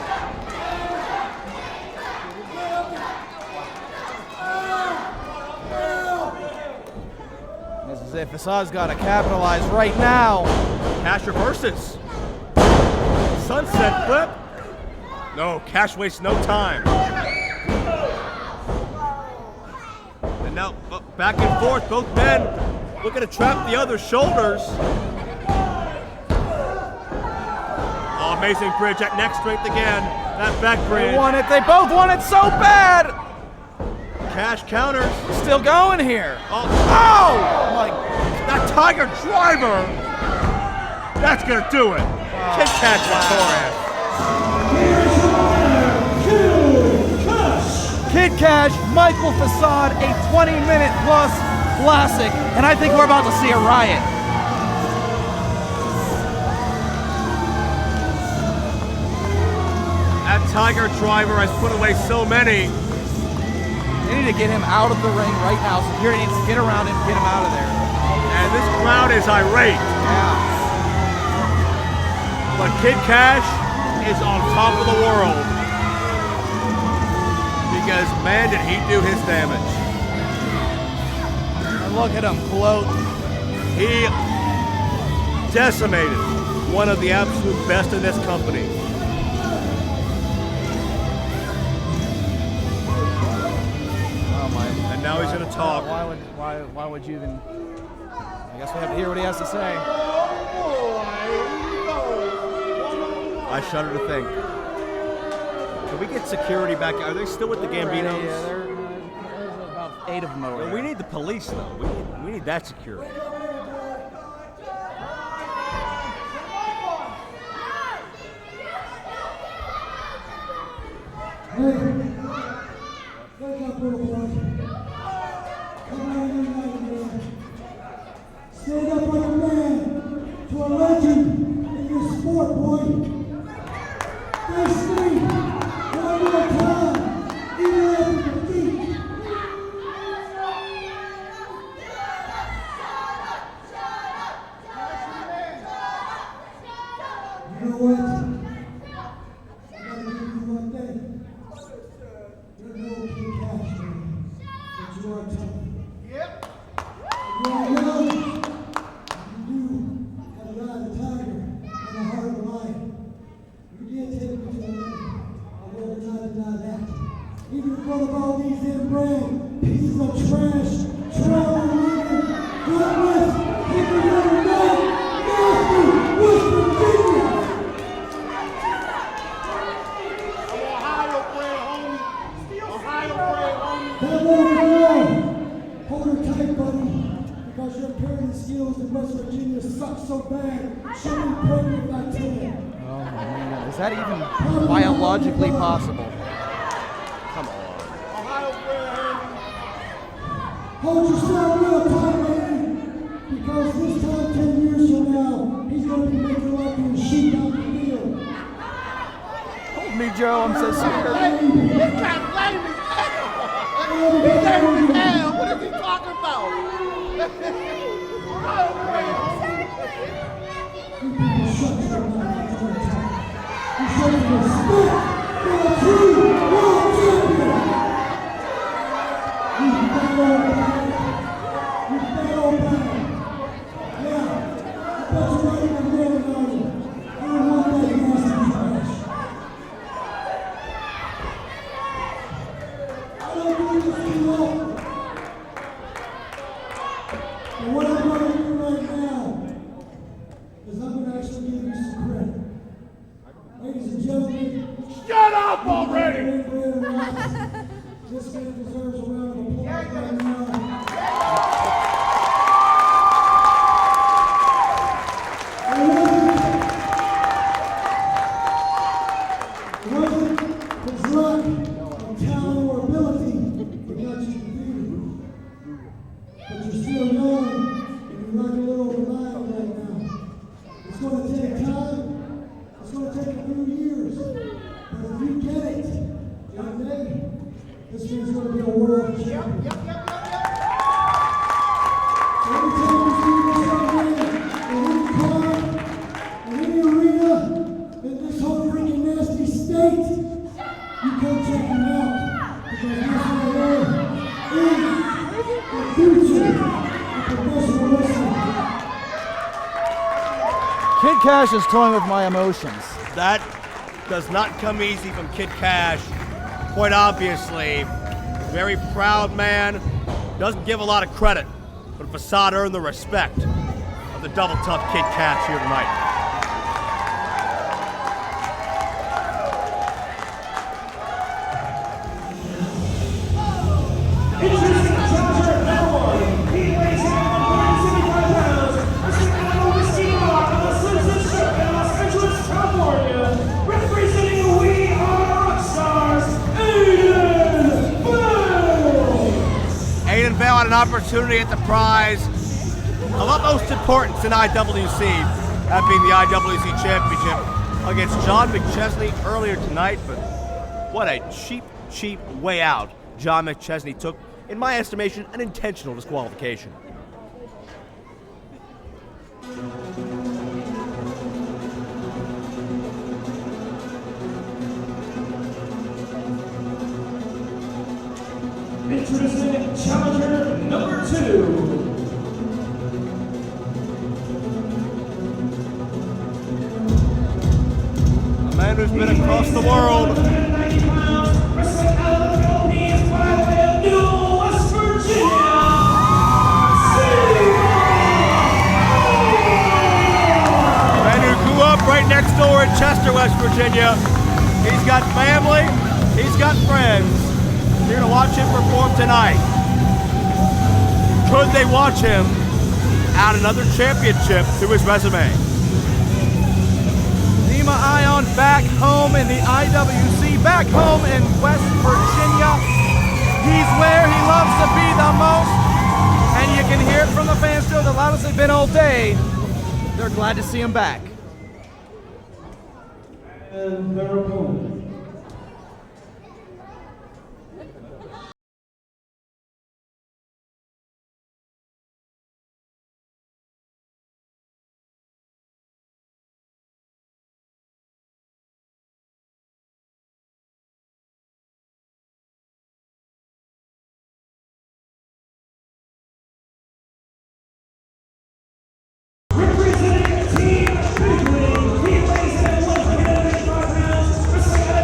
This is it. Facade's got to capitalize right now. Kash reverses. Sunset flip. No, Kash wastes no time. And now back and forth, both men looking to trap the other's shoulders. Oh, amazing bridge at neck strength again. That back bridge. They want it. They both want it so bad. Kash counters. Still going here. Oh, Oh! My that Tiger driver. That's gonna do it. Kid Kash victorious. Kid Kash, Michael Facade, a 20-minute plus classic, and I think we're about to see a riot. That Tiger driver has put away so many. They need to get him out of the ring right now. Security needs to get around him, get him out of there. And this crowd is irate. Yeah. But Kid Kash is on top of the world. Because man, did he do his damage. And look at him gloat. He decimated one of the absolute best in this company. Oh my! And now he's gonna talk. Why would you even? I guess we have to hear what he has to say. I shudder to think. Can we get security back? Are they still with the Gambinos? Yeah, there's about 8 of them over there. We need the police though. We need that security. Wake up, little boy. Come on in, man. Stand up like a man to a legend in your sport, boy. They sleep one more time, even after defeat. You know what? I gotta give you one thing. Even in front of all these inbred pieces of trash, Logan, Hollis, keep it on the nasty, West Virginia. That little girl, hold her tight, buddy, because your parenting skills in West Virginia suck so bad, she'll be pregnant by 10. Oh man, is that even biologically possible? Come on. Hold yourself real tight, man, because this time 10 years from now, he's going to be making love to his sheep out in the field. Hold me, Joe, I'm so scared. This guy's lame as hell. He's lame as hell. What is he talking about? You people shut your mouth. You show me respect for a true world champion. You fat old bag. You fat old bag. Yeah, I bet you're not even really on it. I don't want that nasty trash. I don't believe this too long. And what I'm going to do right now is I'm going to actually give you some credit. Ladies and gentlemen, Shut up already! this man deserves a round of applause right now. It wasn't the drug and talent or ability that got you defeated. But you're still young and you're like a little reliable right now. It's going to take time. It's going to take a few years. But if you get it, young lady, this man's going to be a world champion. So every time you see this young man in any club, in any arena, in this whole freaking nasty state, you come check him out. Because this right here is the future of professional wrestling. Kid Kash is toying with my emotions. That does not come easy from Kid Kash. Quite obviously, very proud man, doesn't give a lot of credit, but Facade earned the respect of the double tough Kid Kash here tonight. Introducing the challenger, number 1. He weighs in at 175 pounds. Wrestling out of Whiskey Rock on the Simpson Strip in Los Angeles, California. Representing the We Are Rockstars, Aiden Bell. Aiden Bell had an opportunity at the prize of utmost importance in IWC, that being the IWC Championship against John McChesney earlier tonight, but what a cheap way out John McChesney took, in my estimation, an intentional disqualification. Introducing challenger number 2. A man who's been across the world. 190 pounds, wrestling out of the Philippines by way of Newell, West Virginia. A man who grew up right next door in Chester, West Virginia. He's got family, he's got friends. Here to watch him perform tonight. Could they watch him add another championship to his resume? Zema Ion back home in the IWC, back home in West Virginia. He's where he loves to be the most, and you can hear it from the fans still, the loudest they've been all day. They're glad to see him back. And their opponent. Representing Team Big League, he weighs in at 195 pounds, wrestling out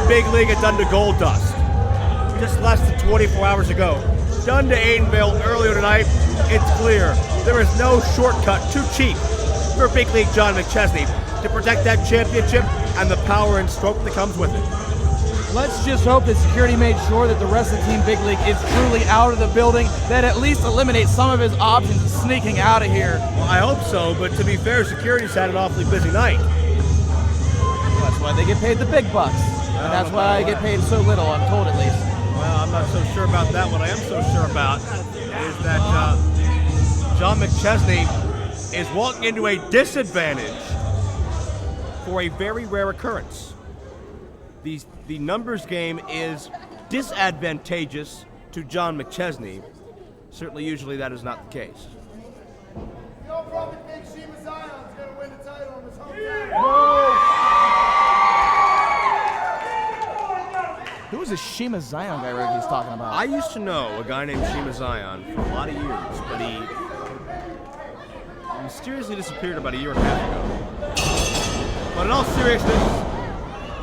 Big League had done to Goldust just less than 24 hours ago, done to Aiden Vale earlier tonight, it's clear there is no shortcut too cheap for Big League John McChesney to protect that championship and the power and stroke that comes with it. Let's just hope that security made sure that the rest of the Team Big League is truly out of the building, that at least eliminates some of his options of sneaking out of here. Well, I hope so, but to be fair, security's had an awfully busy night. That's why they get paid the big bucks. And that's why I get paid so little, I'm told at least. Well, I'm not so sure about that. What I am so sure about is that John McChesney is walking into a disadvantage for a very rare occurrence. The numbers game is disadvantageous to John McChesney. Certainly, usually that is not the case. You don't probably think Shima Zion's going to win the title in his hometown. Who is this Shima Zion guy Rick he's talking about? I used to know a guy named Shima Zion for a lot of years, but he mysteriously disappeared about a year and a half ago. But in all seriousness,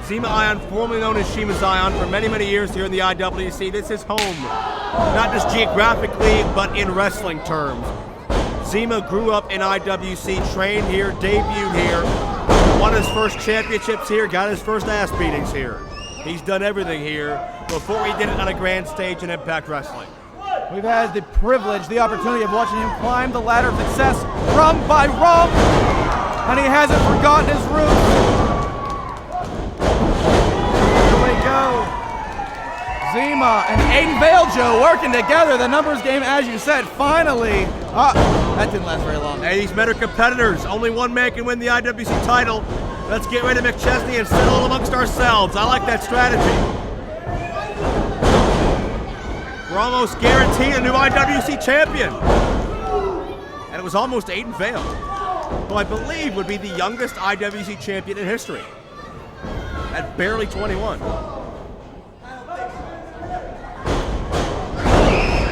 Zema Ion, formerly known as Shima Zion, for many, many years here in the IWC. This is home, not just geographically, but in wrestling terms. Zema grew up in IWC, trained here, debuted here, won his first championships here, got his first ass beatings here. He's done everything here before he did it on a grand stage in Impact Wrestling. We've had the privilege, the opportunity of watching him climb the ladder of success rung by rung, and he hasn't forgotten his roots. Here we go. Zema and Aiden Vale, Joe, working together. The numbers game, as you said, finally. That didn't last very long. Hey, these men are competitors. Only one man can win the IWC title. Let's get rid of McChesney and settle amongst ourselves. I like that strategy. We're almost guaranteed a new IWC champion. And it was almost Aiden Vale, who I believe would be the youngest IWC champion in history, at barely 21.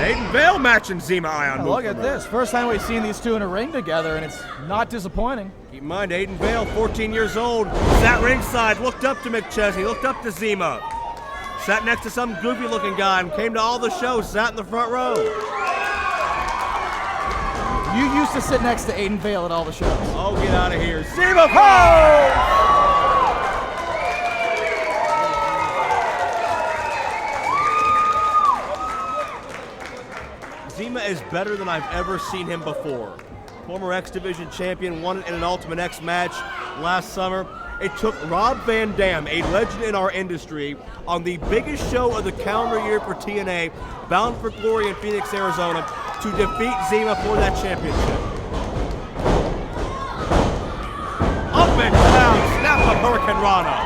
Aiden Vale matching Zema Ion. Look at this. First time we've seen these two in a ring together, and it's not disappointing. Keep in mind, Aiden Vale, 14 years old, sat ringside, looked up to McChesney, looked up to Zema. Sat next to some goofy-looking guy and came to all the shows, sat in the front row. You used to sit next to Aiden Vale at all the shows. Oh, get out of here. Zema pose! Zema is better than I've ever seen him before. Former X Division champion, won it in an Ultimate X match last summer. It took Rob Van Dam, a legend in our industry, on the biggest show of the calendar year for TNA, Bound for Glory in Phoenix, Arizona, to defeat Zema for that championship. Up and down, snap of Hurricane Rana.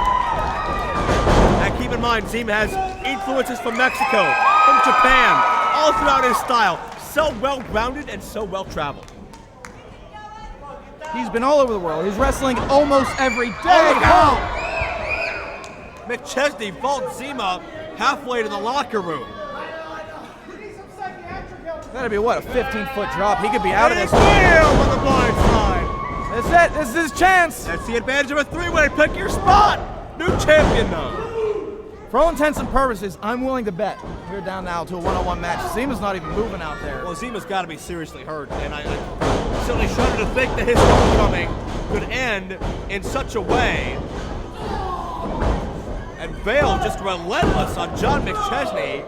And keep in mind, Zema has influences from Mexico, from Japan, all throughout his style. So well-rounded and so well-traveled. He's been all over the world. He's wrestling almost every day. Oh, McChesney vaults Zema halfway to the locker room. That'd be what, a 15-foot drop? He could be out of this. On the blind side. That's it. This is his chance. That's the advantage of a three-way. Pick your spot. New champion, though. For all intents and purposes, I'm willing to bet we're down now to a one-on-one match. Zema's not even moving out there. Well, Zema's got to be seriously hurt, and I certainly shudder to think that his homecoming could end in such a way. And Vale just relentless on John McChesney.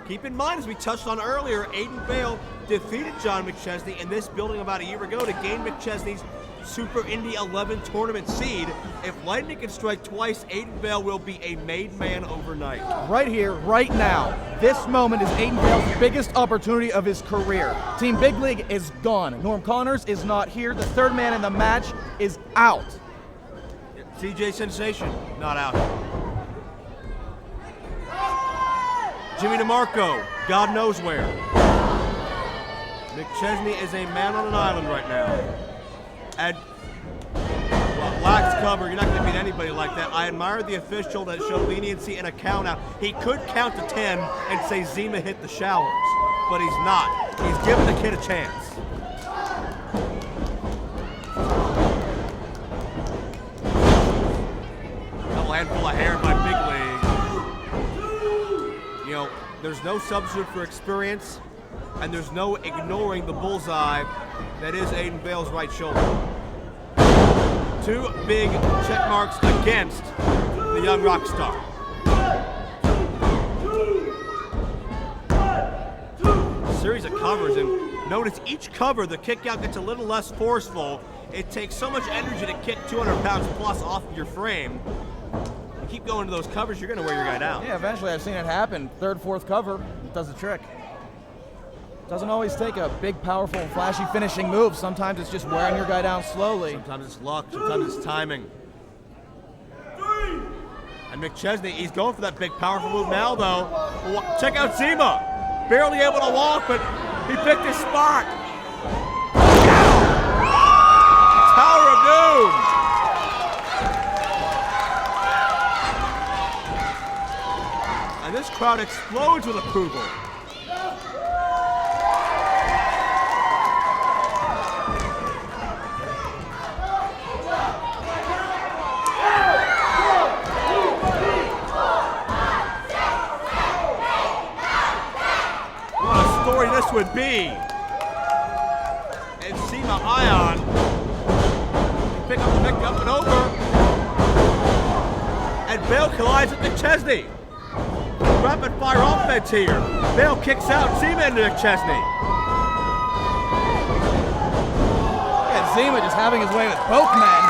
Keep in mind, as we touched on earlier, Aiden Vale defeated John McChesney in this building about a year ago to gain McChesney's Super Indy 11 tournament seed. If lightning can strike twice, Aiden Vale will be a made man overnight. Right here, right now, this moment is Aiden Vale's biggest opportunity of his career. Team Big League is gone. Norm Connors is not here. The third man in the match is out. CJ Sensation, not out. Jimmy DeMarco, God knows where. McChesney is a man on an island right now. And well, lacks cover. You're not going to beat anybody like that. I admire the official that showed leniency in a count out. He could count to 10 and say Zema hit the showers, but he's not. He's giving the kid a chance. Double handful of hair by Big League. There's no substitute for experience, and there's no ignoring the bullseye that is Aiden Vale's right shoulder. 2 big check marks against the young rock star. Series of covers, and notice each cover the kick out gets a little less forceful. It takes so much energy to kick 200 pounds plus off of your frame. You keep going to those covers, you're going to wear your guy down. Yeah, eventually I've seen it happen. 3rd, 4th cover, it does the trick. Doesn't always take a big, powerful, flashy finishing move. Sometimes it's just wearing your guy down slowly. Sometimes it's luck, sometimes it's timing. And McChesney, he's going for that big, powerful move now, though. Check out Zema. Barely able to walk, but he picked his spot. Tower of Doom. And this crowd explodes with approval. This would be. And Zema Ion pick up and over. And Vale collides with McChesney. Rapid fire offense here. Vale kicks out Zema into McChesney. Yeah, Zema just having his way with both men.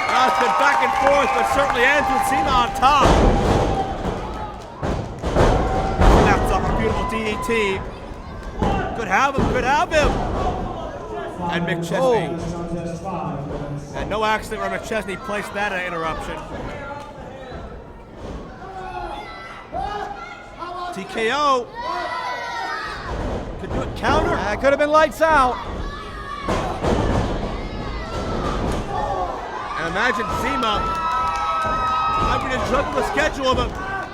Now it's been back and forth, but certainly ends with Zema on top. That's off a beautiful DDT. Could have him, could have him. And McChesney. And no accident where McChesney placed that interruption. TKO. Could do it counter. That could have been lights out. And imagine Zema having to juggle the schedule of an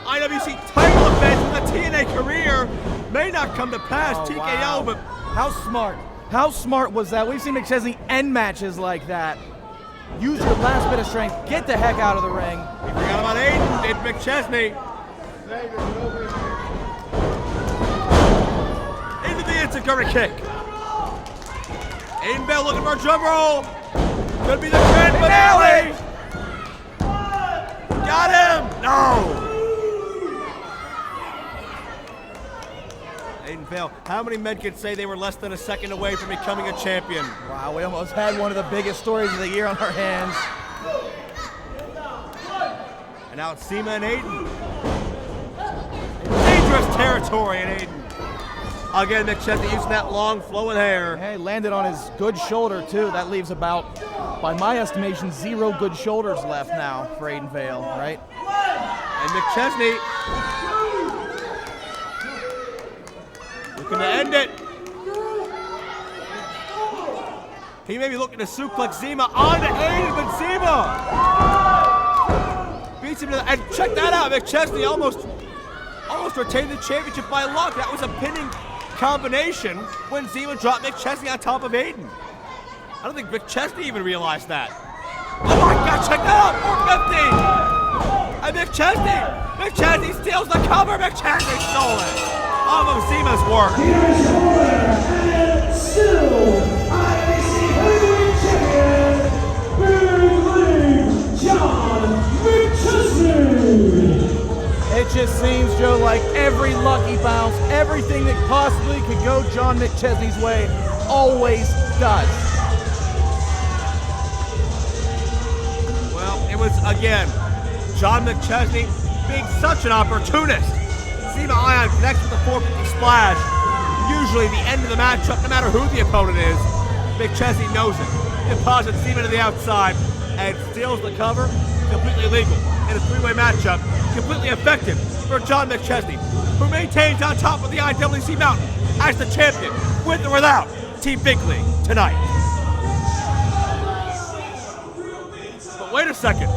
IWC title event with a TNA career. May not come to pass, TKO, wow. But how smart. How smart was that? We've seen McChesney end matches like that. Use your last bit of strength. Get the heck out of the ring. we forgot about Aiden. It's McChesney. Into the Insiguri kick. Aiden Bell looking for a drum roll. Could be the grand finale. Got him. No. Aiden Vale, how many men could say they were less than a second away from becoming a champion? Wow, we almost had one of the biggest stories of the year on our hands. And now it's Zema and Aiden. Dangerous territory in Aiden. Again, McChesney using that long flowing hair. Hey, landed on his good shoulder too. That leaves about, by my estimation, 0 good shoulders left now for Aiden Vale, right? And McChesney looking to end it. He may be looking to suplex Zema onto Aiden, but Zema beats him to the, and check that out, McChesney almost retained the championship by luck. That was a pinning combination when Zema dropped McChesney on top of Aiden. I don't think McChesney even realized that. Oh my God, check that out, 450! And McChesney steals the cover, McChesney stole it! Off of Zema's work. Here's your winner, and still IWC Heavyweight Champion, Big League John McChesney. It just seems, Joe, like every lucky bounce, everything that possibly could go John McChesney's way, always does. Well, it was, again, John McChesney being such an opportunist. Zema Ion connects with the 450 splash. Usually the end of the matchup, no matter who the opponent is. McChesney knows it. Deposits Zema to the outside and steals the cover. Completely legal in a 3-way matchup. Completely effective for John McChesney, who maintains on top of the IWC mountain as the champion, with or without Team Big League tonight. But wait a second.